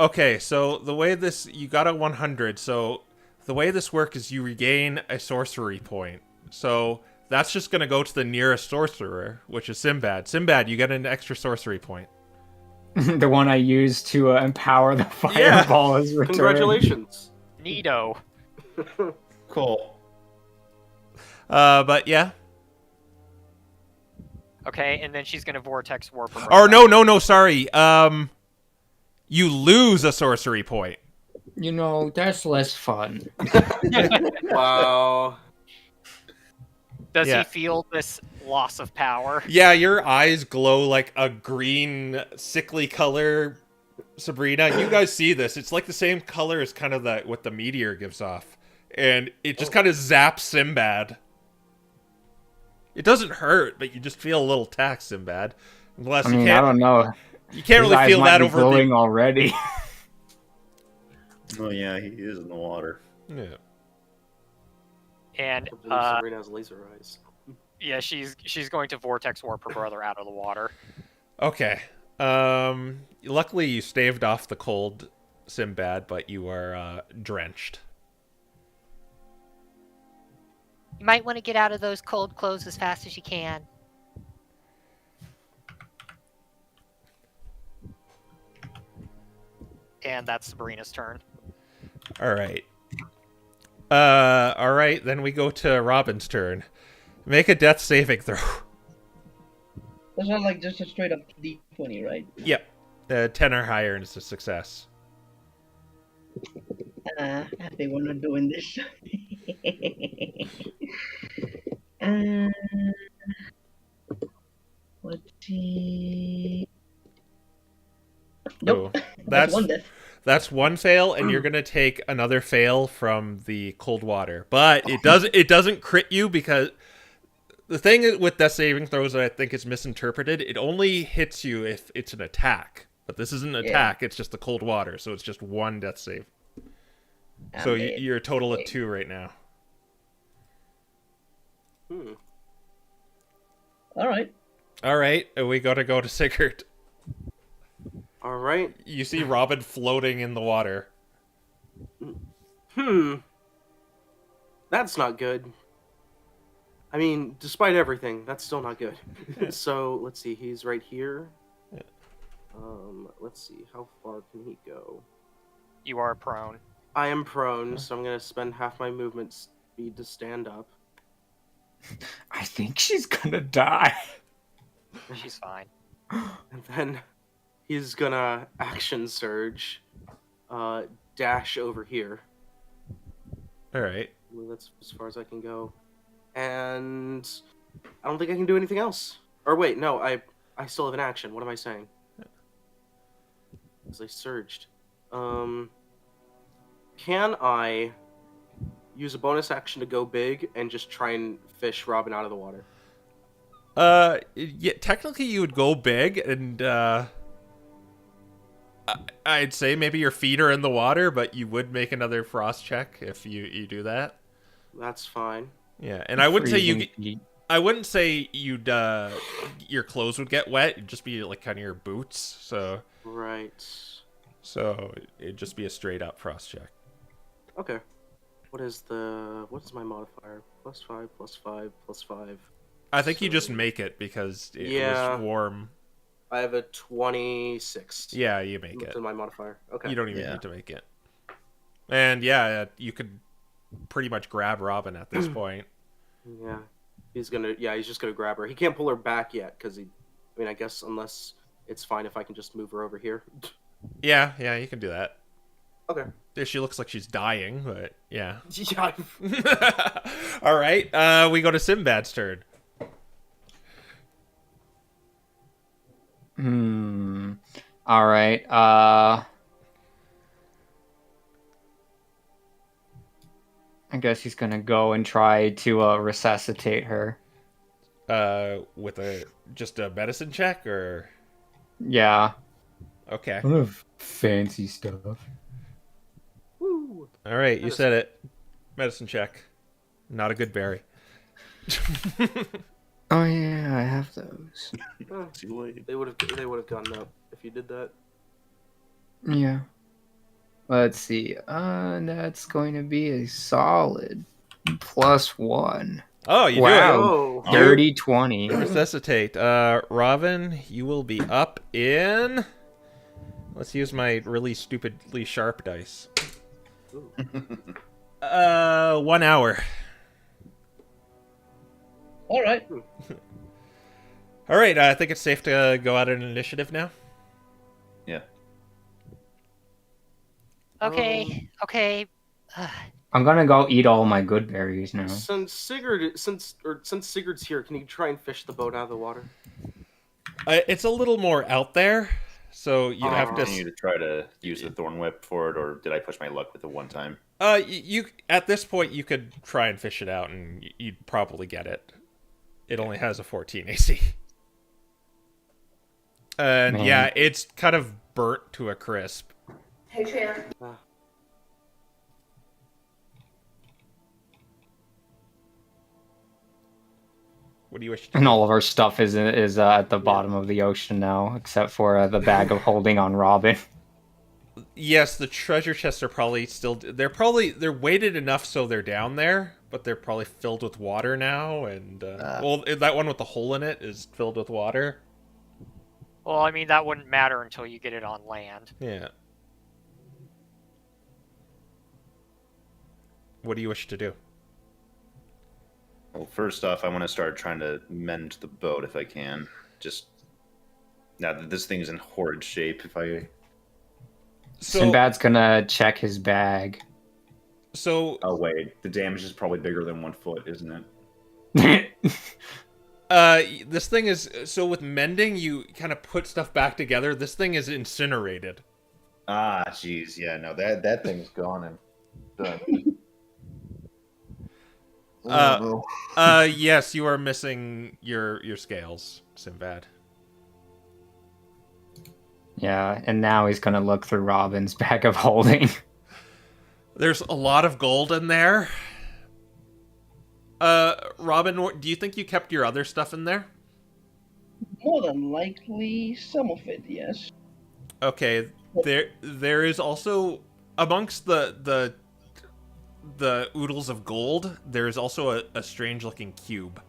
Okay, so the way this... You got a 100, so the way this works is you regain a sorcery point. So that's just going to go to the nearest sorcerer, which is Sinbad. Sinbad, you get an extra sorcery point. The one I used to empower the fireball is returned. Congratulations. Neato. Cool. But yeah. Okay, and then she's going to vortex warp. her Or brother. no, sorry. You lose a sorcery point. You know, that's less fun. Wow. Does Yeah. he feel this loss of power? Yeah, your eyes glow like a green, sickly color, Sabrina. You guys see this. It's like the same color as kind of what the meteor gives off. And it just kind of zaps Sinbad. It doesn't hurt, but you just feel a little tax, Sinbad. Unless I mean, you can't, I don't know. you can't His really eyes feel might that be over glowing the... already. Oh yeah, he is in the water. Yeah. And I believe Sabrina has laser eyes. yeah, she's going to vortex warp her brother out of the water. Okay. Luckily you staved off the cold, Sinbad, but you are drenched. You might want to get out of those cold clothes as fast as you can. And that's Sabrina's turn. All right. All right. Then we go to Robin's turn. Make a death saving throw. That's not like just a straight up D20, right? Yep. 10 or higher and it's a success. Happy we're not doing this. uh, let's see. Nope. Oh, That's one death. that's one fail, and you're gonna take another fail from the cold water. But it doesn't crit you because the thing with death saving throws that I think is misinterpreted. It only hits you if it's an attack, but this isn't an attack. It's just the cold water, so it's just one death save. So you're a total of 2 right now. All right. All right, we gotta go to Sigurd. All right. You see Robin floating in the water. That's not good. I mean, despite everything, that's still not good. So let's see. He's right here. Let's see. How far can he go? You are prone. I am prone, so I'm gonna spend half my movement speed to stand up. I think she's gonna die. She's fine. And then he's gonna action surge, dash over here. All right. Well, that's as far as I can go. And I don't think I can do anything else. Or wait, no, I still have an action. What am I saying? Because I surged. Can I use a bonus action to go big and just try and fish Robin out of the water? Yeah, technically you would go big, and I'd say maybe your feet are in the water, but you would make another frost check if you do that. That's fine. Yeah, and I wouldn't say you. Freezing I wouldn't say you'd your clothes would get wet. It'd just be like kind of your boots. So Right. it'd just be a straight up frost check. Okay. What is my modifier? +5, +5, +5. I think you So- just make it because it Yeah. was warm. I have a 26. Yeah, you make it. To my modifier. Okay. You don't even need to make it. And yeah, you could pretty much grab Robin at this point. Yeah. He's just gonna grab her. He can't pull her back yet, because I guess unless it's fine if I can just move her over here. Yeah, you can do that. Okay. Yeah, she looks like she's dying, but yeah. Yeah. All right, we go to Sinbad's turn. All right. I guess he's gonna go and try to resuscitate her. With just a medicine check, or Yeah. okay. Kind of fancy stuff. Woo. All right, you said it. Medicine check. Not a good berry. Oh yeah, I have those. Too late. They would have gotten up if you did that. Yeah. Let's see. That's going to be a solid +1. Oh, you Wow. do Oh. Dirty 20. it. Resuscitate. Robin, you will be up in. Let's use my really stupidly sharp dice. 1 hour. All right. All right, I think it's safe to go out an initiative now. Yeah. Okay. I'm gonna go eat all my good berries now. Since Sigurd's here, can you try and fish the boat out of the water? It's a little more out there, so you'd have to. Continue to try to use the thorn whip for it, or did I push my luck with it one time? You at this point you could try and fish it out, and you'd probably get it. It only has a 14 AC. And Man. yeah, it's kind of burnt to a crisp. Hey, Tran. What do you wish to do? And all of our stuff is at the bottom of the ocean now, except for the bag of holding on Robin. Yes, the treasure chests are probably still. They're weighted enough so they're down there, but they're probably filled with water now. And well, that one with the hole in it is filled with water. Well, I mean, that wouldn't matter until you get it on land. Yeah. What do you wish to do? Well, first off, I want to start trying to mend the boat if I can. Just now that this thing's in horrid shape, if I So, Sinbad's gonna check his bag. So Oh wait, the damage is probably bigger than 1 foot, isn't it? this thing is so with mending, you kind of put stuff back together. This thing is incinerated. Ah, jeez, yeah, no, that thing's gone and done. Yes, you are missing your scales, Sinbad. Yeah, and now he's gonna look through Robin's bag of holding. There's a lot of gold in there. Robin, do you think you kept your other stuff in there? More than likely, some of it, yes. Okay, there is also amongst the oodles of gold, there is also a strange looking cube.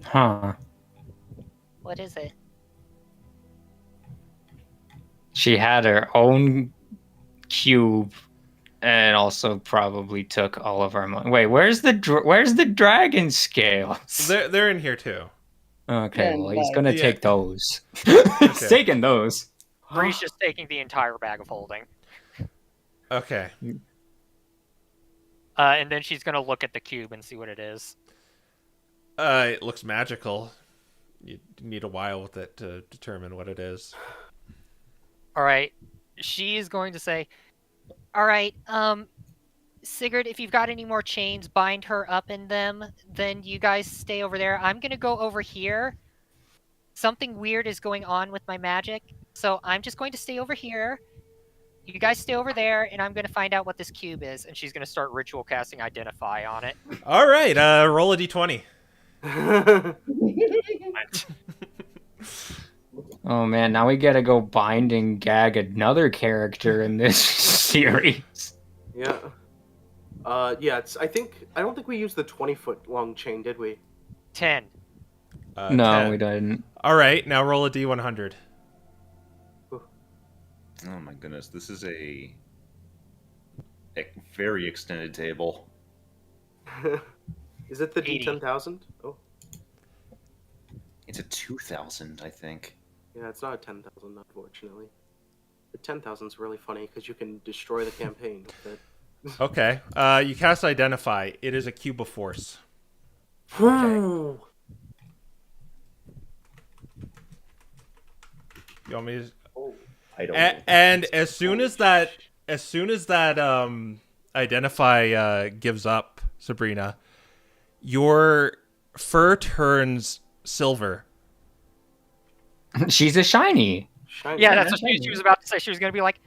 Huh. What is it? She had her own cube and also probably took all of our money. Wait, where's the dragon scales? They're in here too. Okay, Yeah, well, he's like- gonna Yeah. take those. Okay. He's taking those. Bree's just taking the entire bag of holding. Okay. And then she's gonna look at the cube and see what it is. It looks magical. You need a while with it to determine what it is. All right. She's going to say, All right, Sigurd, if you've got any more chains, bind her up in them. Then you guys stay over there. I'm gonna go over here. Something weird is going on with my magic, so I'm just going to stay over here. You guys stay over there, and I'm gonna find out what this cube is. and she's gonna start ritual casting Identify on it. All right. Roll a d20. Oh man, now we gotta go bind and gag another character in this series. Yeah. Yeah. I don't think we used the 20-foot long chain, did we? 10. No, 10. we didn't. All right. Now roll a d100. Oh my goodness, this is a very extended table. Is it the 80. D10,000? Oh, It's a 2,000, I think. yeah. It's not a 10,000, unfortunately. The 10,000 is really funny because you can destroy the campaign with it. Okay. You cast Identify. It is a cube of force. Okay. You want me to? I don't know. And as soon as that Identify gives up, Sabrina, your fur turns silver. She's a shiny. Shiny. Yeah, that's what she was about to say. She was gonna be like,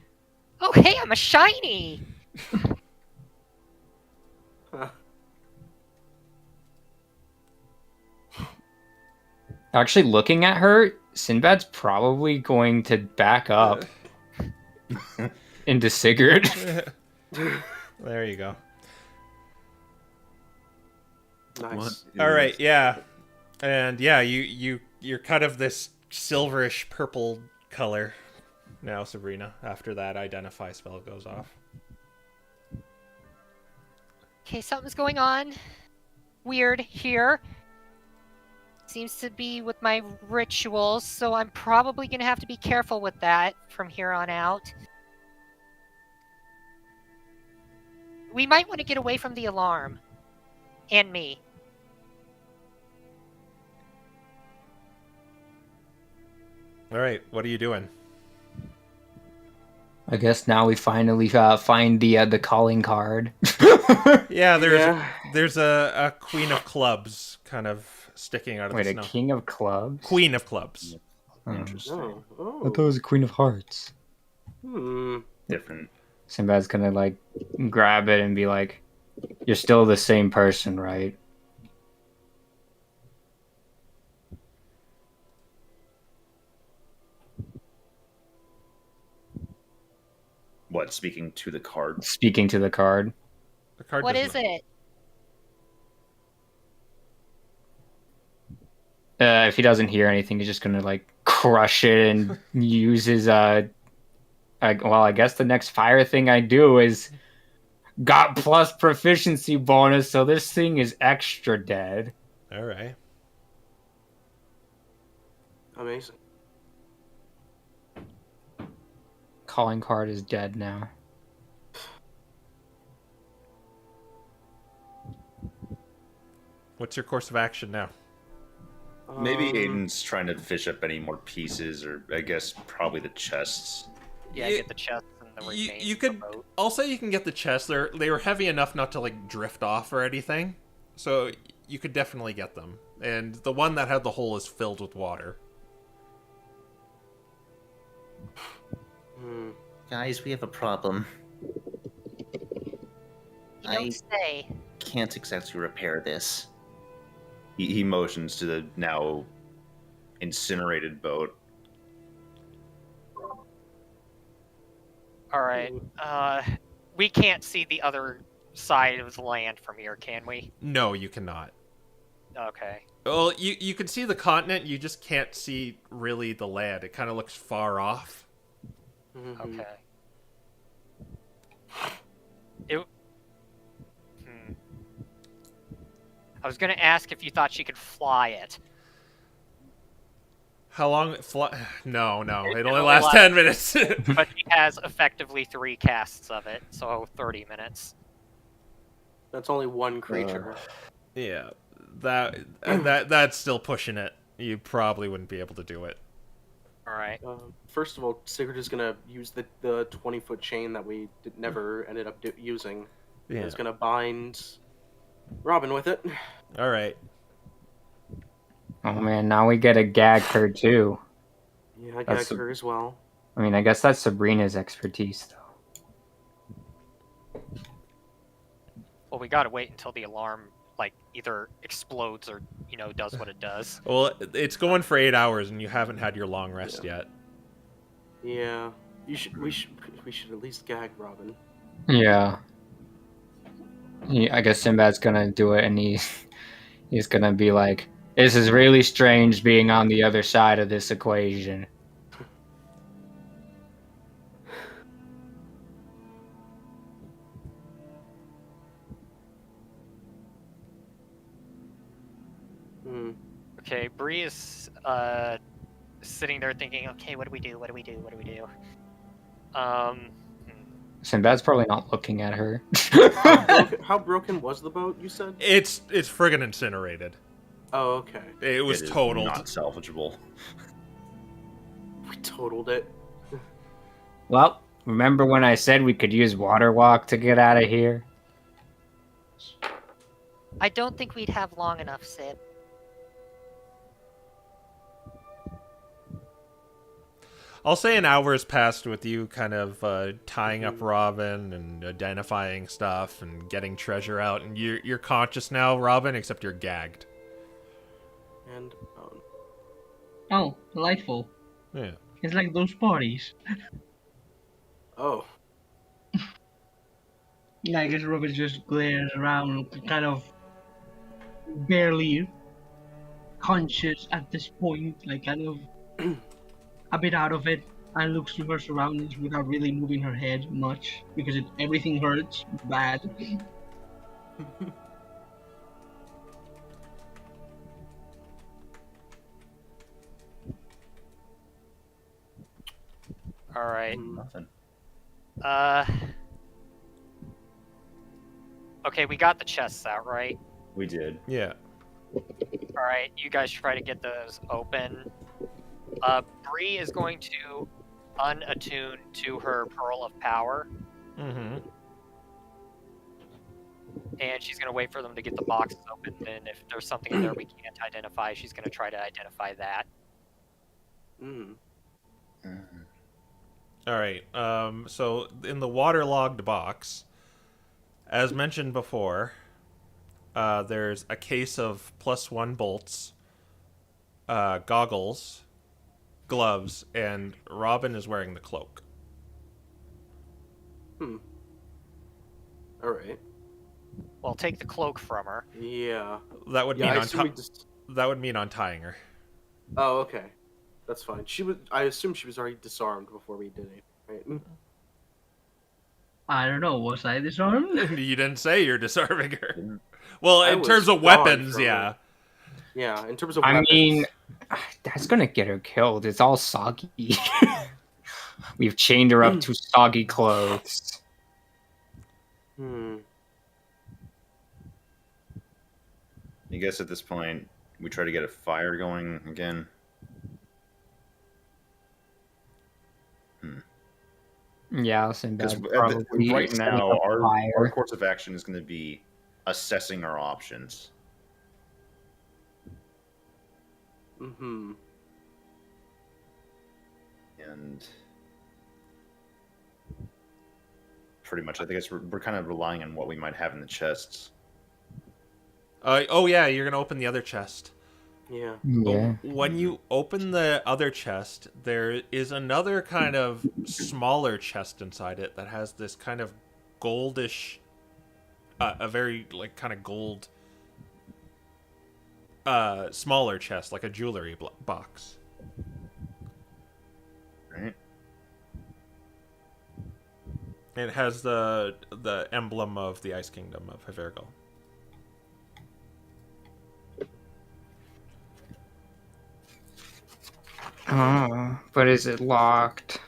Oh, hey, I'm a shiny. Huh. Actually, looking at her, Sinbad's probably going to back up into Sigurd. There you go. Nice. All right, yeah, and yeah, you're kind of this silverish purple color now, Sabrina. After that Identify spell goes off. Okay, something's going on. Weird here. Seems to be with my rituals, so I'm probably gonna have to be careful with that from here on out. We might want to get away from the alarm. And me. All right, what are you doing? I guess now we finally find the calling card. Yeah, Yeah. there's a queen of clubs kind of sticking out of Wait, the a snow. king of clubs? Queen of clubs. Interesting. Oh. I thought it was a queen of hearts. Hmm. Different. Sinbad's gonna like grab it and be like, "You're still the same person, right?" What, speaking to the card? Speaking to the card. The card What doesn't- is it? If he doesn't hear anything, he's just gonna like crush it and use his well, I guess the next fire thing I do is got plus proficiency bonus, so this thing is extra dead. All right. Amazing. Calling card is dead now. What's your course of action now? Maybe Aiden's trying to fish up any more pieces, or I guess probably the chests. Yeah, get the chests and the remains. You could. I'll say you can get the chests. They were heavy enough not to like drift off or anything, so you could definitely get them. And the one that had the hole is filled with water. Guys, we have a problem. You don't say. Can't exactly repair this. He motions to the now incinerated boat. All right. We can't see the other side of the land from here, can we? No, you cannot. Okay. Well, you can see the continent. You just can't see really the land. It kind of looks far off. Okay. I was gonna ask if you thought she could fly it. How long? No. It only only lasts lasts- 10 minutes. But she has effectively 3 casts of it, so 30 minutes. That's only one creature. Yeah, that's still pushing it. You probably wouldn't be able to do it. All right. First of all, Sigurd is gonna use the 20-foot chain that we never ended up using. Yeah. He's gonna bind Robin with it. All right. Oh man, now we get a gag her too. Yeah, I That's gag her as well. I mean, I guess that's Sabrina's expertise, though. Well, we gotta wait until the alarm, like, either explodes or, does what it does. Well, it's going for 8 hours, and you haven't had your long rest yet. Yeah. We should at least gag Robin. Yeah. I guess Sinbad's gonna do it, and he's gonna be like, "This is really strange being on the other side of this equation." Okay, Bree is sitting there thinking, okay, what do we do? What do we do? What do we do? Sinbad's probably not looking at her. How broken was the boat, you said? It's friggin' incinerated. Oh, okay. It was It is totaled. not salvageable. We totaled it. Well, remember when I said we could use water walk to get out of here? I don't think we'd have long enough, Sid. I'll say an hour has passed with you kind of tying up Robin and identifying stuff and getting treasure out, and you're conscious now, Robin, except you're gagged. And Oh, delightful. Yeah. It's like those parties. oh, Yeah, I guess Robin just glares around, kind of barely conscious at this point, like kind of a bit out of it, and looks to her surroundings without really moving her head much because everything hurts bad. All right. Nothing. Okay, we got the chests out, right? We did. Yeah. All right, you guys try to get those open. Bree is going to unattune to her Pearl of Power, Mm-hmm. and she's going to wait for them to get the boxes open. And if there's something in there we can't identify, she's going to try to identify that. All right. So in the waterlogged box, as mentioned before, there's a case of +1 bolts, goggles, gloves, and Robin is wearing the cloak. all right. Well, take the cloak from her. Yeah. That would Yeah, I mean assume we just. that would mean untying her. Oh, okay. That's fine. I assume she was already disarmed before we did it, right? I don't know, was I disarmed? You didn't say you're disarming her. Well, I in was terms of gone weapons, from yeah. Yeah, in terms of I weapons. mean, that's gonna get her killed. It's all soggy. We've chained her up to soggy clothes. Hmm. I guess at this point, we try to get a fire going again. Yeah, I'll send Because that probably right setting now, up our fire. course of action is going to be assessing our options. Mm-hmm. And pretty much, I think we're kind of relying on what we might have in the chests. Oh yeah, you're gonna open the other chest. Yeah. Yeah. When you open the other chest, there is another kind of smaller chest inside it that has this kind of goldish, a very like kind of gold, smaller chest, like a jewelry box. Right? It has the emblem of the Ice Kingdom of Havergal. Oh, but is it locked?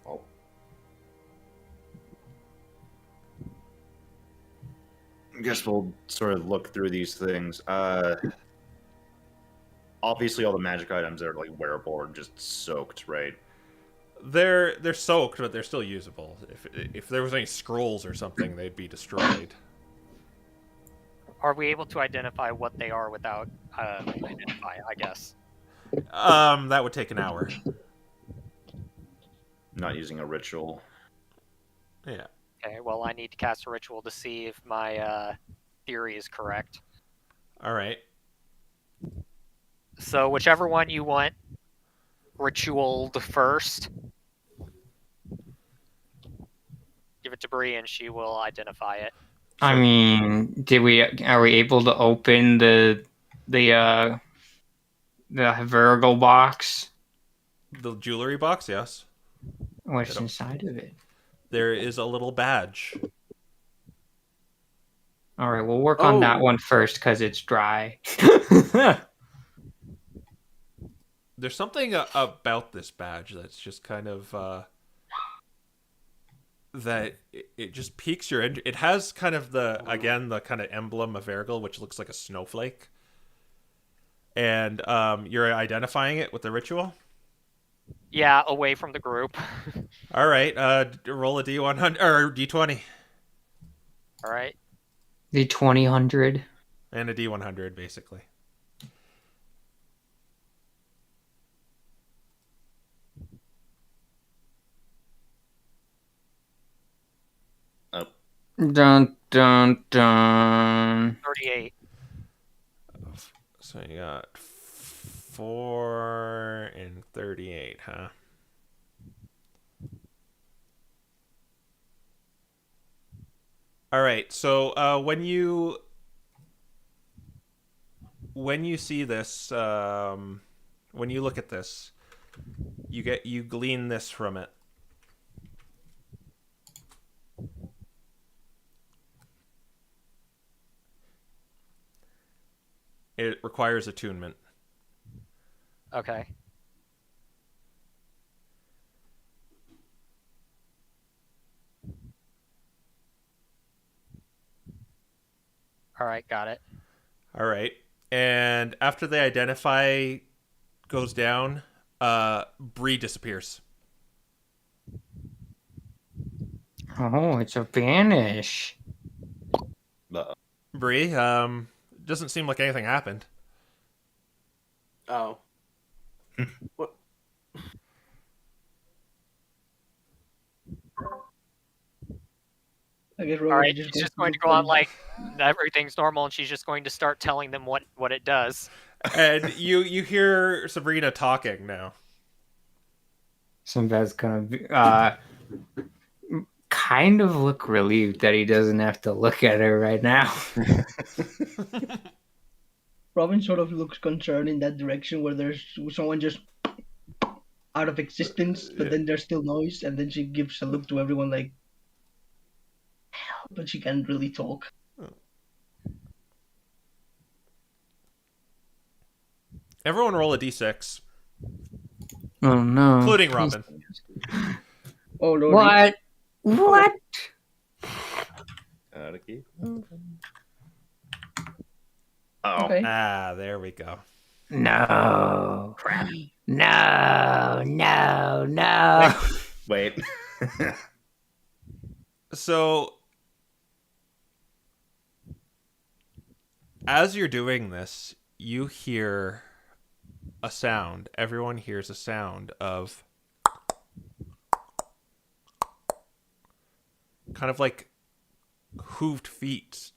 Oh. I guess we'll sort of look through these things. Obviously, all the magic items are like wearable or just soaked, right? They're soaked, but they're still usable. If there was any scrolls or something, they'd be destroyed. Are we able to identify what they are without identify? I guess. That would take an hour. Not using a ritual. Yeah. Okay. Well, I need to cast a ritual to see if my theory is correct. All right. So whichever one you want ritualed first, give it to Bree and she will identify it. I mean, are we able to open the Virgo box? The jewelry box, yes. What's inside of it? There is a little badge. All right, we'll work on that one first because it's dry. There's something about this badge that's just kind of that it just piques your interest. It has kind of the kind of emblem of Ergal, which looks like a snowflake. And you're identifying it with the ritual? Yeah, away from the group. All right, roll a D100 or D20. All right. The 2000. And a D100, basically. Oh. Dun dun dun. 38. So you got 4 and 38, huh? All right. So when you see this, when you look at this, you glean this from it. It requires attunement. Okay. All right, got it. All right. And after the identify goes down, Bree disappears. Oh, it's a vanish. Bree, doesn't seem like anything happened. Oh. What? I guess All Robert right, she's just going to go on like everything's normal, and she's just going to start telling them what it does. And you hear Sabrina talking now. Sinbad's gonna kind of look relieved that he doesn't have to look at her right now. Robin sort of looks concerned in that direction where there's someone just out of existence, but then there's still noise, and then she gives a look to everyone like, but she can't really talk. Everyone roll a d6, Oh no. including Robin. Oh lord. What? What? Okay. Okay. Ah, there we go. No. Crap. No. Wait. So, as you're doing this, you hear a sound. Everyone hears a sound of kind of like hooved feet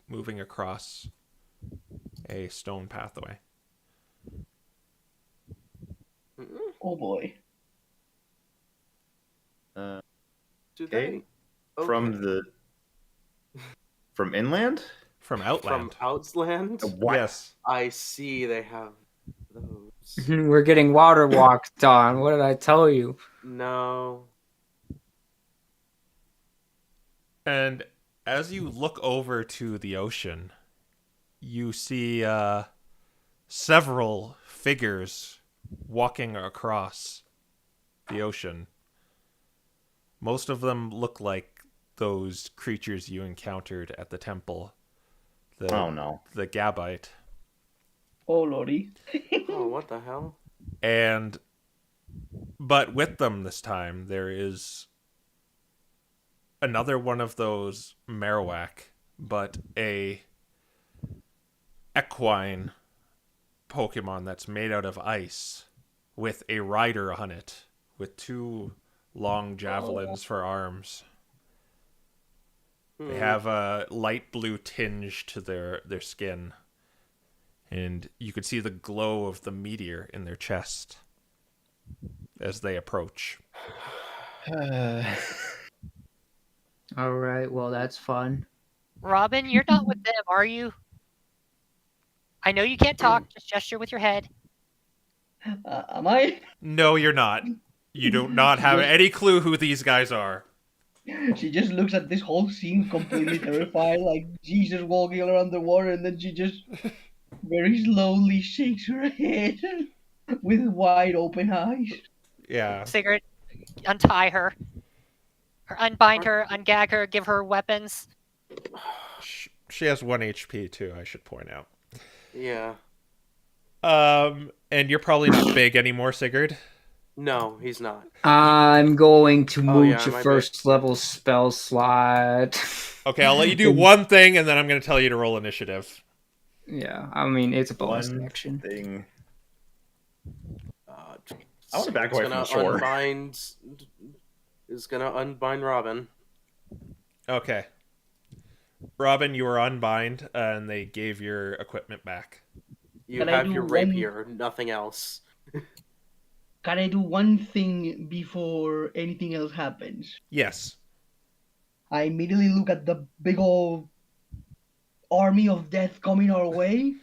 moving across a stone pathway. Oh boy. Do Okay. they? From inland? From Outland. From Outland? What? Yes. I see they have those. We're getting water walked on. What did I tell you? No. And as you look over to the ocean, you see several figures walking across the ocean. Most of them look like those creatures you encountered at the temple. Oh no. The Gabite. Oh lordy. Oh, what the hell? But with them this time, there is another one of those Marowak, but a equine Pokemon that's made out of ice with a rider on it with 2 long javelins for arms. They have a light blue tinge to their skin, and you could see the glow of the meteor in their chest as they approach. All right. Well, that's fun. Robin, you're not with them, are you? I know you can't talk. Just gesture with your head. Am I? No, you're not. You do not have any clue who these guys are. She just looks at this whole scene completely terrified, like Jesus walking around the water, and then she just very slowly shakes her head with wide open eyes. Yeah. Sigurd, untie her. Or unbind her, ungag her, give her weapons. She has 1 HP too, I should point out. Yeah. And you're probably not big anymore, Sigurd. No, he's not. I'm going to move yeah, to my first level spell slot. Okay, I'll let you do one thing, and then I'm going to tell you to roll initiative. Yeah, I mean, it's a bonus One action. thing. I want to back away from the shore. Is gonna unbind Robin. Okay. Robin, you were unbind, and they gave your equipment back. You Can I have do your one- rapier, nothing else. Can I do one thing before anything else happens? Yes. I immediately look at the big old army of death coming our way,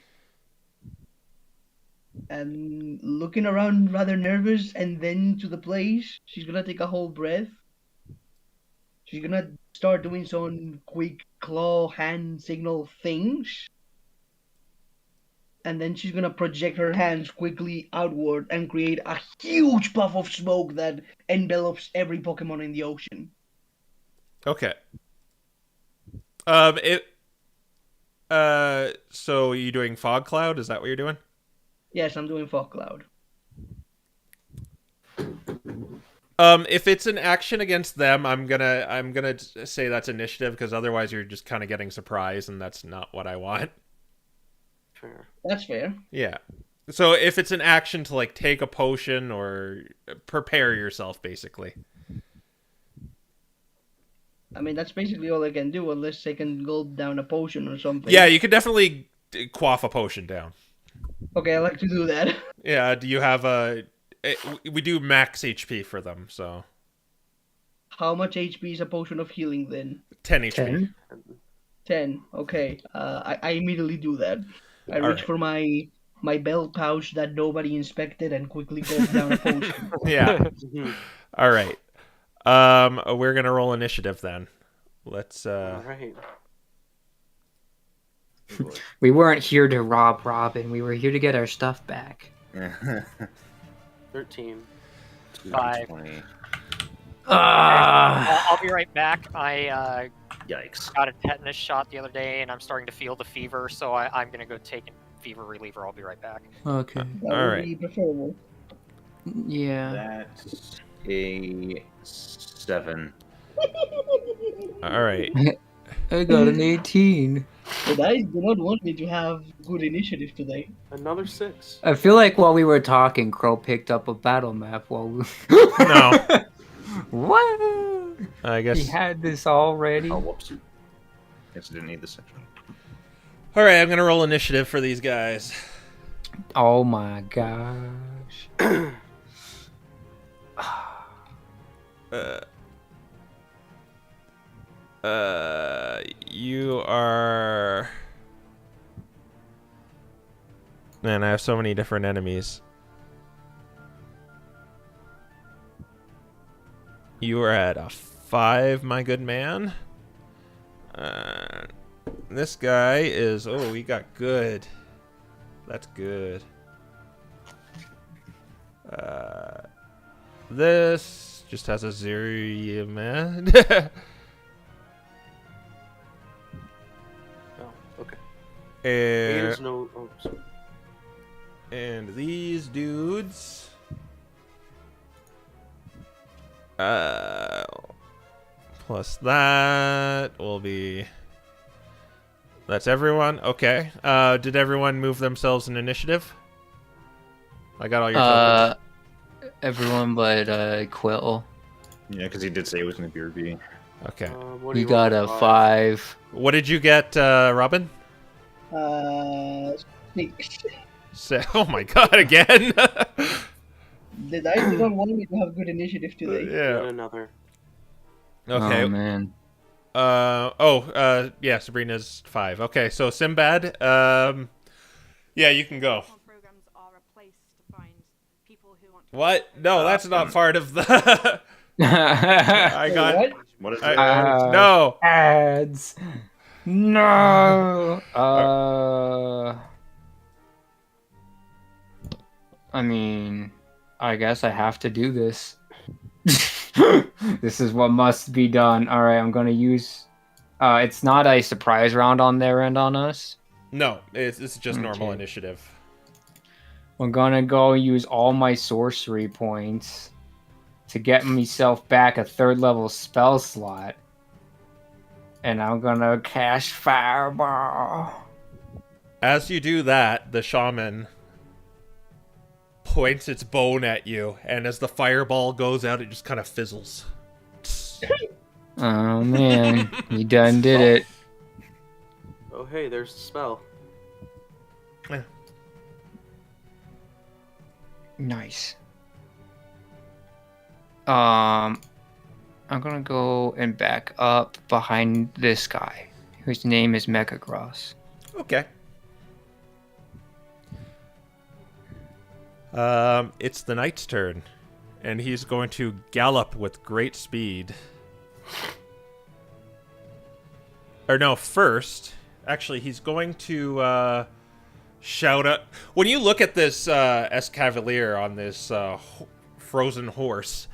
and looking around rather nervous, and then to the place. She's gonna take a whole breath. She's gonna start doing some quick claw hand signal things. And then she's gonna project her hands quickly outward and create a huge puff of smoke that envelops every Pokemon in the ocean. Okay. So you doing fog cloud? Is that what you're doing? Yes, I'm doing fog cloud. If it's an action against them, I'm gonna say that's initiative, because otherwise you're just kind of getting surprised, and that's not what I want. Fair. That's fair. Yeah. So if it's an action to like take a potion or prepare yourself, basically. I mean, that's basically all I can do, unless I can gulp down a potion or something. Yeah, you could definitely quaff a potion down. Okay, I like to do that. Yeah. Do you have a? We do max HP for them, so How much HP is a potion of healing then? 10 HP. 10? 10. Okay. I immediately do that. I reach Alright. for my belt pouch that nobody inspected and quickly gulp down a potion. Yeah. All right. We're gonna roll initiative then. Let's. All right. We weren't here to rob Robin. We were here to get our stuff back. 13. 5. 20. I'll be right back. I Yikes. got a tetanus shot the other day, and I'm starting to feel the fever, so I'm gonna go take a fever reliever. I'll be right back. Okay. That All would right. be preferable. Yeah. That's a 7. All right. I got an 18. The dice do not want me to have good initiative today. Another 6. I feel like while we were talking, Crow picked up a battle map while we... No. What? I guess. He had this already. Oh, whoops. Guess I didn't need this section. All right, I'm gonna roll initiative for these guys. Oh my gosh. You are. Man, I have so many different enemies. You are at a 5, my good man. This guy is. Oh, he got good. That's good. This just has a 0, man. Oh, okay. And, Aiden's no. Oh, sorry. and these dudes. Plus that will be. That's everyone. Okay. Did everyone move themselves in initiative? I got all your tokens. Everyone but Quill. Yeah, because he did say it was going to be your B. Okay. What do We you got roll? a 5. What did you get, Robin? 6. Oh my god, again? The dice do not want me to have good initiative today. Got Yeah. another. Okay. Oh man. Yeah, Sabrina's 5. Okay, so Sinbad, yeah, you can go. Programs are a place to find people who want to What? No, that's not part of the. I got. What? What is I, it? no. Ads. No. I mean, I guess I have to do this. This is what must be done. All right, I'm gonna use. It's not a surprise round on their end on us. No, it's just normal Okay. initiative. I'm gonna go use all my sorcery points to get myself back a 3rd level spell slot. And I'm gonna cast Fireball. As you do that, the shaman points its bone at you, and as the fireball goes out, it just kind of fizzles. Oh man, you done did it. Oh, hey, there's the spell. Nice. I'm gonna go and back up behind this guy, whose name is Mechagross. Okay. It's the knight's turn, and he's going to gallop with great speed. Or no, first, actually, he's going to shout out. When you look at this Escavalier on this frozen horse,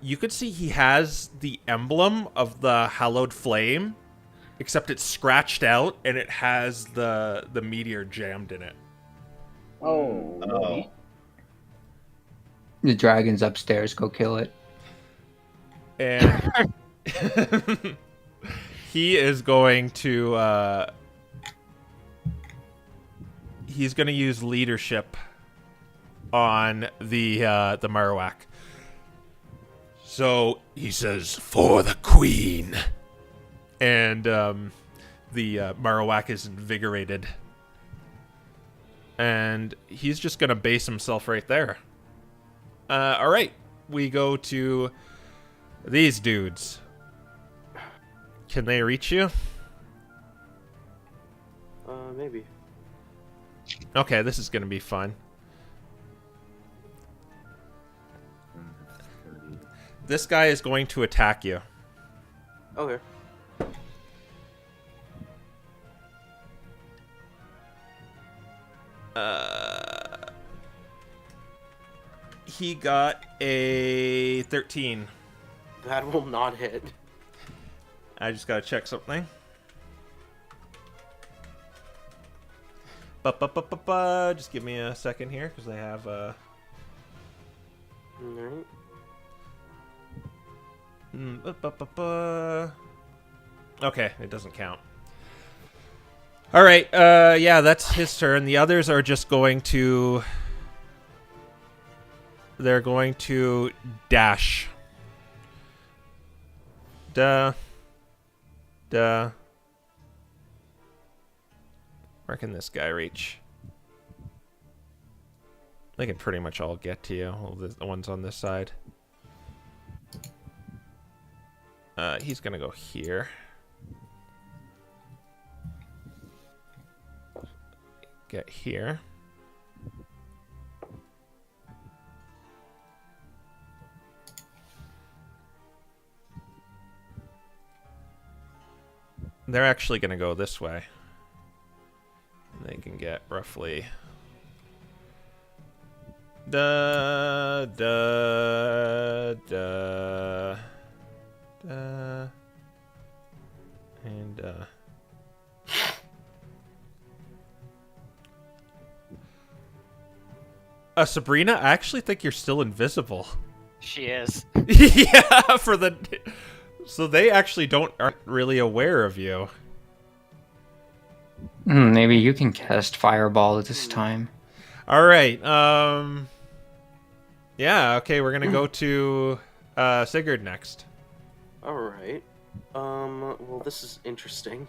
you could see he has the emblem of the hallowed flame, except it's scratched out and it has the meteor jammed in it. Oh, really? The dragon's upstairs. Go kill it. And he is going to he's going to use leadership on the Marowak. So he says, "For the queen," and the Marowak is invigorated, and he's just going to base himself right there. All right, we go to these dudes. Can they reach you? Maybe. Okay, this is going to be fun. This guy is going to attack you. Okay. He got a 13. That will not hit. I just gotta check something. Just give me a second here, because I have Alright. Okay, it doesn't count. Alright, yeah, that's his turn. The others are just going to... They're going to dash. Duh. Where can this guy reach? They can pretty much all get to you, all the ones on this side. He's gonna go here. Get here. They're actually gonna go this way. They can get roughly... And Sabrina, I actually think you're still invisible. She is. Yeah, for the... So they actually aren't really aware of you. Maybe you can cast Fireball at this time. All right. Yeah, okay, we're going to go to Sigurd next. Alright. Well, this is interesting.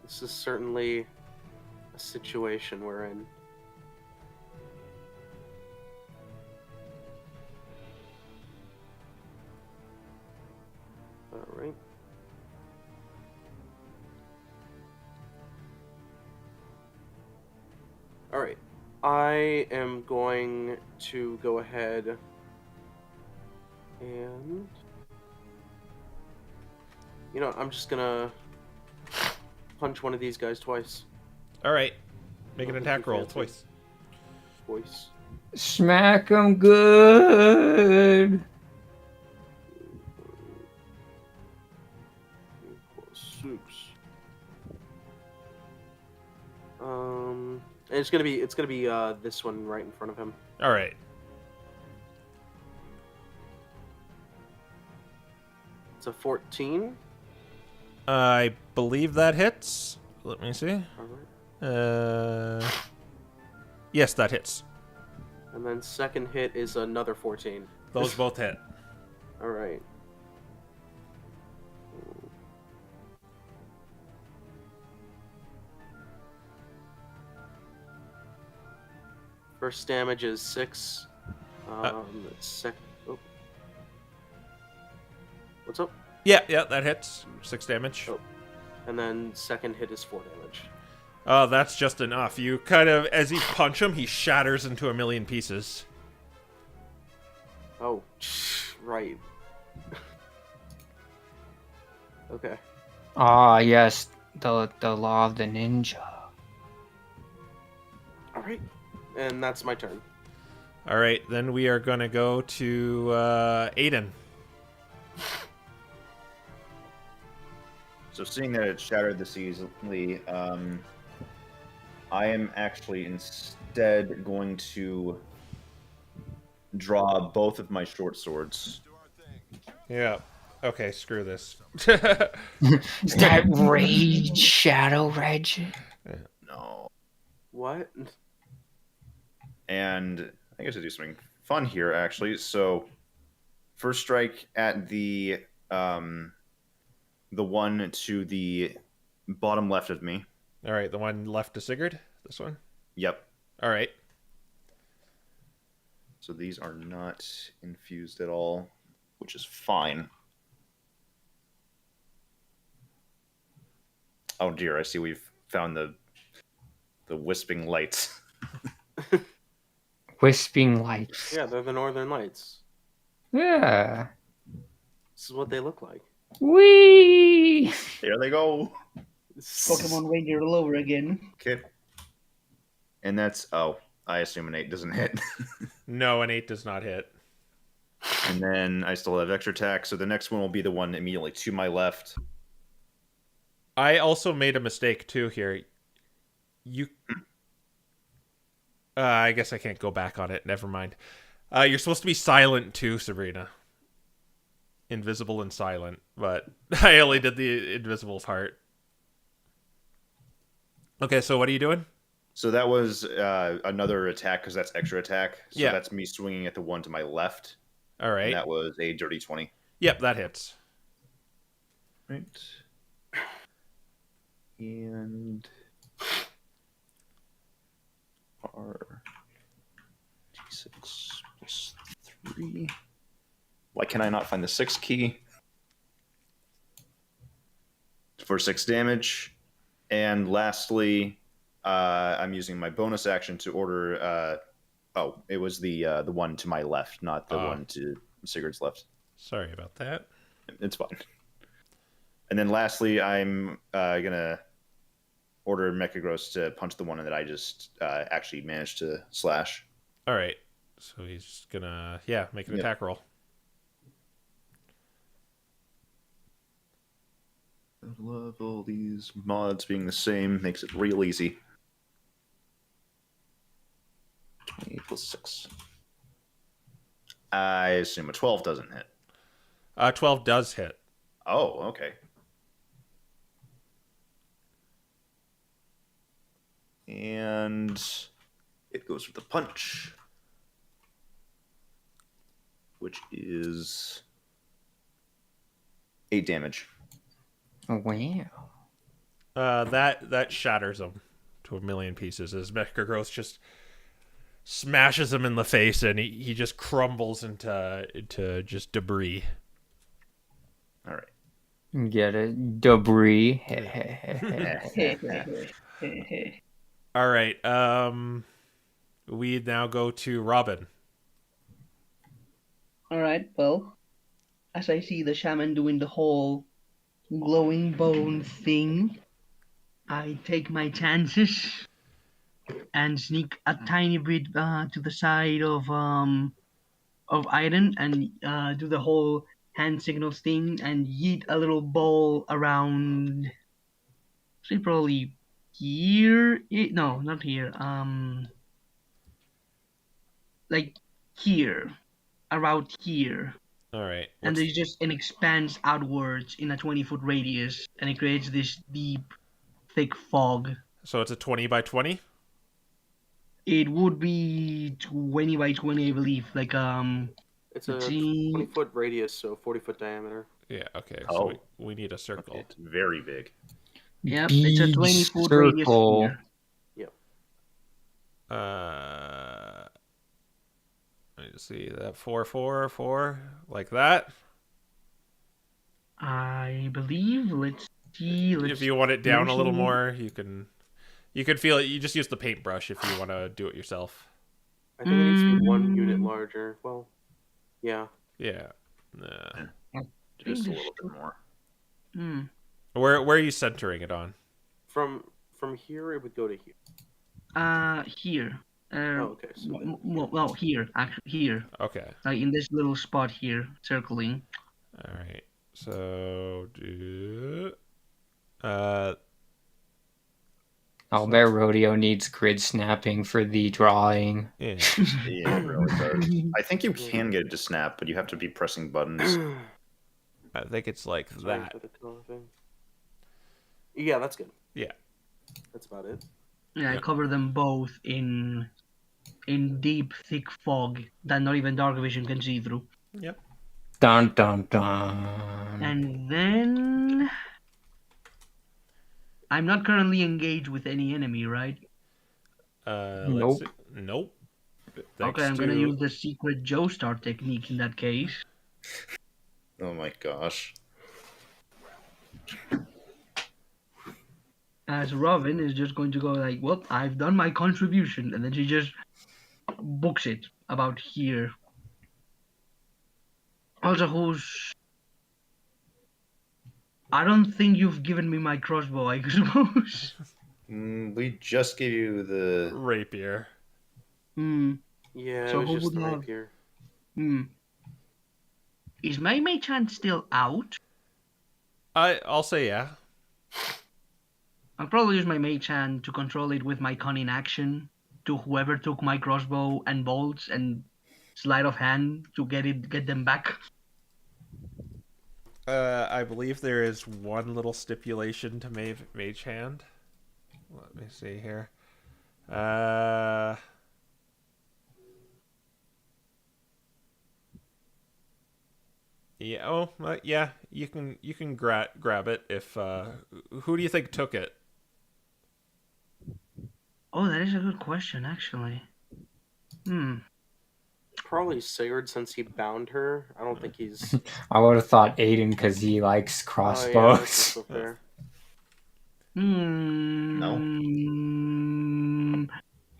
This is certainly a situation we're in. Alright. Alright. I am going to go ahead and... You know, I'm just gonna punch one of these guys twice. All right. Make an Nothing attack too roll fancy. twice. Twice. Smack 'em good. +6. And it's gonna be this one right in front of him. All right. It's a 14. I believe that hits. Let me see. Alright. Yes, that hits. And then second hit is another 14. Those both hit. Alright. First damage is 6. Oh. What's up? Yeah, that hits. 6 damage. Oh. And then second hit is 4 damage. Oh, that's just enough. You kind of, as you punch him, he shatters into a million pieces. Oh, right. Okay. Ah, yes, the law of the ninja. Alright. And that's my turn. All right, then we are going to go to Aiden. So seeing that it shattered this easily, I am actually instead going to draw both of my short swords. Yeah. Okay, screw this. Is that Rage Shadow Reg? No. What? And I think I should do something fun here, actually. So, first strike at the one to the bottom left of me. All right, the one left to Sigurd? This one? Yep. All right. So these are not infused at all, which is fine. Oh dear, I see we've found the wisping lights. Wisping lights. Yeah, they're the Northern Lights. Yeah. This is what they look like. Whee! There they go. Pokemon Ranger all over again. Okay. And that's I assume an 8 doesn't hit. No, an 8 does not hit. And then I still have extra attack, so the next one will be the one immediately to my left. I also made a mistake too here. You, I guess I can't go back on it. Never mind. You're supposed to be silent too, Sabrina. Invisible and silent, but I only did the invisible part. Okay, so what are you doing? So that was another attack because that's extra attack. So Yeah. that's me swinging at the one to my left. All right. And that was a dirty 20. Yep, that hits. Right. And R D6 plus 3. Why can I not find the 6 key? For 6 damage. And lastly, I'm using my bonus action to order. It was the one to my left, not the one to Sigurd's left. Sorry about that. It's fine. And then lastly, I'm gonna order Mechagross to punch the one that I just actually managed to slash. All right. So he's gonna make an attack roll. I love all these mods being the same. Makes it real easy. 20 plus 6. I assume a 12 doesn't hit. 12 does hit. Oh, okay. And it goes for the punch, which is 8 damage. Oh, wow. That shatters him to a million pieces as Mechagross just smashes him in the face, and he just crumbles into just debris. All right. Get it? Debris. All right. We now go to Robin. All right. Well, as I see the shaman doing the whole glowing bone thing, I take my chances and sneak a tiny bit to the side of Iden and do the whole hand signals thing and yeet a little ball around. Say probably here. No, not here. Like here, around here. All right. And there's just an expanse outwards in a 20-foot radius, and it creates this deep, thick fog. So it's a 20 by 20? It would be 20 by 20, I believe. Like, It's a 20-foot radius, so 40-foot diameter. Yeah, okay. So we need a circle. It's very big. Yep, it's a 20-foot radius here. Yep. Let me see. That 4, 4, 4, like that? I believe. Let's see. If you want it down a little more, you can feel it. You just use the paintbrush if you want to do it yourself. I think it needs to be 1 unit larger. Well, yeah. Yeah. Just a little bit more. Where are you centering it on? From here, it would go to here. Here. Okay. Well, here. Actually, here. Okay. Like in this little spot here, circling. All right. So do. I'll bet Rodeo needs grid snapping for the drawing. Yeah. Yeah, it really does. I think you can get it to snap, but you have to be pressing buttons. I think it's like that. Yeah, that's good. Yeah. That's about it. Yeah, I cover them both in deep, thick fog that not even dark vision can see through. Yep. Dun dun dun. And then I'm not currently engaged with any enemy, right? Nope. Nope. Okay, I'm gonna use the secret Joestar technique in that case. Oh my gosh. As Robin is just going to go like, well, I've done my contribution, and then she just books it about here. Also, I don't think you've given me my crossbow, I suppose. We just gave you the rapier. Hmm. Yeah, So it was who just the would have? rapier. Hmm. Is my mage hand still out? I'll say yeah. I'll probably use my mage hand to control it with my cunning action to whoever took my crossbow and bolts and sleight of hand to get them back. I believe there is one little stipulation to mage hand. Let me see here. Yeah. Oh, yeah. You can grab it if. Who do you think took it? Oh, that is a good question, actually. Probably Sigurd since he bound her. I don't think he's. I would have thought Aiden because he likes Oh yeah, that's crossbows. also fair.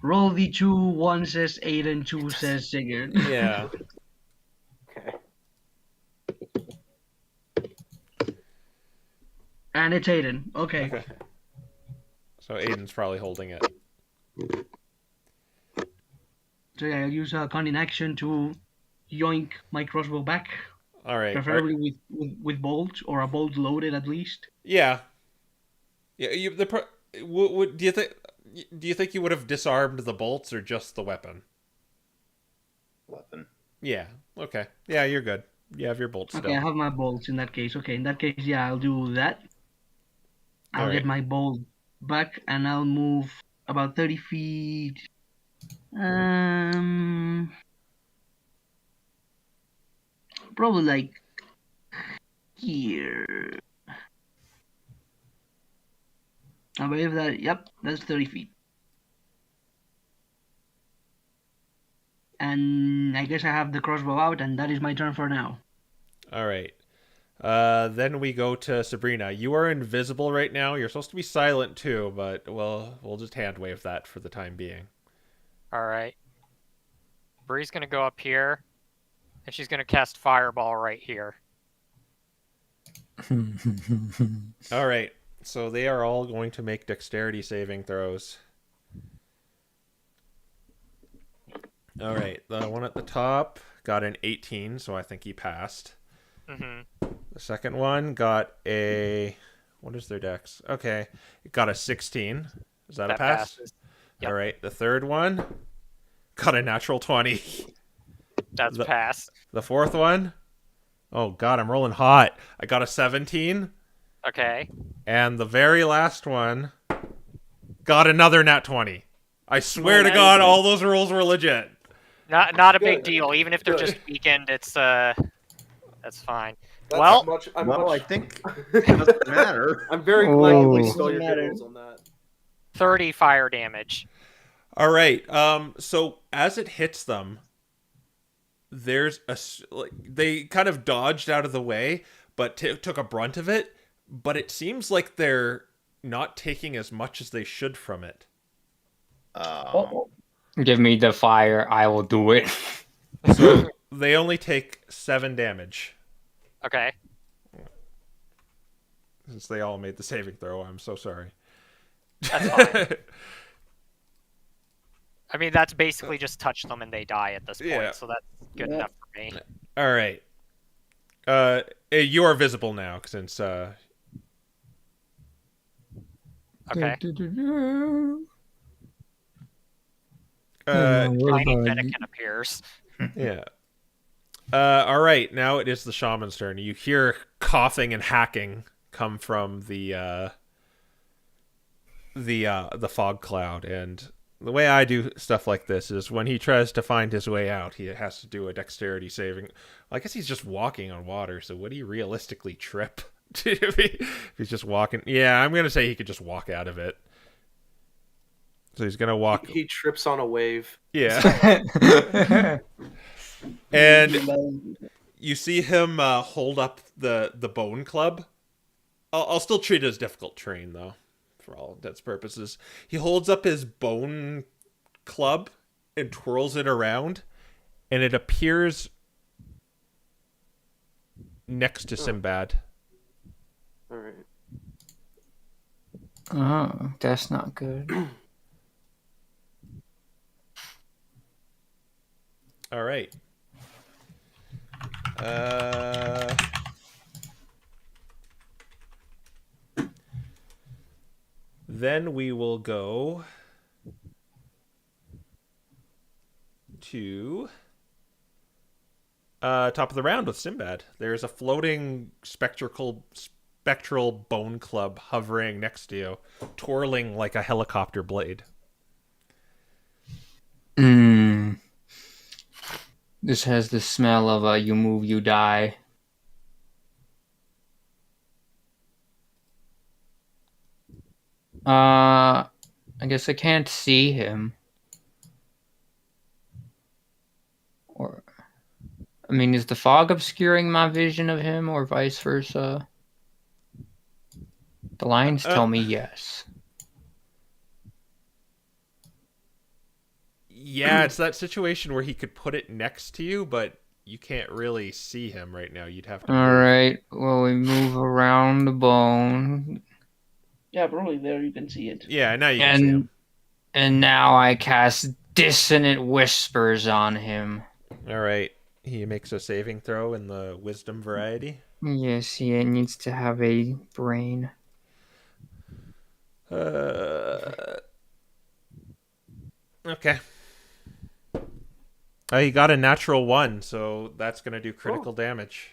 Roll d2. One says Aiden, two says Sigurd. Yeah. Okay. And it's Aiden. Okay. So Aiden's probably holding it. So yeah, I'll use a cunning action to yoink my crossbow back, All right. preferably with bolts or a bolt loaded at least. Yeah. Yeah. Do you think? Do you think you would have disarmed the bolts or just the weapon? Weapon. Yeah. Okay. Yeah, you're good. You have your bolts still. Okay, I have my bolts in that case. Okay, in that case, yeah, I'll do that. I'll All get right. my bolt back and I'll move about 30 feet. Probably like here. I believe that, yep, that's 30 feet. And I guess I have the crossbow out, and that is my turn for now. All right. Then we go to Sabrina. You are invisible right now. You're supposed to be silent too, but we'll just hand wave that for the time being. All right. Bree's gonna go up here, and she's gonna cast Fireball right here. All right. So they are all going to make dexterity saving throws. All right. The one at the top got an 18, so I think he passed. Mm-hmm. The second one got a... What is their dex? Okay. It got a 16. Is that a pass? Passes. Yep. All right. The third one got a natural 20. That's pass. The fourth one... Oh, God, I'm rolling hot. I got a 17. Okay. And the very last one got another nat 20. I swear to God, all those rolls were legit. Not a big deal. Even if they're just weakened, it's that's fine. That's I think it doesn't matter. I'm very glad you Oh. wasted all your Doesn't good matter. rolls on that. 30 fire damage. All right. So as it hits them, there's they kind of dodged out of the way, but took a brunt of it. But it seems like they're not taking as much as they should from it. Give me the fire, I will do it. So they only take 7 damage. Okay. Since they all made the saving throw, I'm so sorry. That's fine. I mean, that's basically just touch them and they die at this point, Yeah. so that's good enough for me. All right. You are visible now since Okay. Tiny Fennekin appears. Yeah. All right. Now it is the shaman's turn. You hear coughing and hacking come from the fog cloud, and the way I do stuff like this is when he tries to find his way out, he has to do a dexterity saving. I guess he's just walking on water, so would he realistically trip if he's just walking? Yeah, I'm gonna say he could just walk out of it. So he's gonna walk. He trips on a wave. Yeah. And you see him hold up the bone club. I'll still treat it as difficult terrain, though, for all intents and purposes. He holds up his bone club and twirls it around, and it appears next to Sinbad. All right. Oh, that's not good. All right. Then we will go to top of the round with Sinbad. There's a floating spectral bone club hovering next to you, twirling like a helicopter blade. This has the smell of a you move, you die. I guess I can't see him. Or, I mean, is the fog obscuring my vision of him, or vice versa? The lines tell me yes. Yeah, it's that situation where he could put it next to you, but you can't really see him right now. You'd have to move. All right. Well, we move around the bone. Yeah, probably there you can see it. Yeah, now you can see him. And now I cast Dissonant Whispers on him. All right. He makes a saving throw in the wisdom variety. Yes, he needs to have a brain. Okay. He got a natural 1, so that's going to do critical damage.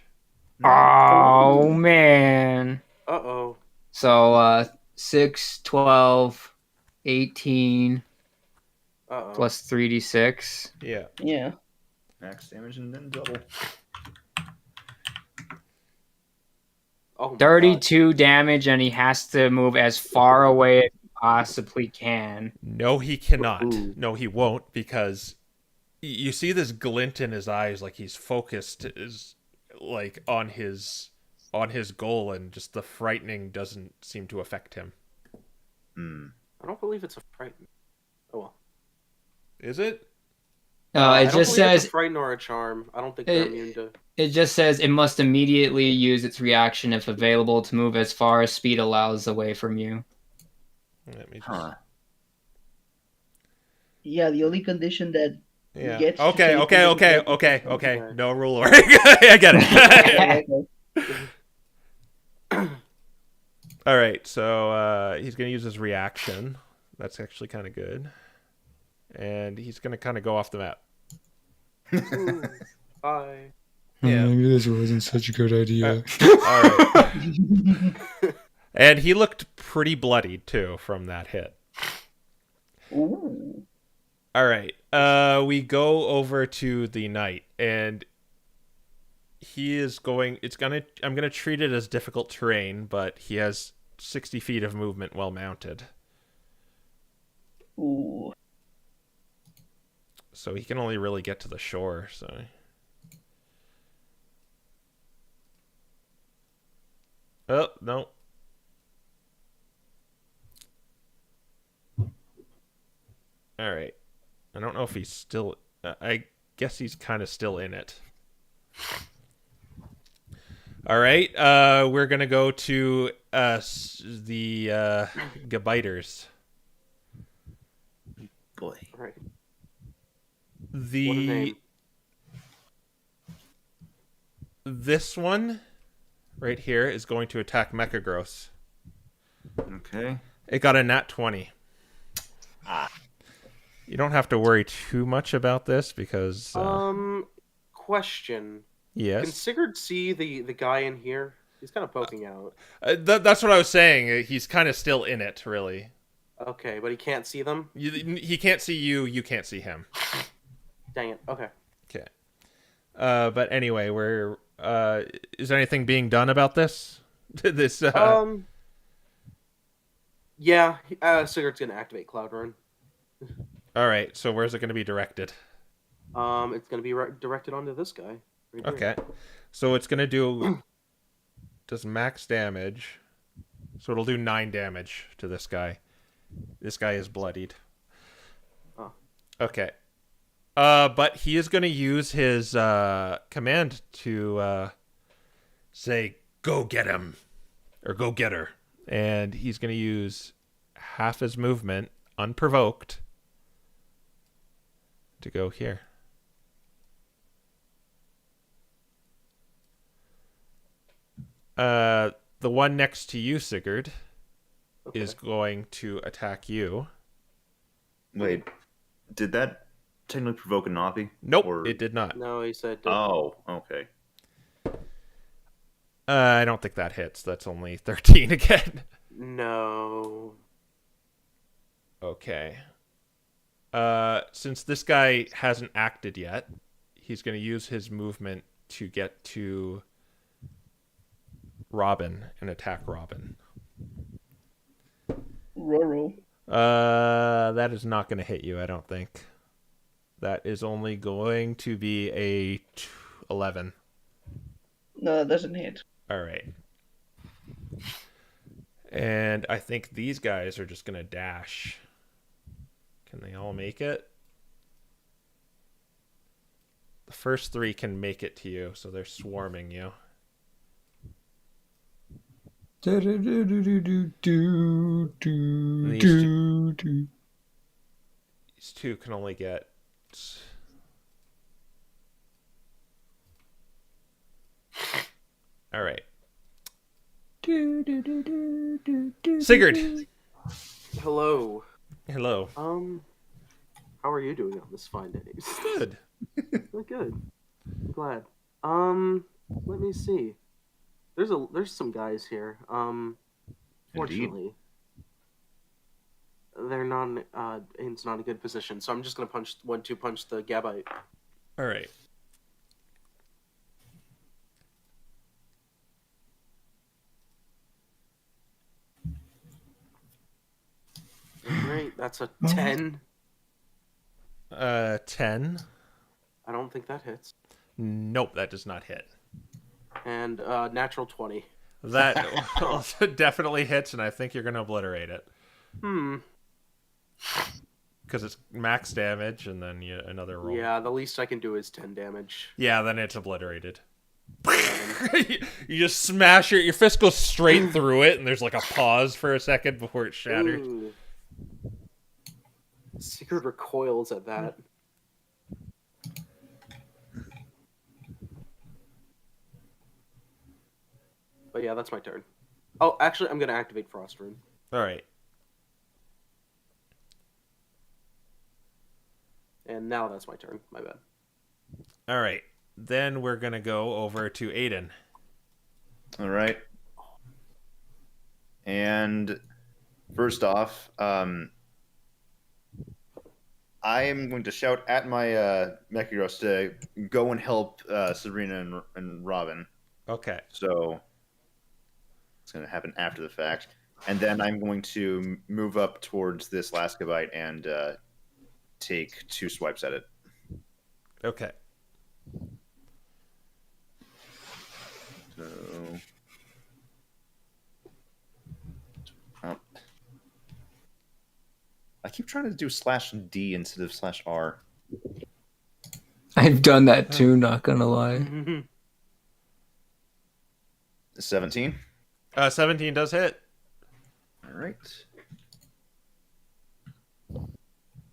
Oh, man. Uh-oh. So, 6, 12, 18, plus 3d6. Yeah. Yeah. Max damage and then double. Oh, 32 damage, and he has to move as far away as he possibly can. No, he cannot. Ooh. No, he won't, because you see this glint in his eyes, like he's focused like on his goal, and just the frightening doesn't seem to affect him. I don't believe it's a frighten. Oh well. Is it? It just says it's a frighten or a charm. I don't think they're immune to. It just says it must immediately use its reaction if available to move as far as speed allows away from you. Let me just... Yeah, the only condition that gets Okay. No rule work. I get it. All right, so he's going to use his reaction. That's actually kind of good. And he's going to kind of go off the map. Bye. Yeah. Maybe this wasn't such a good idea. All right. And he looked pretty bloodied, too, from that hit. Ooh. All right. We go over to the knight, and he is going... I'm going to treat it as difficult terrain, but he has 60 feet of movement while mounted. Ooh. So he can only really get to the shore, so... Oh, no. All right. I don't know if he's still... I guess he's kind of still in it. All right. We're going to go to the Gebiters. Boy. All right. What a The... name. This one right here is going to attack Mechagross. Okay. It got a nat 20. You don't have to worry too much about this because... Question. Yes? Can Sigurd see the guy in here? He's kind of poking out. That's what I was saying. He's kind of still in it, really. Okay, but he can't see them? He can't see you. You can't see him. Dang it. Okay. Okay. But anyway, is anything being done about this? This. Yeah. Sigurd's gonna activate Cloud Run. All right. So where's it going to be directed? It's gonna be directed onto this guy. Right here. Okay. So it's going to do does max damage. So it'll do 9 damage to this guy. This guy is bloodied. Oh. Okay. But he is going to use his command to say, "Go get him," or "Go get her," and he's going to use half his movement, unprovoked, to go here. The one next to you, Sigurd, Okay. is going to attack you. Wait, did that technically provoke a nappy? Nope, Or... it did not. No, he said. Oh, okay. I don't think that hits. That's only 13 again. No. Okay. Since this guy hasn't acted yet, he's going to use his movement to get to Robin and attack Robin. Roro. That is not going to hit you, I don't think. That is only going to be a 11. No, that doesn't hit. All right. And I think these guys are just going to dash. Can they all make it? The first 3 can make it to you, so they're swarming you. These 2 can only get... All right. Sigurd. Hello. Hello. How are you doing on this fine day? Good. Oh, good. I'm glad. Let me see. There's some guys here. Fortunately, they're not. It's not a good position, so I'm just gonna punch the Gabite. All right. Great. That's a 10. 10. I don't think that hits. Nope, that does not hit. And natural 20. That definitely hits, and I think you're going to obliterate it. Because it's max damage, and then another roll. Yeah, the least I can do is 10 damage. Yeah, then it's obliterated. You just smash your fist goes straight through it, and there's like a pause for a second before it shatters. Ooh. Sigurd recoils at that. But yeah, that's my turn. Oh, actually, I'm going to activate Frost Rune. All right. And now that's my turn. My bad. All right. Then we're going to go over to Aiden. All right. And first off, I am going to shout at my Mecharos to go and help Sabrina and Robin. Okay. So it's going to happen after the fact. And then I'm going to move up towards this Lascabite and take 2 swipes at it. Okay. So... I keep trying to do /D instead of /R. I've done that too, not gonna lie. 17. 17 does hit. All right. And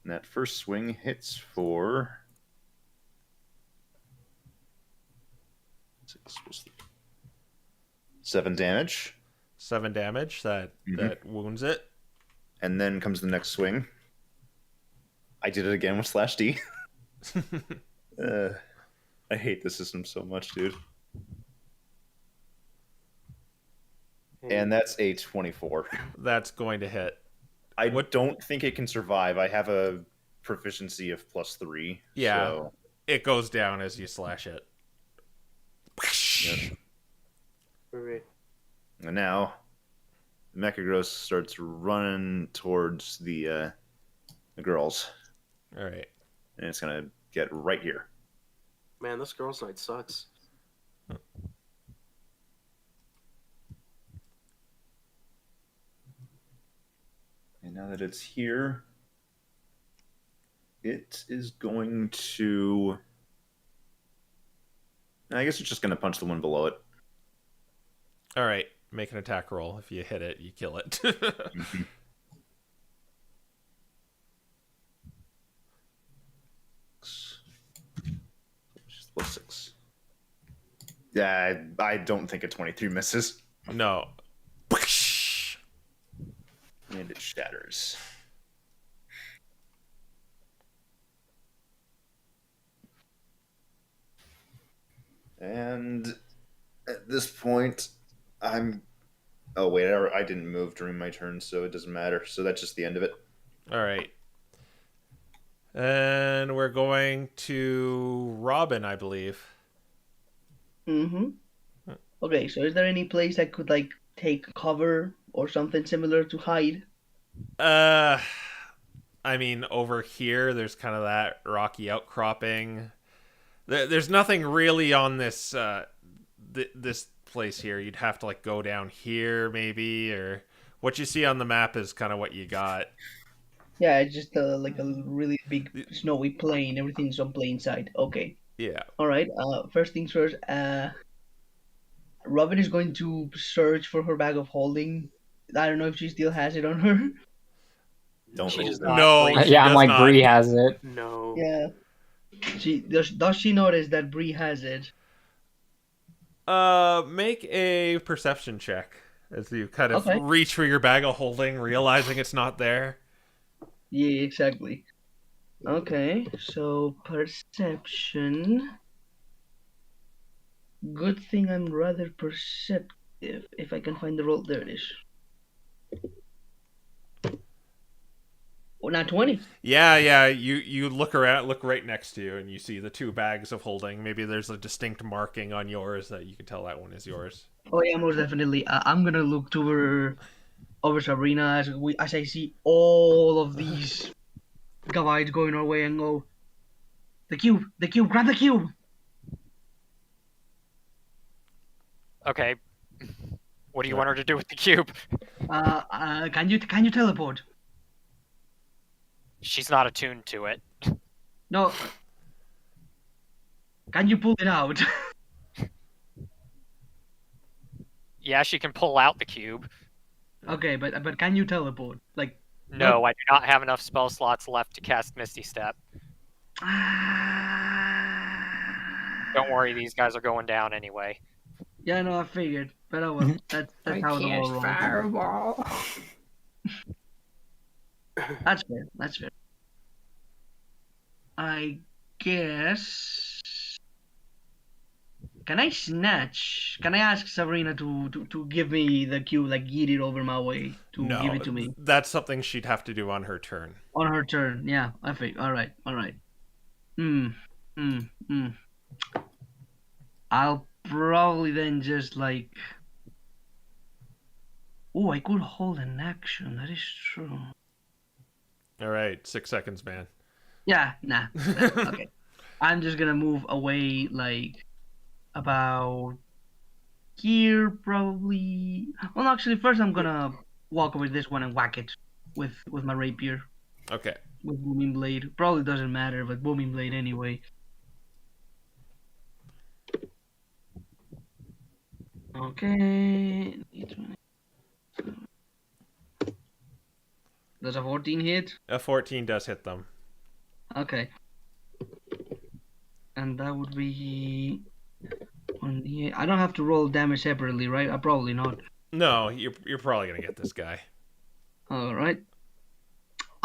that first swing hits for 7 damage. 7 damage. That wounds it. And then comes the next swing. I did it again with /D. I hate the system so much, dude. And that's a 24. That's going to hit. I don't think it can survive. I have a proficiency of +3. Yeah. So... It goes down as you slash it. Yep. Right. And now, Mechagross starts running towards the girls. All right. And it's going to get right here. Man, this girls' night sucks. And now that it's here, it is going to... I guess it's just going to punch the one below it. All right. Make an attack roll. If you hit it, you kill it. Mm-hmm. +6. I don't think a 23 misses. No. And it shatters. And at this point, I'm... Oh, wait, I didn't move during my turn, so it doesn't matter. So that's just the end of it. All right. And we're going to Robin, I believe. Mm-hmm. Okay, so is there any place I could like take cover or something similar to hide? I mean, over here, there's kind of that rocky outcropping. There's nothing really on this this place here. You'd have to like go down here, maybe, or what you see on the map is kind of what you got. Yeah, it's just like a really big snowy plain. Everything's on plain side. Okay. Yeah. All right. First things first. Robin is going to search for her bag of holding. I don't know if she still has it on her. Don't She hold does it. not. No, Bree. she Yeah, I'm does like not. Bree has it. No. Yeah. She does she notice that Bree has it? Make a perception check as you kind of Okay. reach for your bag of holding, realizing it's not there. Yeah, exactly. Okay, so perception. Good thing I'm rather perceptive. If I can find the roll, there it is. Oh, not 20. Yeah. You look around, look right next to you, and you see the two bags of holding. Maybe there's a distinct marking on yours that you can tell that one is yours. Oh yeah, most definitely. I'm gonna look over Sabrina as I see all of these guys going our way and go, the cube, grab the cube. Okay. What do you want her to do with the cube? Can you teleport? She's not attuned to it. No. Can you pull it out? Yeah, she can pull out the cube. Okay, but can you teleport? Like, No, I do not have enough spell slots left to cast Misty Step. Don't worry, these guys are going down anyway. Yeah, no, I figured. But oh well, that's how the world rolls. fireball. That's fair. That's fair. I guess. Can I snatch? Can I ask Sabrina to give me the cube, like yeet it over my way to No, give it to me that's something she'd have to do on her turn. on her turn? Yeah, I think. All right. I'll probably then just like. Oh, I could hold an action. That is true. All right, 6 seconds, man. Yeah, nah. Okay. I'm just gonna move away like about here probably. Well, actually, first I'm gonna walk over this one and whack it with my rapier Okay. with booming blade. Probably doesn't matter, but booming blade anyway. Okay. Does a 14 hit? A 14 does hit them. Okay. And that would be on the. I don't have to roll damage separately, right? Probably not. No, you're probably gonna get this guy. All right.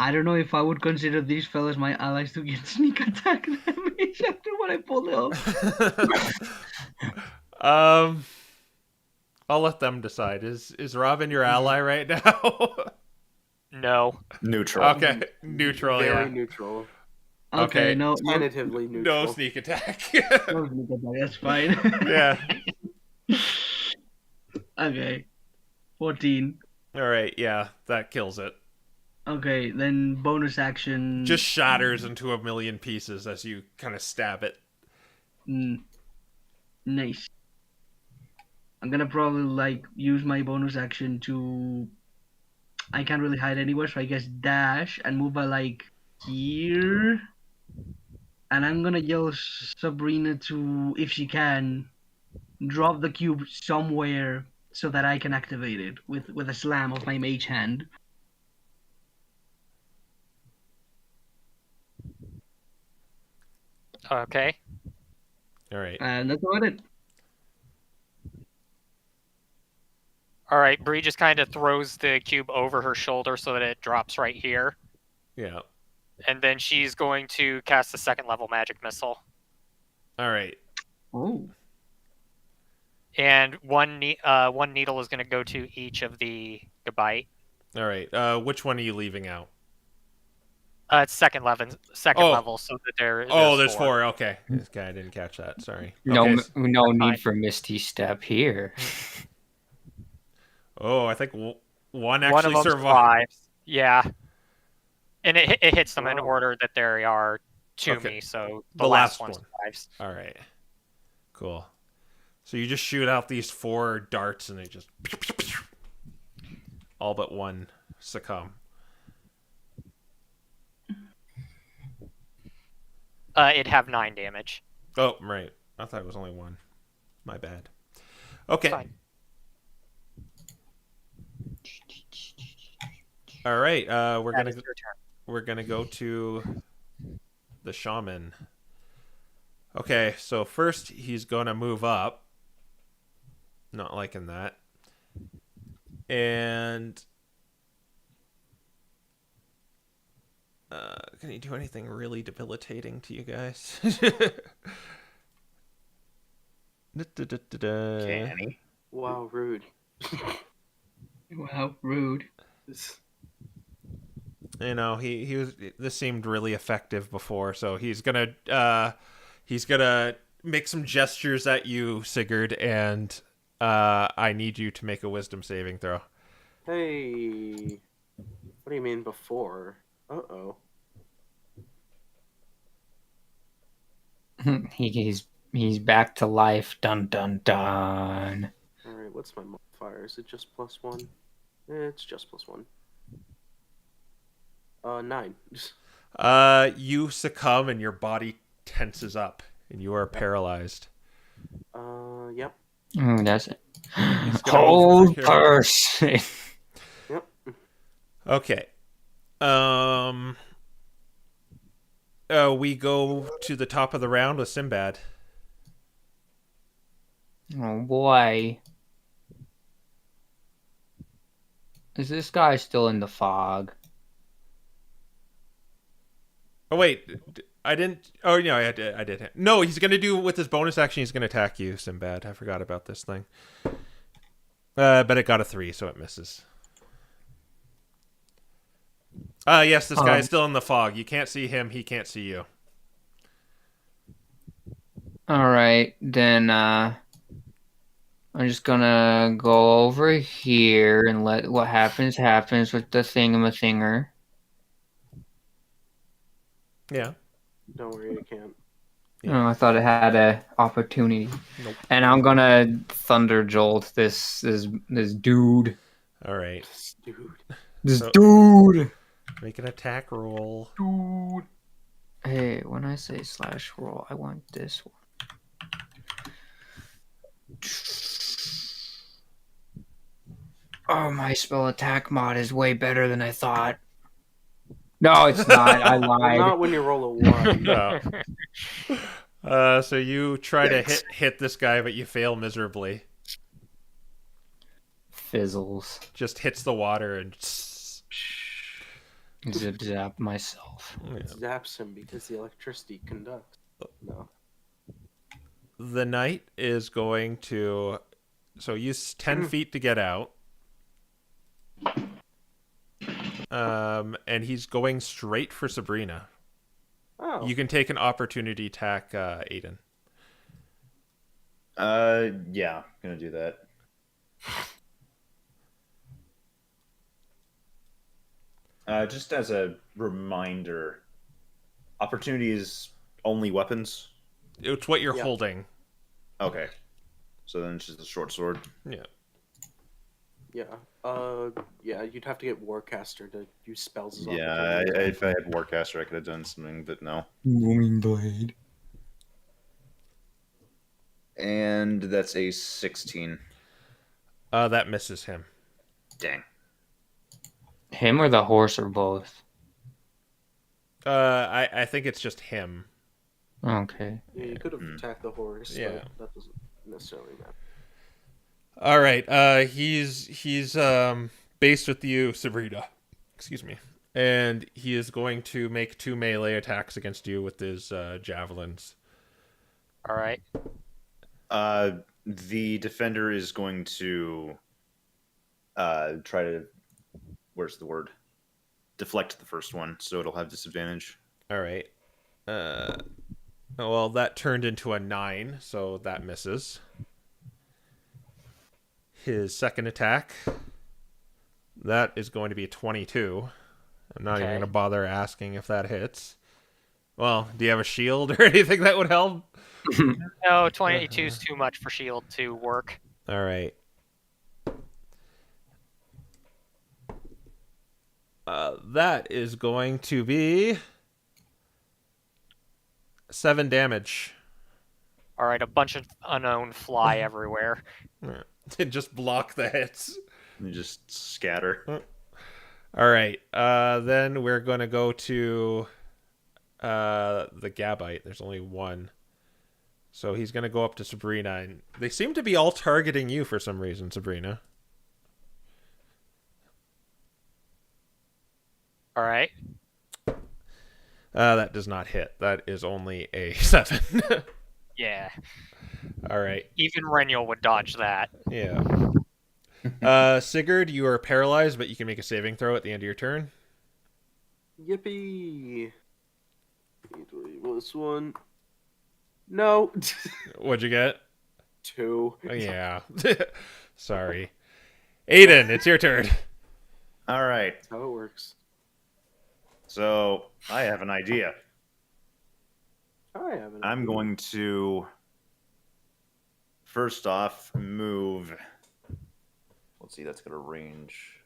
I don't know if I would consider these fellas my allies to get sneak attack damage after what I pulled off. I'll let them decide. Is Robin your ally right now? No. Neutral. Okay, neutral. Very Yeah. neutral. Okay. No Tentatively neutral. No sneak attack. no sneak attack. That's fine. Yeah. Okay. 14. All right. Yeah, that kills it. Okay, then bonus action. Just shatters into a million pieces as you kind of stab it. Nice. I'm gonna probably like use my bonus action to. I can't really hide anywhere, so I guess dash and move by like here. And I'm gonna yell Sabrina to, if she can, drop the cube somewhere so that I can activate it with a slam of my mage hand. Okay. All right. And that's about it. All right, Bree just kind of throws the cube over her shoulder so that it drops right here, Yeah. and then she's going to cast the second level magic missile. All right. Oh. And one needle is going to go to each of the Gabite. All right. Which one are you leaving out? It's second level, so that There's four. Okay. Okay, I didn't catch that. Sorry. No, Okay. no That's fine. need for Misty Step here. Oh, I think one One actually of them survived. survives. Yeah, and it hits them in Wow. order that they are to Okay. me. So The last last one one. survives. All right. Cool. So you just shoot out these 4 darts, and they just all but one succumb. It'd have 9 damage. Oh, right. I thought it was only 1. My bad. Okay. Fine. All right. We're That gonna is your turn. we're gonna go to the shaman. Okay. So first he's gonna move up. Not liking that. And can he do anything really debilitating to you guys? Can he? Wow, rude. Wow, rude. You know, he was. This seemed really effective before, so he's gonna make some gestures at you, Sigurd, and I need you to make a wisdom saving throw. Hey, what do you mean before? Uh-oh. He's back to life. Dun dun dun. All right, what's my modifier? Is it just +1? It's just +1. 9. You succumb and your body tenses up, and you are paralyzed. Yep. That's it. gonna Hold move here. person. Yep. Okay. We go to the top of the round with Sinbad. Oh boy. Is this guy still in the fog? Oh wait, I didn't. Oh no, I did. No, he's gonna do with his bonus action. He's gonna attack you, Sinbad. I forgot about this thing. But it got a 3, so it misses. Yes, this guy is still in the fog. You can't see him. He can't see you. All right, then I'm just gonna go over here and let what happens with the thingamathinger. Yeah. Don't worry, I can't. Oh, I thought it had a opportunity. Nope. And I'm gonna thunder jolt this dude. All right. Dude. This So- dude. Make an attack roll. Dude. Hey, when I say /roll, I want this one. Oh, my spell attack mod is way better than I thought. No, it's not. I Well, lied. not when you roll a 1. No. So you try Yikes. to hit this guy, but you fail miserably. Fizzles. Just hits the water and. Zip zap myself. Yeah. Zaps him because the electricity conducts. No. The knight is going to. So use 10 feet to get out. And he's going straight for Sabrina. Oh. You can take an opportunity attack, Aiden. Yeah, gonna do that. Just as a reminder, opportunity is only weapons. It's what you're Yeah. holding. Okay, so then it's just a short sword. Yeah. Yeah, you'd have to get Warcaster to use spells as Yeah, opportunity. if I had Warcaster, I could have done something, but no. Booming blade. And that's a 16. That misses him. Dang. Him or the horse or both? I think it's just him. Okay. Yeah, you could have attacked the horse, Yeah. but that doesn't necessarily matter. All right. He's based with you, Sabrina. Excuse me. And he is going to make 2 melee attacks against you with his javelins. All right. The defender is going to try to, where's the word? Deflect the first one, so it'll have disadvantage. All right. Well, that turned into a 9, so that misses. His second attack, that is going to be a 22. I'm not even Okay. going to bother asking if that hits. Well, do you have a shield or anything that would help? No, 22 is too much for shield to work. All right. That is going to be 7 damage. All right, a bunch of unknown fly everywhere. Just block the hits. You just scatter. All right. Then we're going to go to the Gabite. There's only one. So he's going to go up to Sabrina. And they seem to be all targeting you for some reason, Sabrina. All right. That does not hit. That is only a 7. Yeah. All right. Even Reniel would dodge that. Yeah. Sigurd, you are paralyzed, but you can make a saving throw at the end of your turn. Yippee! This one. No. What'd you get? 2. Oh, yeah. Sorry. Aiden, it's your turn. All right. That's how it works. So I have an idea. I have an I'm idea. going to first off move. Let's see, that's got a range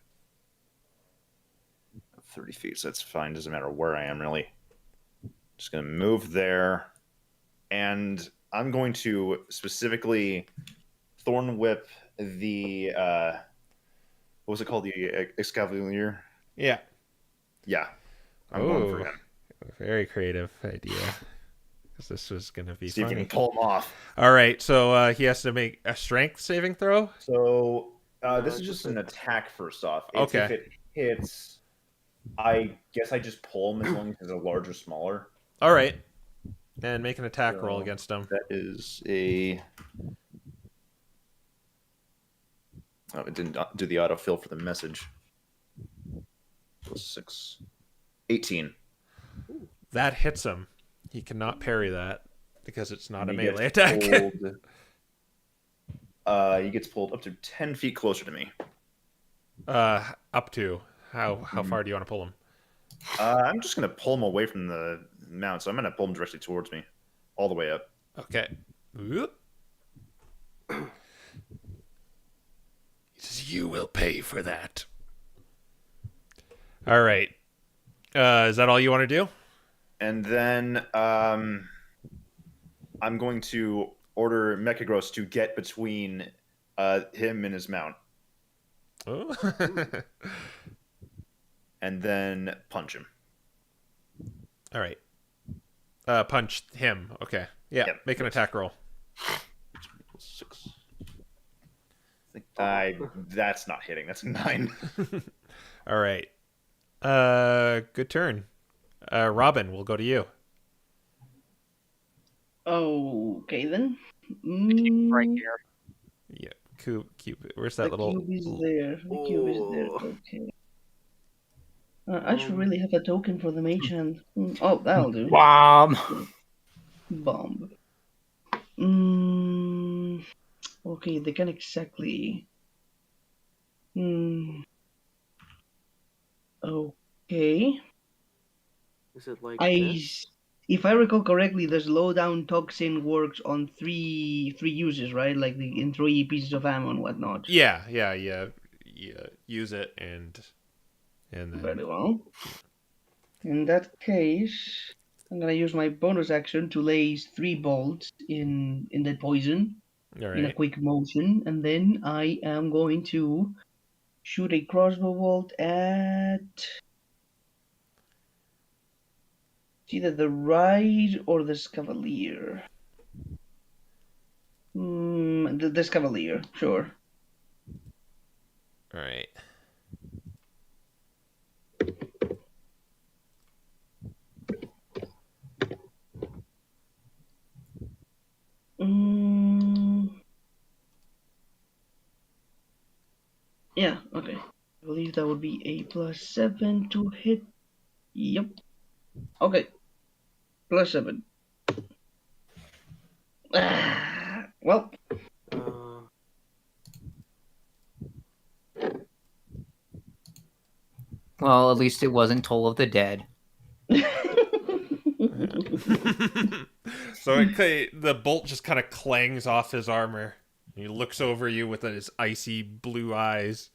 of 30 feet, so that's fine. Doesn't matter where I am, really. Just going to move there. And I'm going to specifically Thorn Whip the, what was it called? The Excavalier? Yeah. Yeah. I'm going for Ooh. him. Very creative idea. Because this was going to be See if you funny. can pull him off. All right, so he has to make a strength saving throw. So this is just just an attack first off. It's Okay. If it hits, I guess I just pull him as long as it's a large or smaller. All right. And make an attack roll So against him. That is a... Oh, it didn't do the autofill for the message. Plus 6. 18. That hits him. He cannot parry that because it's not a He melee gets attack. pulled, he gets pulled up to 10 feet closer to me. Up to. How far do you want to pull him? I'm just going to pull him away from the mount, so I'm going to pull him directly towards me. All the way up. Okay. Whoop. He says, "You will pay for that." All right. Is that all you want to do? And then I'm going to order Mechagros to get between him and his mount. Oh. And then punch him. All right. Punch him. Okay. Yeah. Yep. Make an attack roll. 6. That's not hitting. That's a 9. All right. Good turn. Robin, we'll go to you. Okay then. Right here. Yeah. Cube. Where's The that little? cube is there. The cube is there. Oh. Okay. I should really have a token for the mage hand. Oh, that'll do. Wow. Bomb. Okay, they can exactly. Okay. Is it like this? If I recall correctly, the slowdown toxin works on three uses, right? Like in 3 pieces of ammo and whatnot. Yeah. Use it and then. Very well. In that case, I'm gonna use my bonus action to lace 3 bolts in the poison All in a right. quick motion, and then I am going to shoot a crossbow bolt at either the right or the Scavalier. The Scavalier, sure. All right. Yeah, okay. I believe that would be a +7 to hit. Yep. Okay. +7. Well. Well, at least it wasn't Toll of the Dead. So the bolt just kind of clangs off his armor. He looks over you with his icy blue eyes.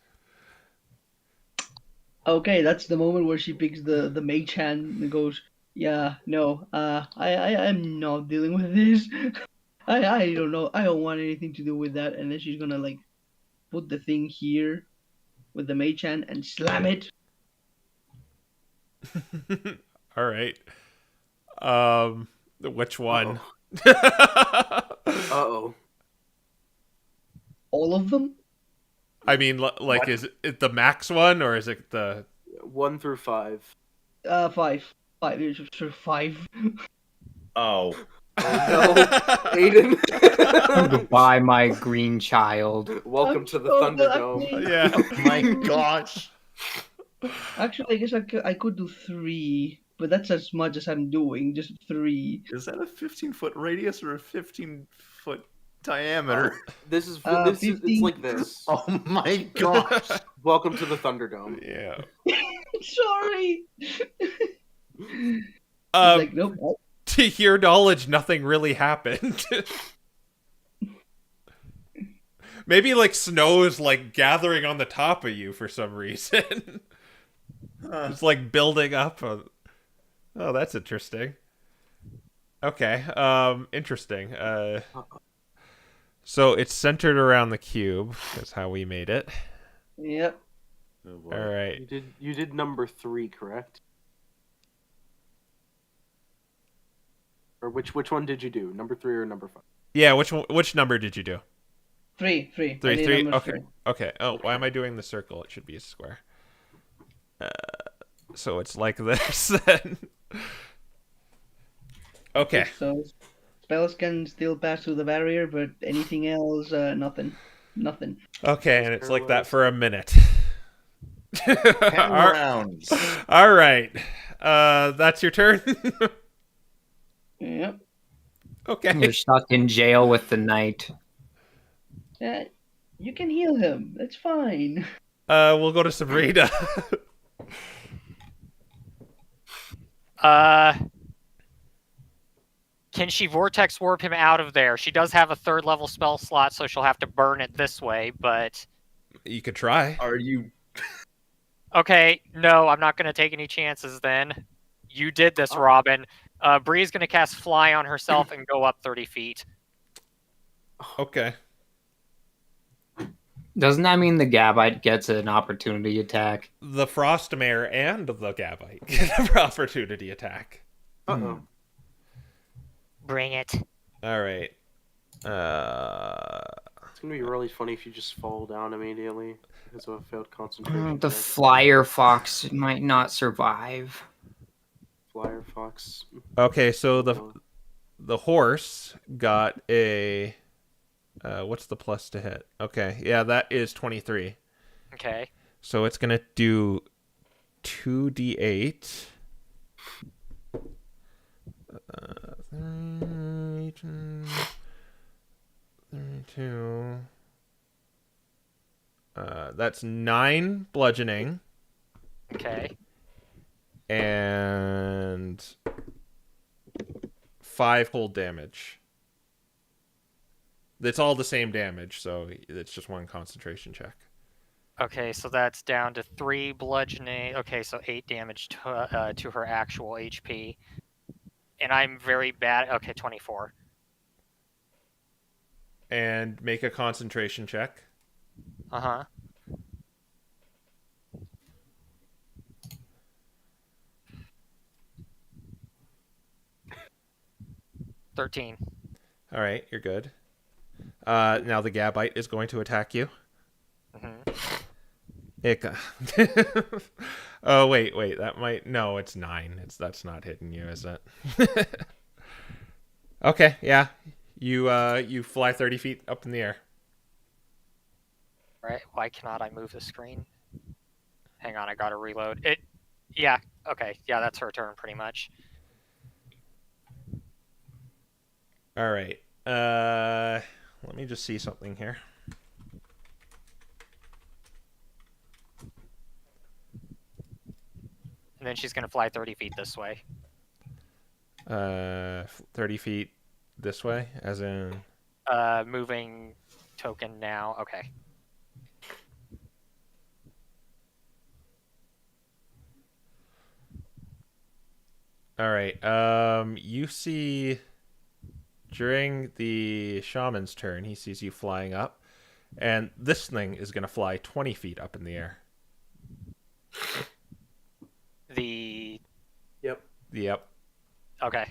Okay, that's the moment where she picks the mage hand and goes, "Yeah, no, I'm not dealing with this. I don't know. I don't want anything to do with that." And then she's gonna like put the thing here with the mage hand and slam it. All right. Which one? Uh-oh. All of them? I mean, like, What? is it the max one or is it the 1 through 5. 5. 5. Sure, 5. Oh. Oh no, Aiden. Goodbye, my green child. Welcome to the Oh, Thunderdome. actually- yeah? Oh my gosh. Actually, I guess I could do 3, but that's as much as I'm doing. Just 3. Is that a 15-foot radius or a 15-foot diameter? This is it's 15. like this. Oh my gosh. Welcome to the Thunderdome. Yeah. Sorry. Um, Like, nope. to your knowledge, nothing really happened. Maybe like snow is like gathering on the top of you for some reason. It's like building up. Oh, that's interesting. Okay. Interesting. So it's centered around the cube. That's how we made it. Yep. Oh, boy. All right. You did number 3, correct? Or which one did you do? Number 3 or number 5? Yeah. Which number did you do? 3. I need Three. number Okay. 3. Okay. Oh, why am I doing the circle? It should be a square. So it's like this then. Okay. So spells can still pass through the barrier, but anything else, nothing. Nothing. Okay, and it's like that for a minute. 10 rounds. All right. That's your turn. Yep. Okay. You're stuck in jail with the knight. You can heal him. That's fine. We'll go to Sabrina. Can she vortex warp him out of there? She does have a 3rd level spell slot, so she'll have to burn it this way, but... You could try. Are you... Okay, no, I'm not going to take any chances then. You did this, Robin. Bree's going to cast Fly on herself and go up 30 feet. Okay. Doesn't that mean the Gabite gets an opportunity attack? The Frostmare and the Gabite get an opportunity attack. Uh-oh. Bring it. All right. It's gonna be really funny if you just fall down immediately because of a failed concentration. The check. flyer fox might not survive. Flyer fox. Okay, so the horse got a what's the plus to hit? Okay, yeah, that is 23. Okay. So it's gonna do 2d8. 32. That's 9 bludgeoning Okay. and 5 cold damage. It's all the same damage, so it's just one concentration check. Okay, so that's down to 3 bludgeoning. Okay, so 8 damage to her actual HP. And I'm very bad. Okay, 24. And make a concentration check. Uh-huh. $13. All right, you're good. Now the Gabite is going to attack you. Mm-hmm. Oh wait, that might no, it's 9. That's not hitting you, is it? Okay, yeah. You fly 30 feet up in the air. Right? Why cannot I move the screen? Hang on, I gotta reload it. Yeah. Okay. Yeah, that's her turn pretty much. All right. Let me just see something here. And then she's gonna fly 30 feet this way. 30 feet this way, as in. Moving token now. Okay. All right. You see during the shaman's turn, he sees you flying up, and this thing is going to fly 20 feet up in the air. The. Yep. Okay.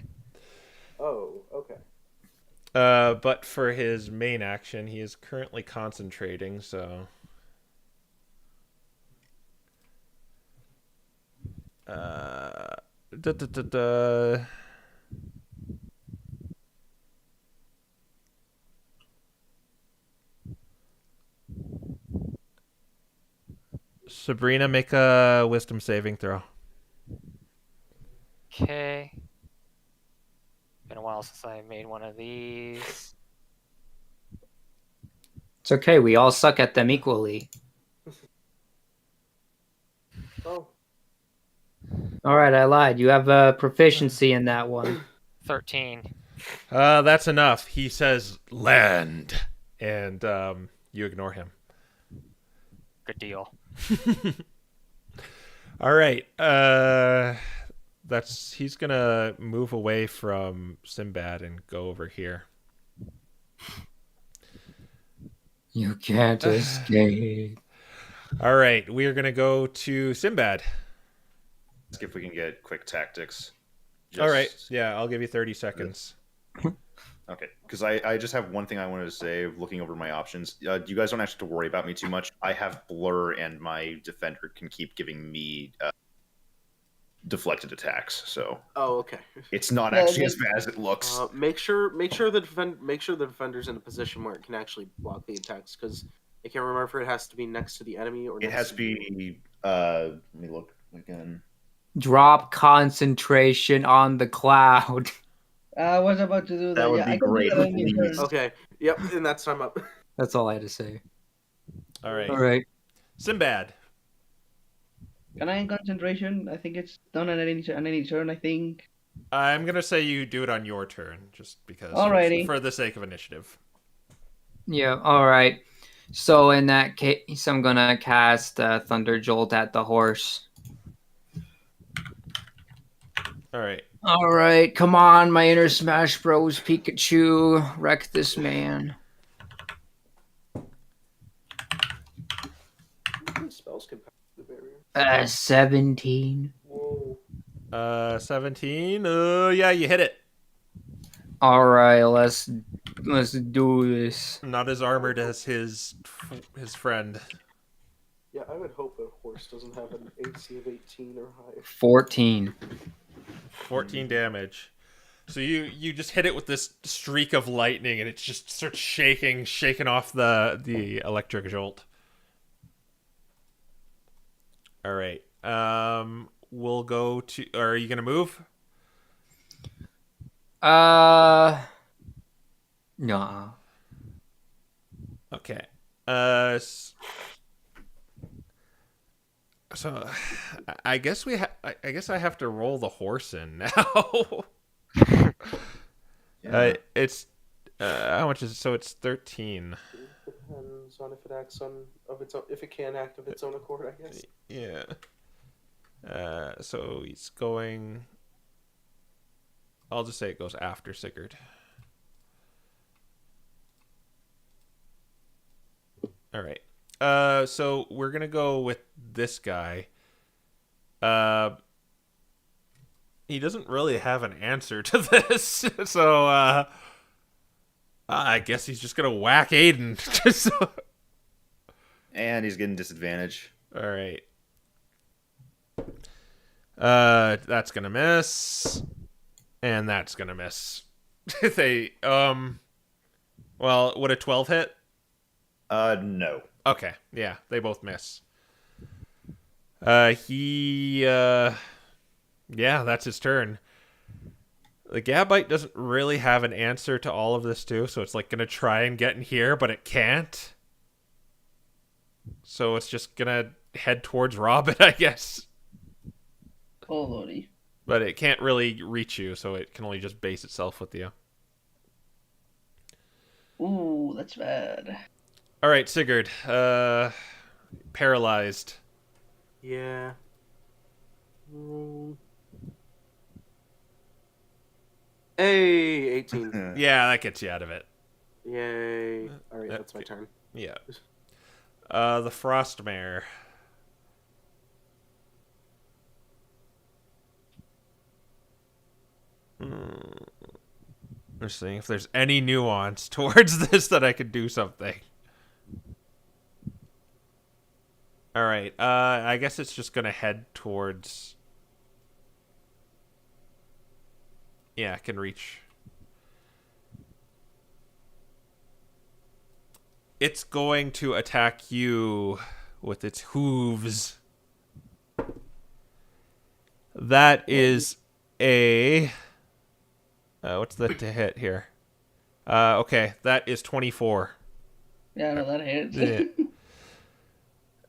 Oh, okay. But for his main action, he is currently concentrating, so. Da, da, da, da. Sabrina, make a wisdom saving throw. Okay. Been a while since I made one of these. It's okay. We all suck at them equally. Oh. All right, I lied. You have a proficiency in that one. 13. That's enough. He says land, and you ignore him. Good deal. All right. He's gonna move away from Sinbad and go over here. You can't escape. All right, we are gonna go to Sinbad. Let's see if we can get quick tactics. All right. Yeah, I'll give you 30 seconds. Okay, because I just have one thing I wanted to say, looking over my options. You guys don't have to worry about me too much. I have Blur, and my Defender can keep giving me deflected attacks, so... Oh, okay. It's not actually as bad as it looks. Make sure the defender's in a position where it can actually block the attacks, because I can't remember if it has to be next to the enemy or... It has to be... let me look again. Drop concentration on the cloud. I was about to do that. That would yeah, be I can do great, that on your please. turn. Okay, yep, and that's time up. That's all I had to say. All right. All right. Sinbad. Can I in concentration? I think it's done on any turn, I think. I'm going to say you do it on your turn, just because. Alrighty. For the sake of initiative. Yeah, all right. So in that case, I'm going to cast Thunder Jolt at the horse. All right. All right, come on, my inner Smash Bros. Pikachu. Wreck this man. Spells can pass the barrier. 17. Whoa. 17. Yeah, you hit it. All right, let's do this. Not as armored as his friend. Yeah, I would hope a horse doesn't have an AC of 18 or higher. 14. 14 damage. So you just hit it with this streak of lightning, and it just starts shaking off the electric jolt. All right. We'll go to. Are you gonna move? No. Okay. So I guess I guess I have to roll the horse in now. It's how much is it? So it's 13. Depends on if it acts of its own, if it can act of its own accord, I guess. Yeah. So he's going. I'll just say it goes after Sigurd. All right. So we're gonna go with this guy. He doesn't really have an answer to this, so I guess he's just gonna whack Aiden. And he's getting disadvantage. All right. That's gonna miss, and that's gonna miss. They Well, would a 12 hit? No. Okay, yeah, they both miss. Yeah, that's his turn. The Gabite doesn't really have an answer to all of this too, so it's like gonna try and get in here, but it can't. So it's just gonna head towards Robin, I guess. Oh lordy. But it can't really reach you, so it can only just base itself with you. Ooh, that's bad. All right, Sigurd. Paralyzed. Yeah. Mm. Hey, 18. Yeah, that gets you out of it. Yay. Alright, that's my Okay. turn. Yeah. The Frostmare. Just seeing if there's any nuance towards this that I could do something. All right. I guess it's just gonna head towards. Yeah, it can reach. It's going to attack you with its hooves. That is a. What's the to hit here? Okay, that is 24. Yeah, no, that hits. Yeah.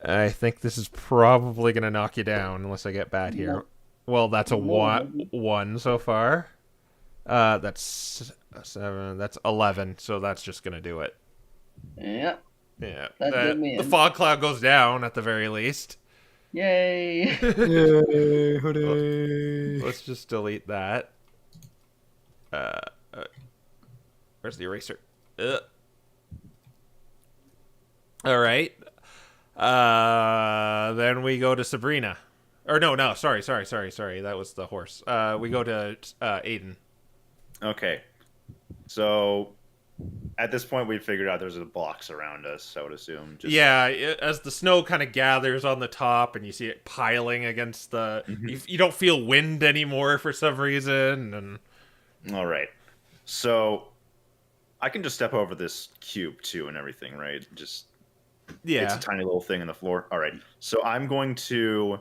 I think this is probably going to knock you down unless I get bad here. No. Well, that's a No. one so far. That's 7. That's 11. So that's just going to do it. Yeah. Yeah. That did me The in. fog cloud goes down at the very least. Yay. Yay, hooray. Let's just delete that. Where's the eraser? All right. Then we go to Sabrina. Or no, sorry. That was the horse. We go to Aiden. Okay. So at this point, we figured out there's a box around us, I would assume. As the snow kind of gathers on the top and you see it piling against the... Mhm. You don't feel wind anymore for some reason. And All right. So I can just step over this cube, too, and everything, right? Just... yeah. It's a tiny little thing in the floor. All right. So I'm going to,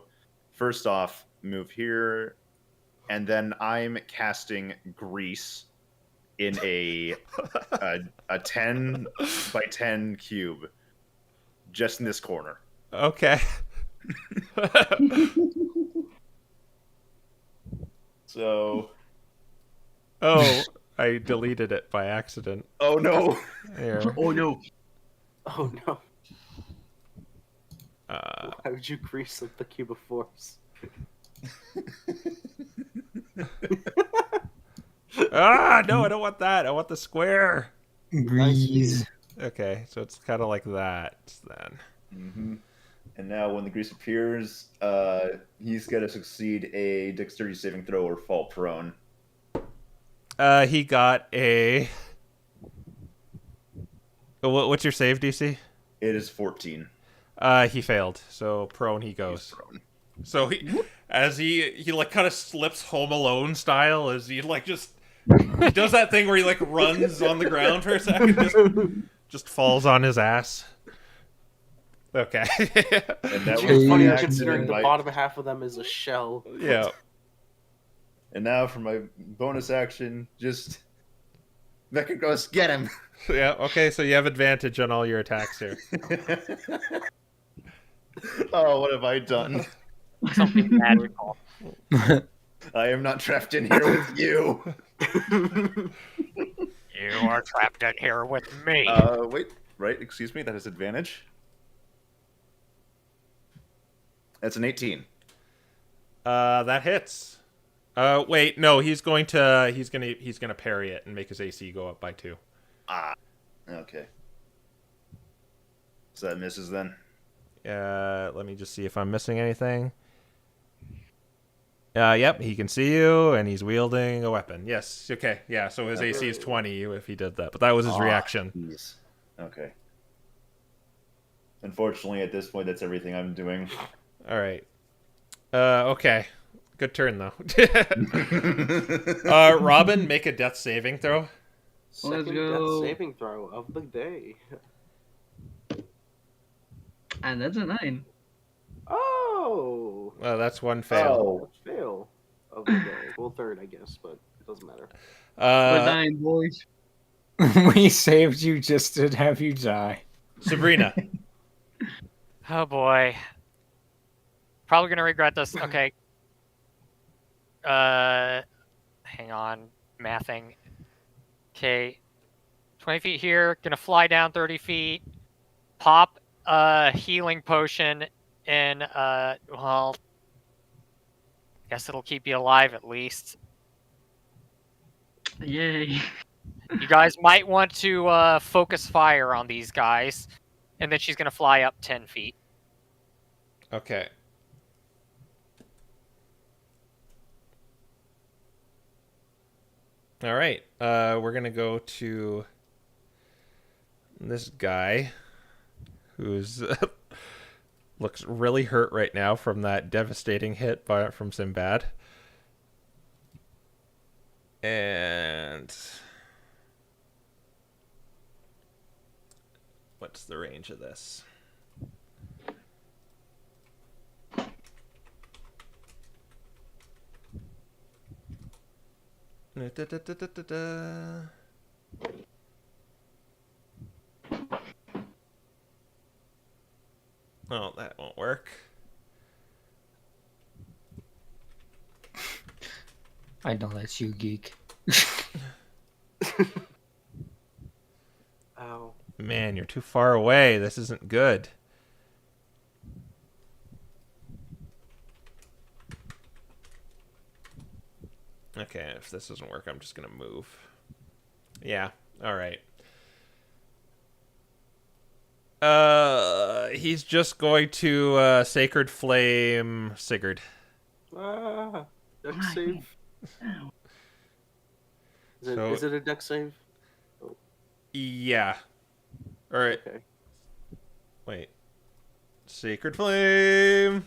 first off, move here, and then I'm casting grease in a 10 by 10 cube just in this corner. Okay. So... Oh, I deleted it by accident. Oh, no. Here. Oh no. Oh no. Uh, Why would you grease up the cube of force? no, I don't want that. I want the square. Grease. Okay, so it's kind of like that then. Mm-hmm. And now when the grease appears, he's got to succeed a dexterity saving throw or fall prone. He got a. What's your save, DC? It is 14. He failed. So prone he goes. Prone. So he like kind of slips Home Alone style as he like just he does that thing where he like runs on the ground for a second, just falls on his ass. Okay. And that It's was funny my action considering and the my- bottom half of them is a shell. Yeah. And now for my bonus action, just Mecha goes, get him. Yeah. Okay. So you have advantage on all your attacks here. Oh, what have I done? Something magical. I am not trapped in here with you. You are trapped in here with me. Wait, right? Excuse me. That is advantage. That's an 18. That hits. Wait, no, he's gonna parry it and make his AC go up by 2. Ah, okay. So that misses then. Let me just see if I'm missing anything. Yep, he can see you, and he's wielding a weapon. Yes, okay, yeah, so his AC is 20 if he did that, but that was his reaction. Jeez. Okay. Unfortunately, at this point, that's everything I'm doing. All right. Okay. Good turn though. Robin, make a death saving throw. Let's Second go. death saving throw of the day. And that's a 9. Oh! That's one fail. Fail of the day. Well, third, I guess, but it doesn't matter. We're dying, boys. We saved you just to have you die. Sabrina. Oh boy. Probably gonna regret this. Okay. Hang on. Mathing. Okay. 20 feet here. Gonna fly down 30 feet. Pop a healing potion in, well, guess it'll keep you alive at least. Yay. You guys might want to focus fire on these guys. And then she's gonna fly up 10 feet. Okay. All right. We're gonna go to this guy who's looks really hurt right now from that devastating hit from Sinbad. And what's the range of this? Oh, that won't work. I know that's you, geek. Ow. Man, you're too far away. This isn't good. Okay, if this doesn't work, I'm just going to move. Yeah, all right. He's just going to Sacred Flame Sigurd. Dex save. Is it a dex save? Oh. Yeah. All right. Okay. Wait. Sacred Flame.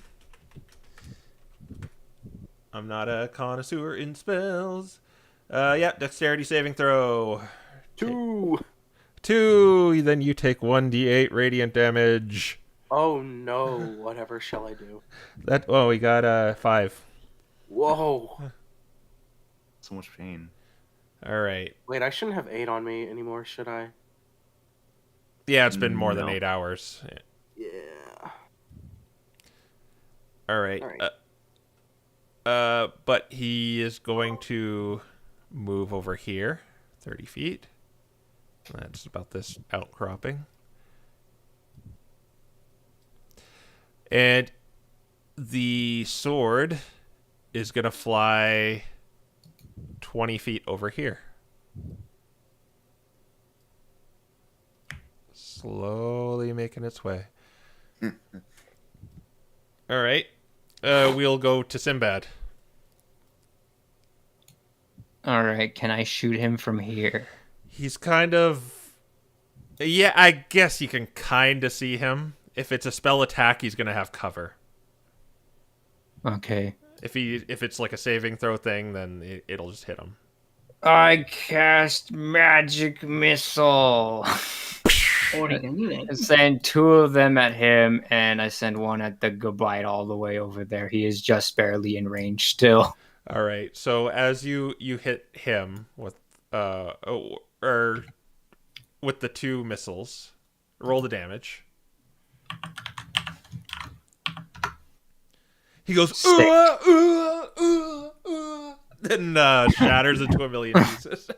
I'm not a connoisseur in spells. Yeah, dexterity saving throw. 2. 2. Then you take 1d8 radiant damage. Oh no! Whatever shall I do? We got 5. Whoa! So much pain. All right. Wait, I shouldn't have 8 on me anymore, should I? Yeah, it's been more than No. 8 hours. Yeah. All right. But he is going to move over here, 30 feet. That's about this outcropping. And the sword is going to fly 20 feet over here. Slowly making its way. All right. We'll go to Sinbad. All right, can I shoot him from here? He's kind of... Yeah, I guess you can kind of see him. If it's a spell attack, he's going to have cover. Okay. If it's like a saving throw thing, then it'll just hit him. I cast magic missile. Or he can do I that. send 2 of them at him, and I send one at the Gabite all the way over there. He is just barely in range still. All right. So as you hit him with with the 2 missiles, roll the damage. He goes, then shatters into a million pieces.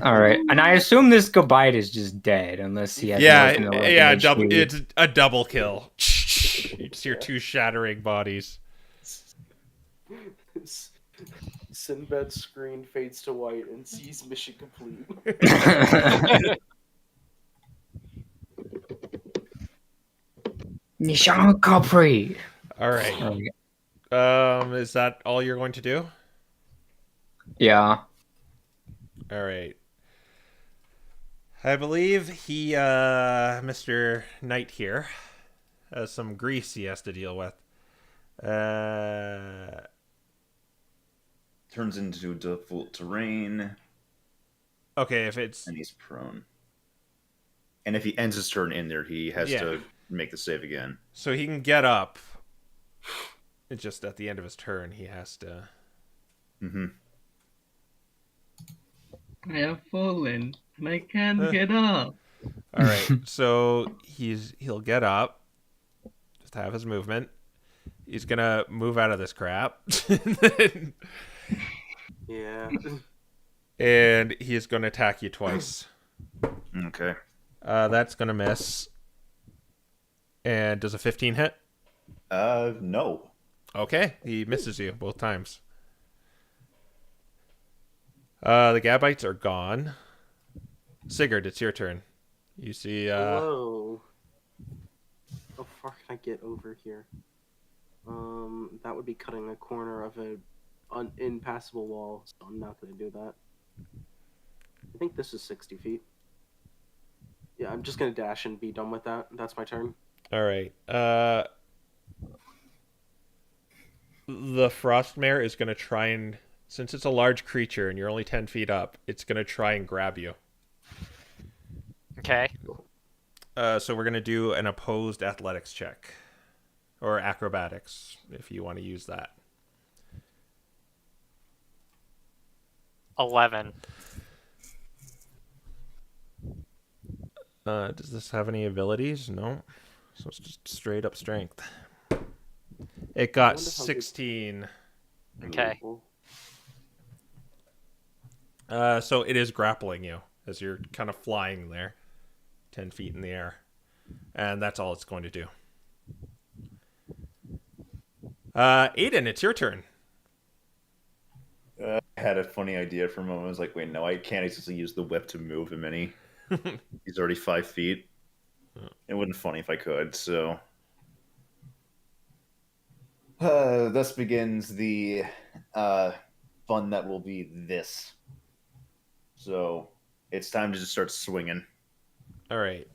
All right, and I assume this Gabite is just dead unless he has It's a double kill. You just hear 2 shattering bodies. Sinbad's screen fades to white and sees mission complete. Mission complete. All right. Is that all you're going to do? Yeah. All right. I believe Mr. Knight here, has some grease he has to deal with. Turns into difficult terrain, Okay, if it's and he's prone. And if he ends his turn in there, he has to make the save again. so he can get up. It's just at the end of his turn he has to. Mm-hmm. I have fallen. I can't get up. All right, so he'll get up, just have his movement. He's gonna move out of this crap, Yeah. and he's gonna attack you twice. Okay. That's gonna miss. And does a 15 hit? No. Okay, he misses you both times. The Gabites are gone. Sigurd, it's your turn. You see, Hello. How far can I get over here? That would be cutting a corner of an impassable wall, so I'm not going to do that. I think this is 60 feet. Yeah, I'm just going to dash and be done with that. That's my turn. all right. The Frostmare is going to try and, since it's a large creature and you're only 10 feet up, it's going to try and grab you. Okay. So we're going to do an opposed athletics check. Or acrobatics, if you want to use that. 11. Does this have any abilities? No. So it's just straight up strength. It I got wonder how 16. Okay. So it is grappling you as you're kind of flying there, 10 feet in the air. And that's all it's going to do. Aiden, it's your turn. I had a funny idea for a moment. I was like, wait, no, I can't actually use the whip to move him any. He's already 5 feet. It wouldn't be funny if I could, so... thus begins the fun that will be this. So, it's time to just start swinging. All right.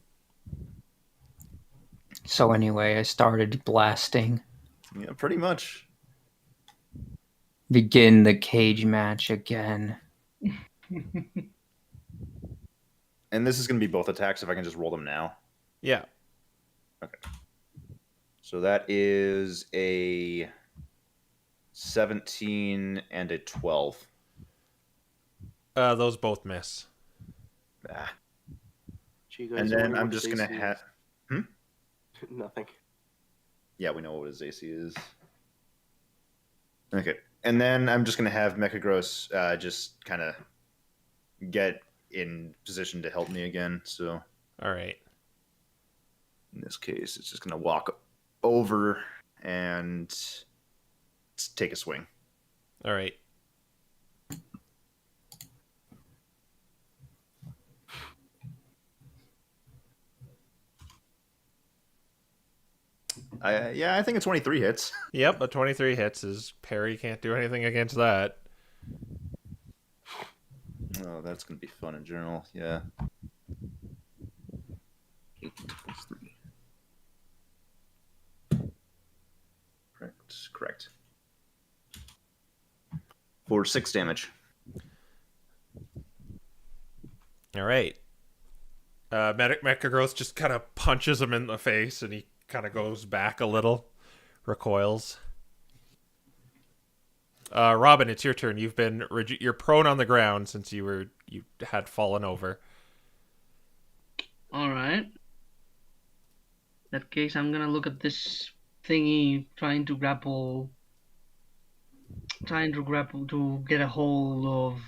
So anyway, I started blasting. Yeah, pretty much. Begin the cage match again. And this is going to be both attacks if I can just roll them now. Yeah. Okay. So that is a 17 and a 12. Those both miss. Ah. Do you guys And then wonder I'm what just his going to AC have... is? Nothing. Yeah, we know what his AC is. Okay. And then I'm just going to have Mechagross just kind of get in position to help me again. So All right. in this case, it's just going to walk over and take a swing. All right. I think a 23 hits. Yep, a 23 hits. His parry can't do anything against that. Oh, that's going to be fun in general. Yeah. 18 plus 3. Correct. For 6 damage. All right. Mechagross just kind of punches him in the face, and he kind of goes back a little, recoils. Robin, it's your turn. You're prone on the ground since you had fallen over. All right. In that case, I'm gonna look at this thingy trying to grapple to get a hold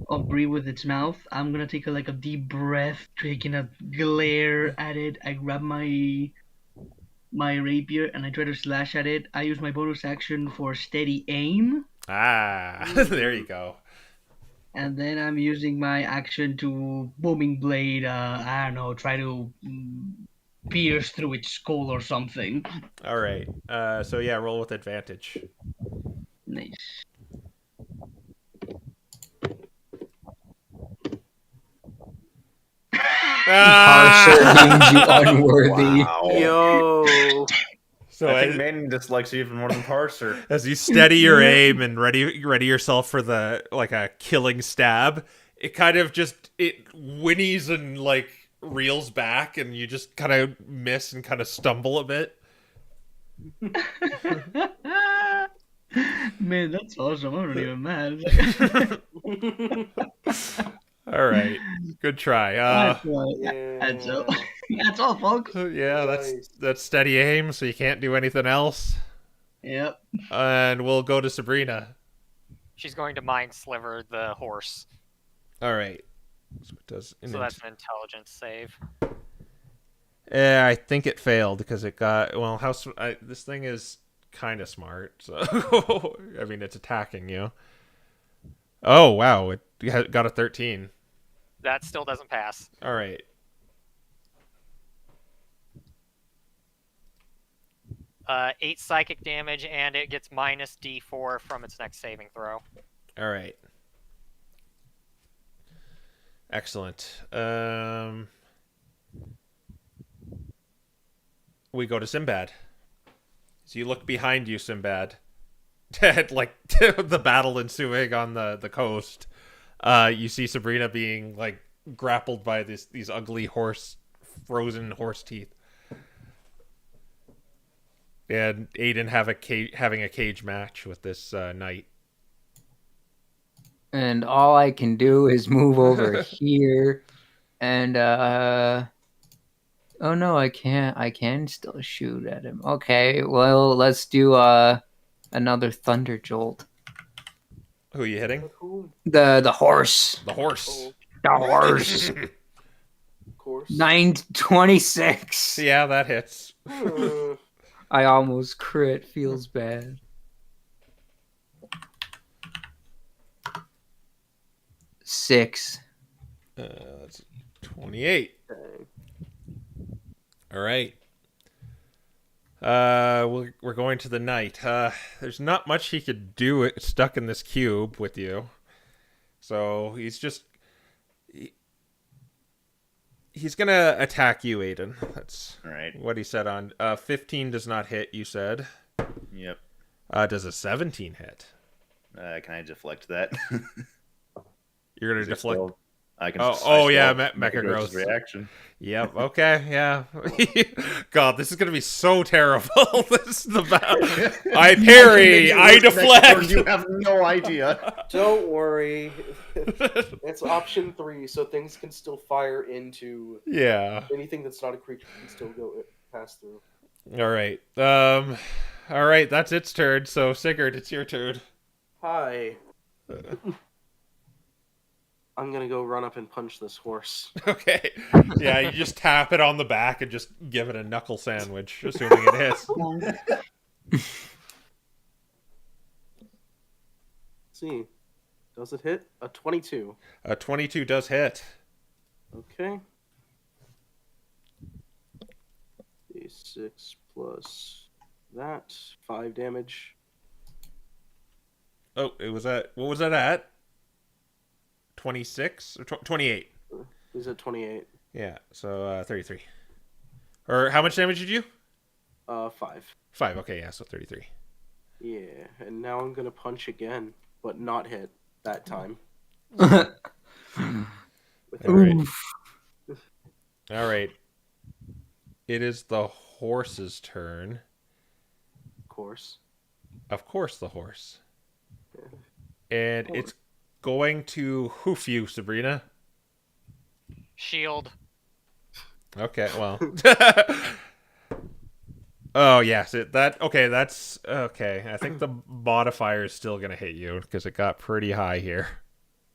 of Bree with its mouth. I'm gonna take a deep breath, taking a glare at it. I grab my rapier and I try to slash at it. I use my bonus action for steady aim. Ah, there you go. And then I'm using my action to booming blade. I don't know, try to pierce through its skull or something. All right. So yeah, roll with advantage. Nice. Parser deems you unworthy. Wow. Yo. So I think Maiden dislikes you even more than Parser. as you steady your aim and ready yourself for a killing stab, it kind of just it whinnies and like reels back, and you just kind of miss and kind of stumble a bit. Man, that's awesome. I'm not even mad. All right, good try. That's Yeah. all. That's all, folks. Yeah, Nice. that's steady aim, so you can't do anything else. Yep. And we'll go to Sabrina. She's going to mind sliver the horse. All right. So it does. So that's an intelligence save. Yeah, I think it failed because it got this thing is kind of smart. So I mean, it's attacking you. Oh wow, it got a 13. That still doesn't pass. All right. Eight psychic damage, and it gets minus D4 from its next saving throw. All right. Excellent. We go to Sinbad. So you look behind you, Sinbad. Like the battle ensuing on the coast. You see Sabrina being like grappled by these ugly frozen horse teeth. And Aiden having a cage match with this knight. And all I can do is move over here, and oh no, I can't. I can still shoot at him. Okay, well, let's do another thunder jolt. Who are you hitting? The horse. The horse. The horse. Of course. 926. Yeah, that hits. I almost crit. Feels bad. 6. That's 28. All right. We're going to the knight. There's not much he could do stuck in this cube with you. So he's gonna attack you, Aiden. That's All right. what he said on 15 does not hit, you said. Yep. Does a 17 hit? Can I deflect that? You're gonna Is it deflect. still- I can. Mecha Gross reaction. Yep. Okay. Yeah. God, this is gonna be so terrible. This is the I parry. I deflect. You have no idea. Don't worry. It's option 3, so things can still fire into Yeah. anything that's not a creature can still pass through. All right. All right. That's its turn. So Sigurd, it's your turn. Hi. I'm gonna go run up and punch this horse. Okay. Yeah, you just tap it on the back and just give it a knuckle sandwich, assuming it hits. Let's see. Does it hit? A 22. A 22 does hit. Okay. D6 plus that. 5 damage. Oh, it was at what was that at? 26 or 28? Is it 28? Yeah, so 33. Or how much damage did you? 5. 5. Okay, yeah, so 33. Yeah, and now I'm gonna punch again, but not hit that time. All right. All right. It is the horse's turn. Of course. Of course, the horse. And it's going to hoof you, Sabrina. Shield. Okay, well. Oh, yes. That's okay. I think the modifier is still going to hit you because it got pretty high here.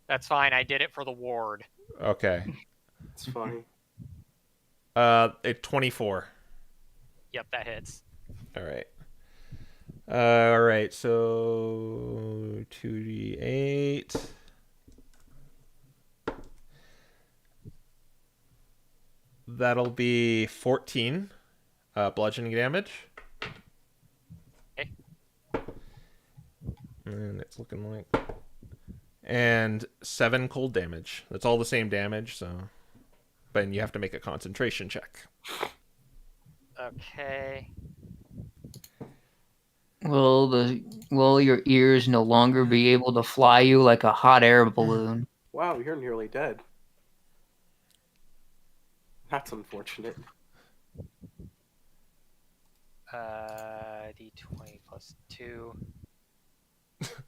That's fine. I did it for the ward. Okay. It's funny. It 24. Yep, that hits. All right. All right, so 2d8. That'll be 14 bludgeoning damage. Okay. And it's looking like... And 7 cold damage. That's all the same damage, so... but you have to make a concentration check. Okay. Will your ears no longer be able to fly you like a hot air balloon? Wow, you're nearly dead. That's unfortunate. D20 plus 2.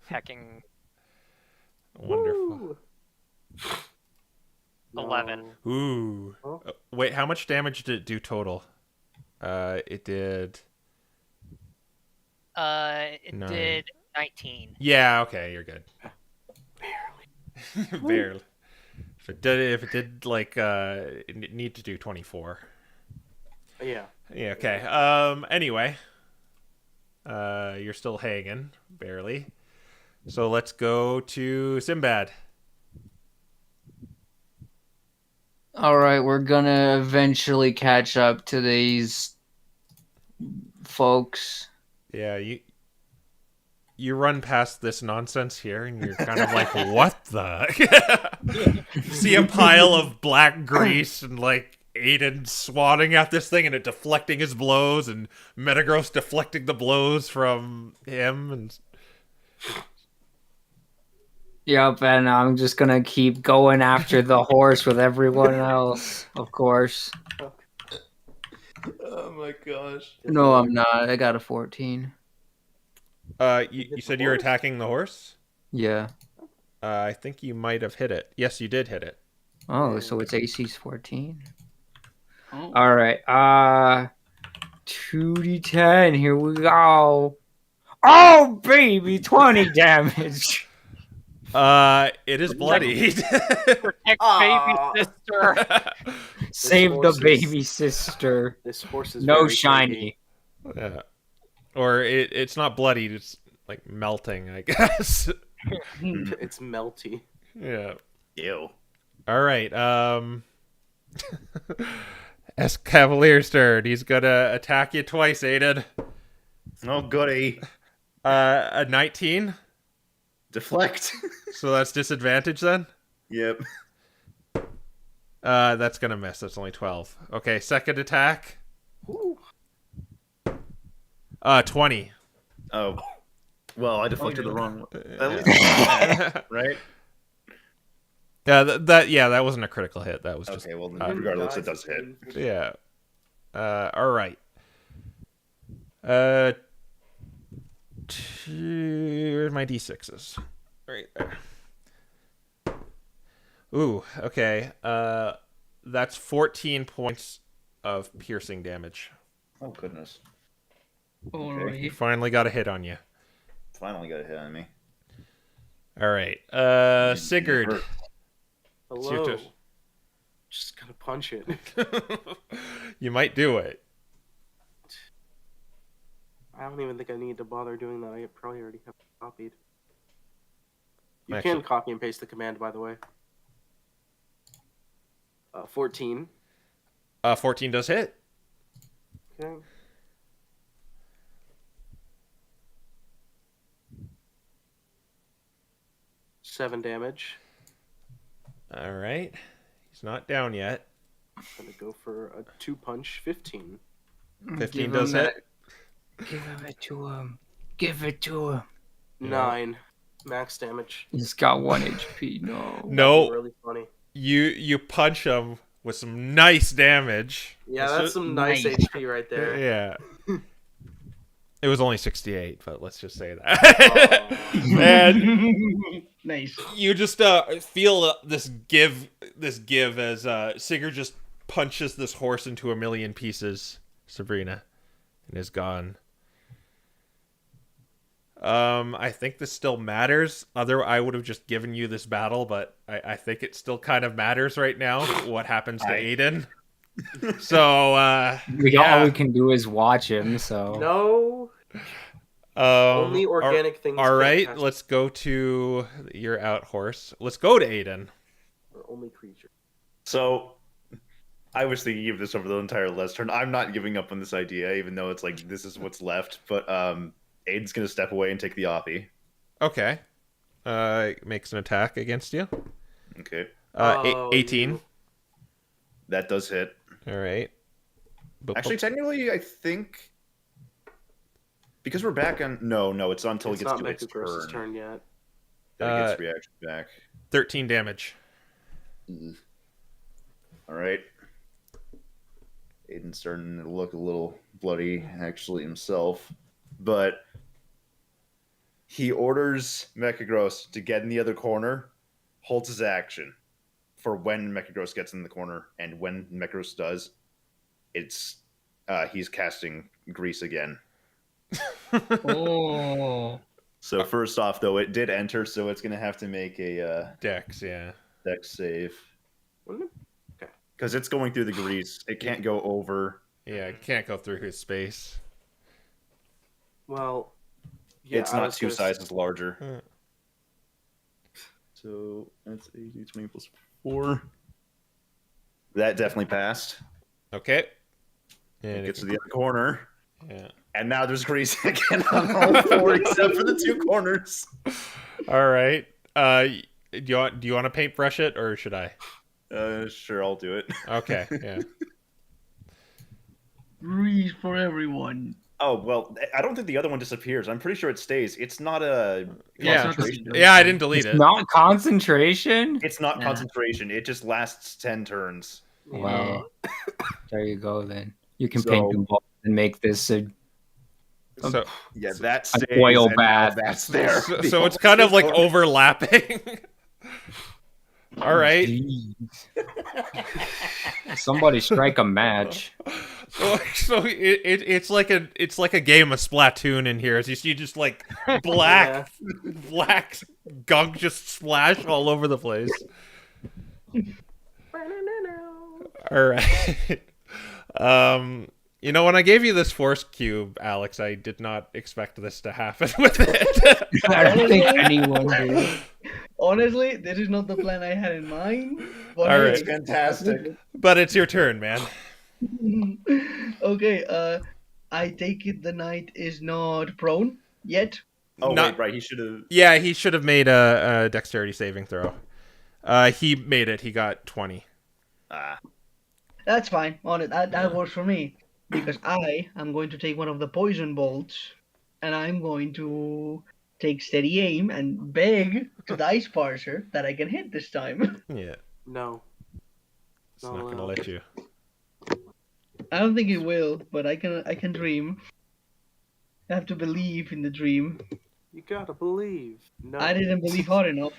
Hecking Wonderful. 11. No. Ooh. Oh. Wait, how much damage did it do total? It did. It 9. did 19. Yeah. Okay, you're good. Barely. Barely. If it did like it need to do 24. Yeah. Yeah. Okay. Anyway, you're still hanging barely. So let's go to Sinbad. All right, we're gonna eventually catch up to these folks. Yeah, you run past this nonsense here, and you're kind of like, what the? See a pile of black grease and like Aiden swatting at this thing, and it deflecting his blows, and Metagross deflecting the blows from him, and Yep, and I'm just gonna keep going after the horse with everyone else, of course. Oh my gosh. No, I'm not. I got a 14. you said you're attacking the horse. Yeah. I think you might have hit it. Yes, you did hit it. Oh, so it's AC's 14. Oh. All right. 2d10. Here we go. Oh, baby, 20 damage. It is bloodied. Protect baby sister. Save the horse is- baby sister. This horse is No very shiny. Yeah. Or it's not bloodied, it's like melting, I guess. creepy. It's melty. Yeah. Ew. All right. Cavalier's turn. He's gonna attack you twice, Aiden. Oh goody. A 19. Deflect. So that's disadvantage then. Yep. That's gonna miss. That's only 12. Okay, second attack. Ooh. 20. Oh. Well, I deflected the wrong one. At least Yeah, right? that wasn't a critical hit. That was just Okay, well, regardless, it does hit. yeah. All right. Where's my d6s? Right there. Ooh, okay. That's 14 points of piercing damage. Oh goodness. You Alright. finally got a hit on you. Finally got a hit on me. All right. Sigurd. Hurt. Hello. turn. Just gonna punch it. You might do it. I don't even think I need to bother doing that. I probably already have it copied. You Actually- can copy and paste the command, by the way. 14. 14 does hit. Okay. Seven damage. All right. He's not down yet. Gonna go for a 2-punch. 15. 15 Give does him hit. Give it to him. Give it to him. 9 max damage. He's got 1 HP. No. No, Really funny. you punch him with some nice damage. Yeah, that's some nice Nice. HP right there. Yeah. It was only 68, but let's just say that. And Nice. you just feel this give as Sigurd just punches this horse into a million pieces, Sabrina, and is gone. I think this still matters. I would have just given you this battle, but I think it still kind of matters right now what happens to Aiden. So All yeah. we can do is watch him, so. No. Only All organic things. All can right, cast- let's go to your out horse. Let's go to Aiden. or only creature. So, I was thinking of this over the entire last turn. I'm not giving up on this idea, even though it's like this is what's left. But Aiden's gonna step away and take the offie. Okay. Makes an attack against you. Okay. Oh, 18. you- That does hit. All right. Actually, technically, I think because we're back on. No, it's until It's it gets not to its Mechagross's turn. turn yet. That it gets reaction back. 13 damage. All right. Aiden's starting to look a little bloody, actually, himself. But he orders Mechagross to get in the other corner, holds his action for when Mechagross gets in the corner, and when Mechagross does, he's casting Grease again. Oh. So first off, though, it did enter, so it's going to have to make a Dex, yeah. Dex save. Wouldn't it? Okay. Because it's going through the grease. It can't go over. Yeah, it can't go through his space. Well, yeah, It's I not was 2 gonna sizes larger. Huh. So that's 80, 20 plus 4. That definitely passed. Okay. It And gets to the other corner. yeah. And now there's grease again on all 4 except for the 2 corners. All right. Do you want to paintbrush it or should I? Sure, I'll do it. Okay. Yeah. Grease for everyone. Oh, well, I don't think the other one disappears. I'm pretty sure it stays. It's not a Yeah. concentration. Yeah, I didn't delete It's it. not concentration. It's not Nah. concentration. It just lasts 10 turns. Well, there you go then. You can So- paint them all and make this a So, Yeah, that A stays. oil and now bath. That's there. so it's kind of like overlapping. All right. Jeez. Somebody strike a match. So it's like a game of Splatoon in here. As you see, just like black gunk just splash all over the place. All right. You know, when I gave you this force cube, Alex, I did not expect this to happen with it. I don't think anyone did. Honestly, this is not the plan I had in mind. But All right. It's fantastic. But it's your turn, man. Okay, I take it the knight is not prone yet. Oh, Not- wait, right. He should have. Yeah, he should have made a dexterity saving throw. He made it. He got 20. That's fine. On it, that works for me because I am going to take one of the poison bolts, and I'm going to take steady aim and beg to the ice parser that I can hit this time. Yeah, No. it's not gonna let you. I don't think it will, but I can dream. I have to believe in the dream. You gotta believe. No. I didn't believe hard enough.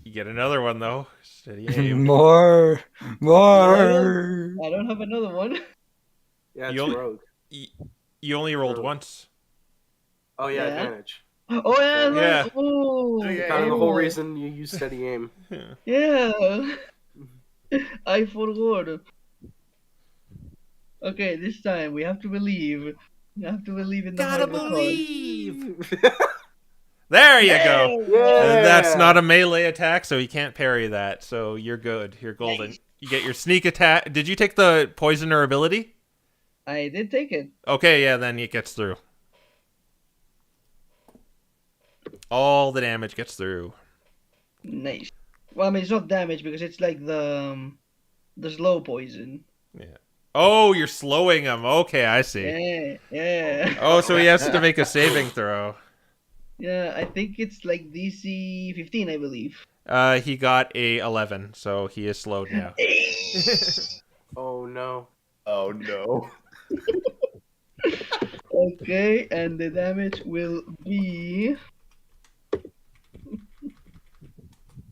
You get another one though. Steady aim. More. I don't have another one. Yeah, it's You only- rogue. You only rolled Rogue. once. Oh yeah, Yeah. advantage. Oh yeah, Yeah. right. Oh, Yeah, Kind of the whole oh. reason you use steady aim. Yeah. I forgot. Okay, this time we have to believe. We have to believe in the heart of the cause. There you go. Yeah. That's not a melee attack, so you can't parry that. So you're good. You're golden. You get your sneak attack. Did you take the poisoner ability? I did take it. Okay, yeah, then it gets through. All the damage gets through. Nice. Well, I mean, it's not damage because it's like the slow poison. Oh, you're slowing him. Okay, I see. Yeah, yeah. Oh, so he has to make a saving throw. Yeah, I think it's like DC 15, I believe. He got a 11, so he is slowed now. Oh no. Oh, no. Okay, and the damage will be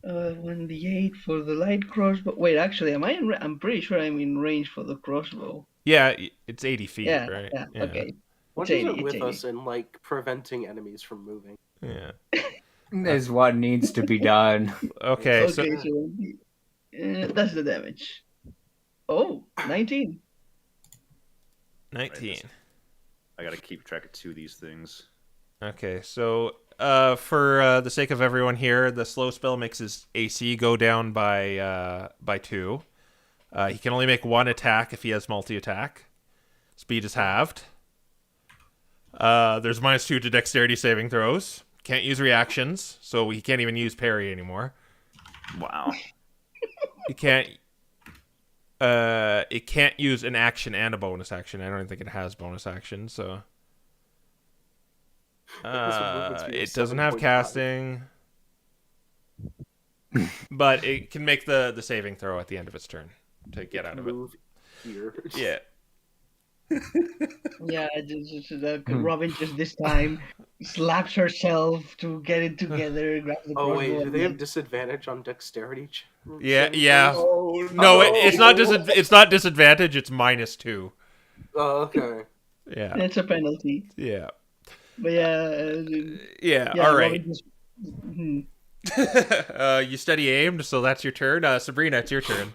1d8 for the light crossbow. Wait, actually, am I in? I'm pretty sure I'm in range for the crossbow. Yeah, it's 80 feet, Yeah, right? yeah, okay. What It's is 80, it with it's us in like preventing enemies from moving? Yeah. Is what needs to be done. Okay, so Okay, so that's the damage. Oh, 19. 19. I gotta keep track of 2 of these things. Okay, so for the sake of everyone here, the slow spell makes his AC go down by 2. He can only make 1 attack if he has multi-attack. Speed is halved. There's -2 to dexterity saving throws. Can't use reactions, so he can't even use parry anymore. Wow. He can't It can't use an action and a bonus action. I don't think it has bonus action, so. It doesn't have 7.5. casting. But it can make the saving throw at the end of its turn to get out of it. Move here. Yeah. Yeah, Robin just this time slaps herself to get it together. Grabs the Oh wait, crossbow do and they have then- disadvantage on dexterity? Yeah. Oh, No, it's not it's not disadvantage, it's -2. Oh, okay. Yeah. It's a penalty. Yeah. But yeah, Yeah, yeah, all Robin right. just- mhm. You steady aimed, so that's your turn. Sabrina, it's your turn.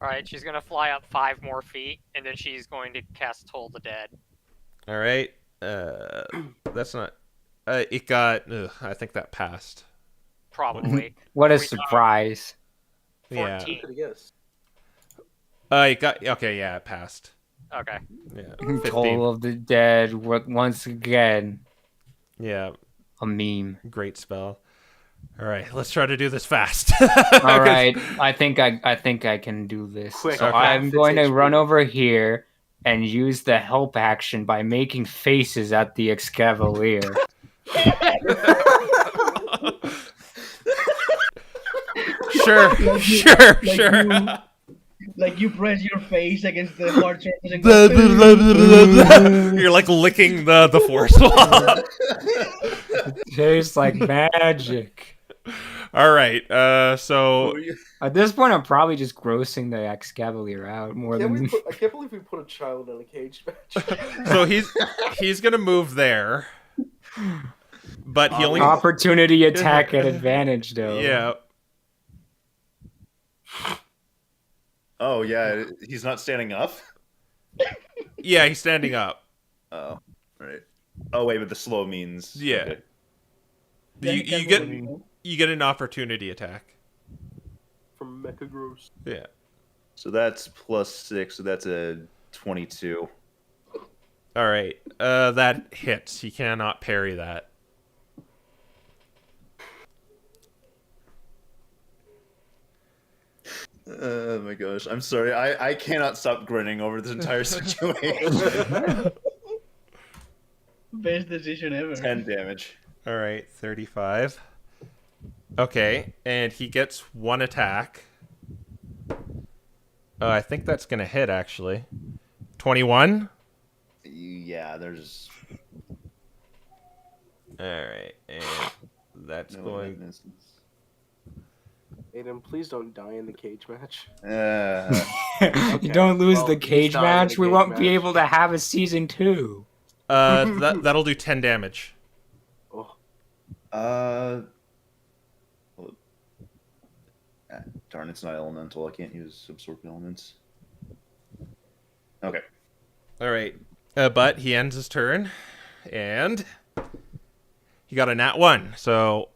Alright, she's gonna fly up 5 more feet, and then she's going to cast Toll the Dead. All right. That's not. It got. I think that passed. Probably. What a We got surprise. Yeah. 14. Could have guessed. It got. Okay, yeah, it passed. Okay. Yeah. Toll 15. of the Dead, once again, Yeah, a meme. great spell. All right, let's try to do this fast. All right, I think I can do this. Quick, so okay. I'm Fits going to HP. run over here and use the help action by making faces at the Excavalier. Sure, sure, sure. Like you press your face against the hard surface and go, You're like licking the force wall. Tastes like magic. All right. So At this point, I'm probably just grossing the Excavalier out more than. I can't believe we put a child in a cage match. so he's gonna move there, but he only Opportunity attack at advantage, though. yeah. Oh yeah, he's not standing up. Yeah, he's standing up. Oh, right. Oh wait, but the slow means Yeah. okay. You get an opportunity attack. From Mecha Gross. Yeah. So that's +6. So that's a 22. All right. That hits. He cannot parry that. Oh my gosh, I'm sorry. I cannot stop grinning over this entire situation. Best decision ever. 10 damage. All right, 35. Okay, and he gets one attack. I think that's going to hit, actually. 21? Yeah, there's All right, and that's no going... misses. Aiden, please don't die in the cage match. You don't lose well, the he's cage not in match, the we cage won't be match. able to have a season 2. That'll do 10 damage. Oh, well, darn, it's not elemental. I can't use absorb elements. Okay. All right, but he ends his turn, and he got a nat 1, so...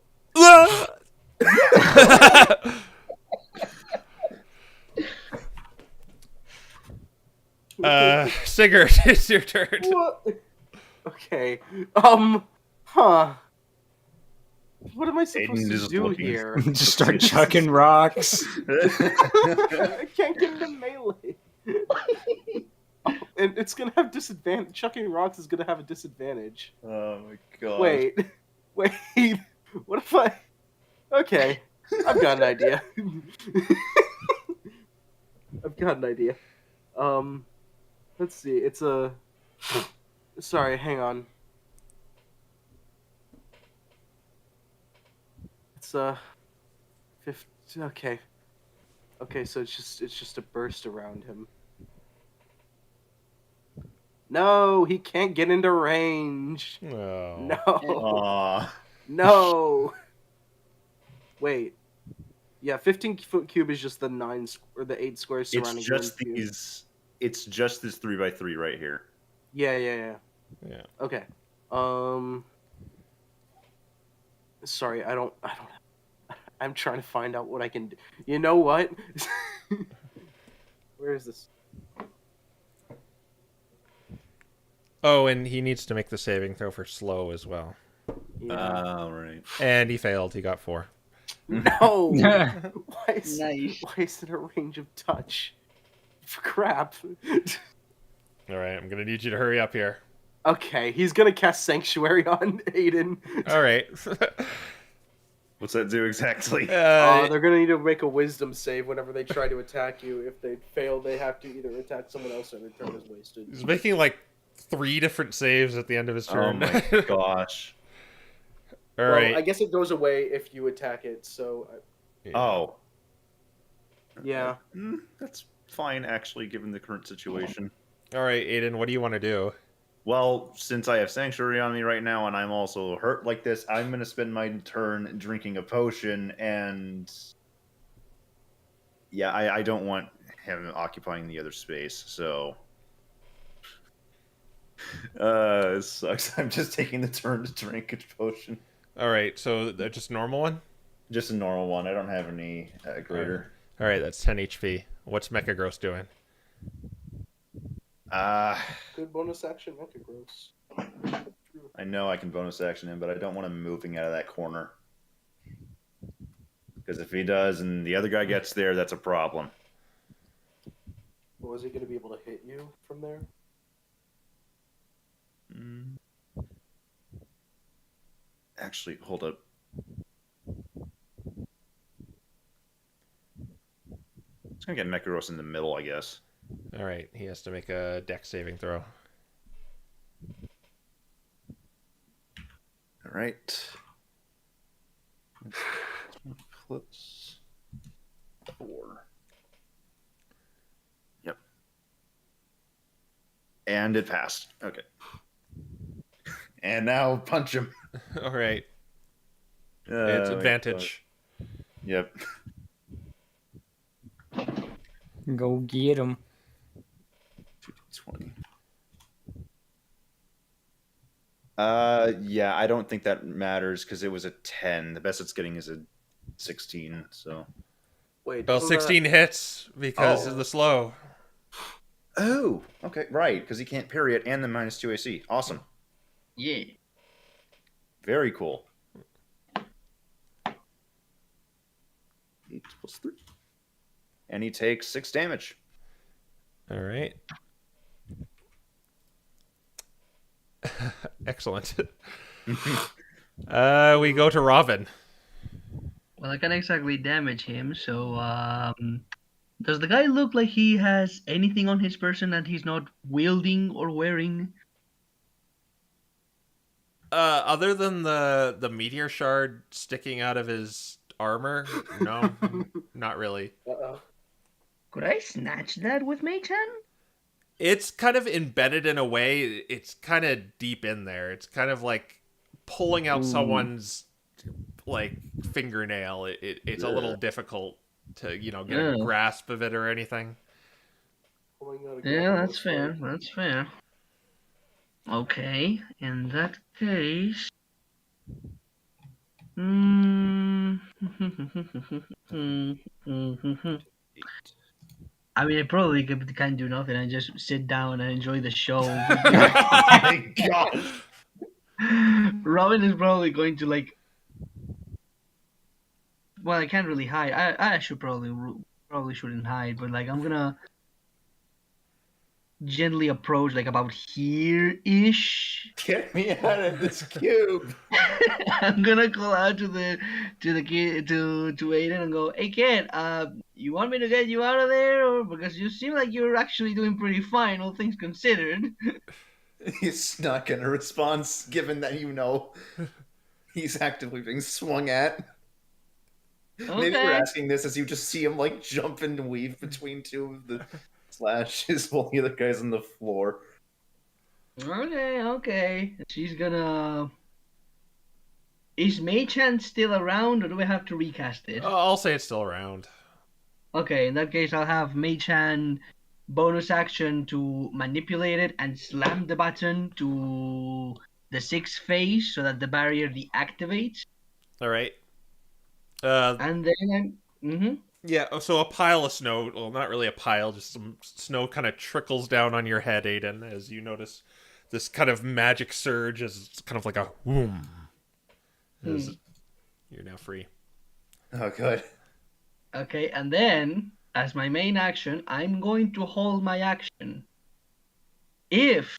Sigurd, it's your turn. what? Okay. Huh. What am I supposed Aiden to is do looking- here? Just start chucking rocks. I can't get into melee. And it's gonna have disadvantage. Chucking rocks is gonna have a disadvantage. Oh my god. Wait. What if I... Okay. I've got an idea. Let's see. It's a... Sorry, hang on. It's a... 50... Okay. Okay, so it's just a burst around him. No, he can't get into range. Oh. No. Aw. No. Wait. Yeah, 15-foot cube is just the 8 squares surrounding It's just one cube. these. It's just this 3x3 right here. Yeah. Yeah. Okay. Sorry, I don't. I'm trying to find out what I can do. You know what? Where is this? Oh, and he needs to make the saving throw for slow as well. Yeah. Right. And he failed. He got 4. No. Why is Nice. it a range of touch? Crap. All right, I'm gonna need you to hurry up here. Okay, he's gonna cast Sanctuary on Aiden. All right. What's that do exactly? They're gonna need to make a Wisdom save whenever they try to attack you. If they fail, they have to either attack someone else or their turn is wasted. He's making like 3 different saves at the end of his turn. Oh my gosh. All Well, right. I guess it goes away if you attack it. So, Oh. yeah. That's fine, actually, given the current situation. All right, Aiden, what do you want to do? Well, since I have Sanctuary on me right now, and I'm also hurt like this, I'm going to spend my turn drinking a potion, and... Yeah, I don't want him occupying the other space, so... It sucks. I'm just taking the turn to drink a potion. All right, so just a normal one? Just a normal one. I don't have any greater. All right, that's 10 HP. What's Mecha Gross doing? Good bonus action, Mecha Gross. I know I can bonus action him, but I don't want him moving out of that corner. Because if he does and the other guy gets there, that's a problem. Well, is he going to be able to hit you from there? Actually, hold up. It's going to get Mekaros in the middle, I guess. All right, he has to make a dex saving throw. All right. Plus 4. Yep. And it passed. Okay. And now punch him. All right. It's advantage. Yep. Go get him. 2d20. Yeah, I don't think that matters because it was a 10. The best it's getting is a 16, so. Wait, Well, 16 hits because of the slow. Oh, okay, right, because he can't parry it and the -2 AC. Awesome. Yeah. Very cool. 8 plus 3. And he takes 6 damage. All right. Excellent. We go to Robin. Well, I can't exactly damage him, so does the guy look like he has anything on his person that he's not wielding or wearing? Other than the meteor shard sticking out of his armor, no, not really. Uh-oh. Could I snatch that with Mage Hand? It's kind of embedded in a way. It's kind of deep in there. It's kind of like pulling out someone's like fingernail. It's a little difficult to get a grasp of it or anything. Yeah, that's fair. That's fair. Okay, in that case. I mean, I probably can't do nothing and just sit down and enjoy the show. Oh my god. Robin is probably going to like. Well, I can't really hide. I should probably shouldn't hide, but like I'm gonna gently approach like about here-ish. Get me out of this cube. I'm gonna call out to the kid to Aiden and go, "Hey kid, you want me to get you out of there, or because you seem like you're actually doing pretty fine, all things considered." He's not gonna respond, given that he's actively being swung at. Okay. Maybe you're asking this as you just see him like jump and weave between two of the slashes while the other guy's on the floor. Okay. She's gonna. Is Mei-chan still around, or do we have to recast it? I'll say it's still around. Okay, in that case, I'll have Mei-chan bonus action to manipulate it and slam the button to the 6th phase so that the barrier deactivates. All right. And then Yeah, so a pile of snow, well, not really a pile, just some snow kind of trickles down on your head, Aiden, as you notice this kind of magic surge as it's kind of like a whoom. You're now free. Oh, good. Okay, and then as my main action, I'm going to hold my action. If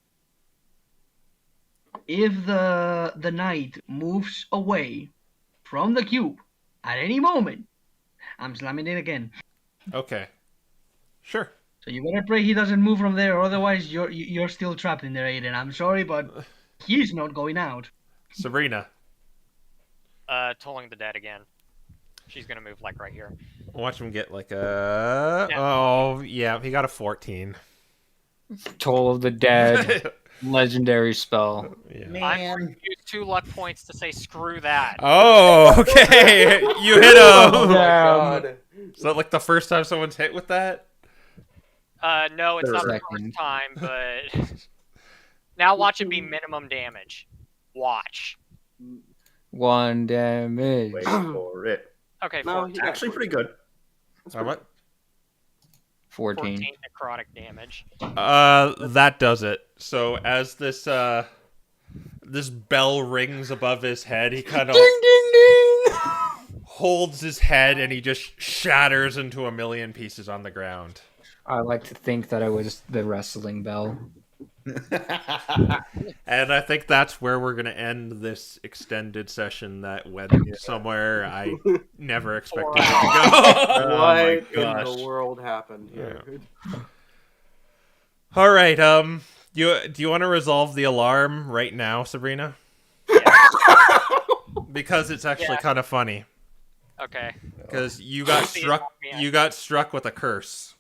the knight moves away from the cube at any moment, I'm slamming it again. Okay. Sure. So you better pray he doesn't move from there, or otherwise you're still trapped in there, Aiden. I'm sorry, but he's not going out. Sabrina. Tolling the dead again. She's gonna move like right here. Watch him get like a... Yeah. Oh, yeah, he got a 14. Toll of the Dead. Legendary spell. Yeah. I'm going to use 2 luck points to say screw that. Oh, okay. You hit Oh him. my god. Is that like the first time someone's hit with that? No, it's not the Second. first time, but now watch it be minimum damage. Watch. 1 damage. Wait for it. Okay, No, 14, he got Actually, pretty good. How much? 14. necrotic damage. That does it. So as this this bell rings above his head, he kind of holds his head and he just shatters into a million pieces on the ground. I like to think that it was the wrestling bell. And I think that's where we're gonna end this extended session that went somewhere I never expected it to go. Oh my What gosh. in the world happened here? All right, do you want to resolve the alarm right now, Sabrina? Because it's actually kind of funny. Okay. Because you got struck with a curse.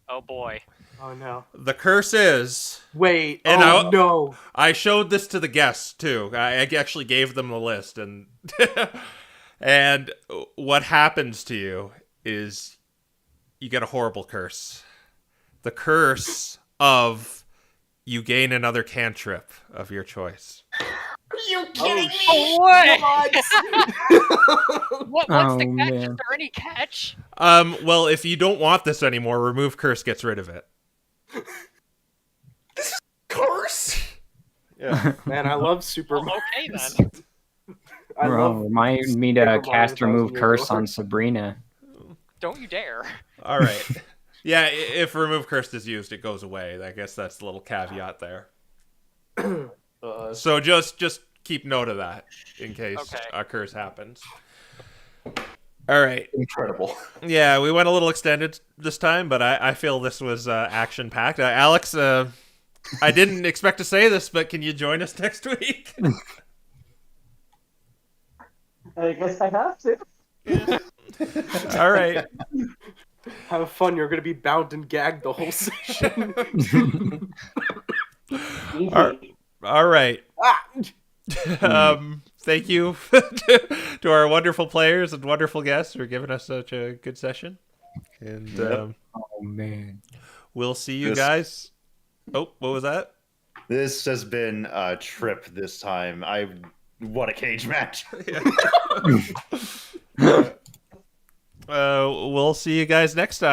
Oh boy. Oh no. The curse is... Wait. And oh no. I showed this to the guests, too. I actually gave them the list. And and what happens to you is you get a horrible curse. The curse of you gain another cantrip of your choice. You kidding me? What's Oh, the catch? Is man. there any catch? Well, if you don't want this anymore, remove curse gets rid of it. Curse? Yeah. Man, I love Super Mario. Okay then. I love Remind me to Super cast Mario remove 1000 curse Year on Sabrina. Don't you dare. All right. Yeah, if remove curse is used, it goes away. I guess that's the little caveat there. So just keep note of that in case a curse happens. All right. Incredible. Yeah, we went a little extended this time, but I feel this was action-packed. Alex, I didn't expect to say this, but can you join us next week? I guess I have to. All right. Have fun. You're going to be bound and gagged the whole session. All right. Thank you to our wonderful players and wonderful guests for giving us such a good session. And Oh, man. we'll see you guys. Oh, what was that? This has been a trip this time. What a cage match. We'll see you guys next time.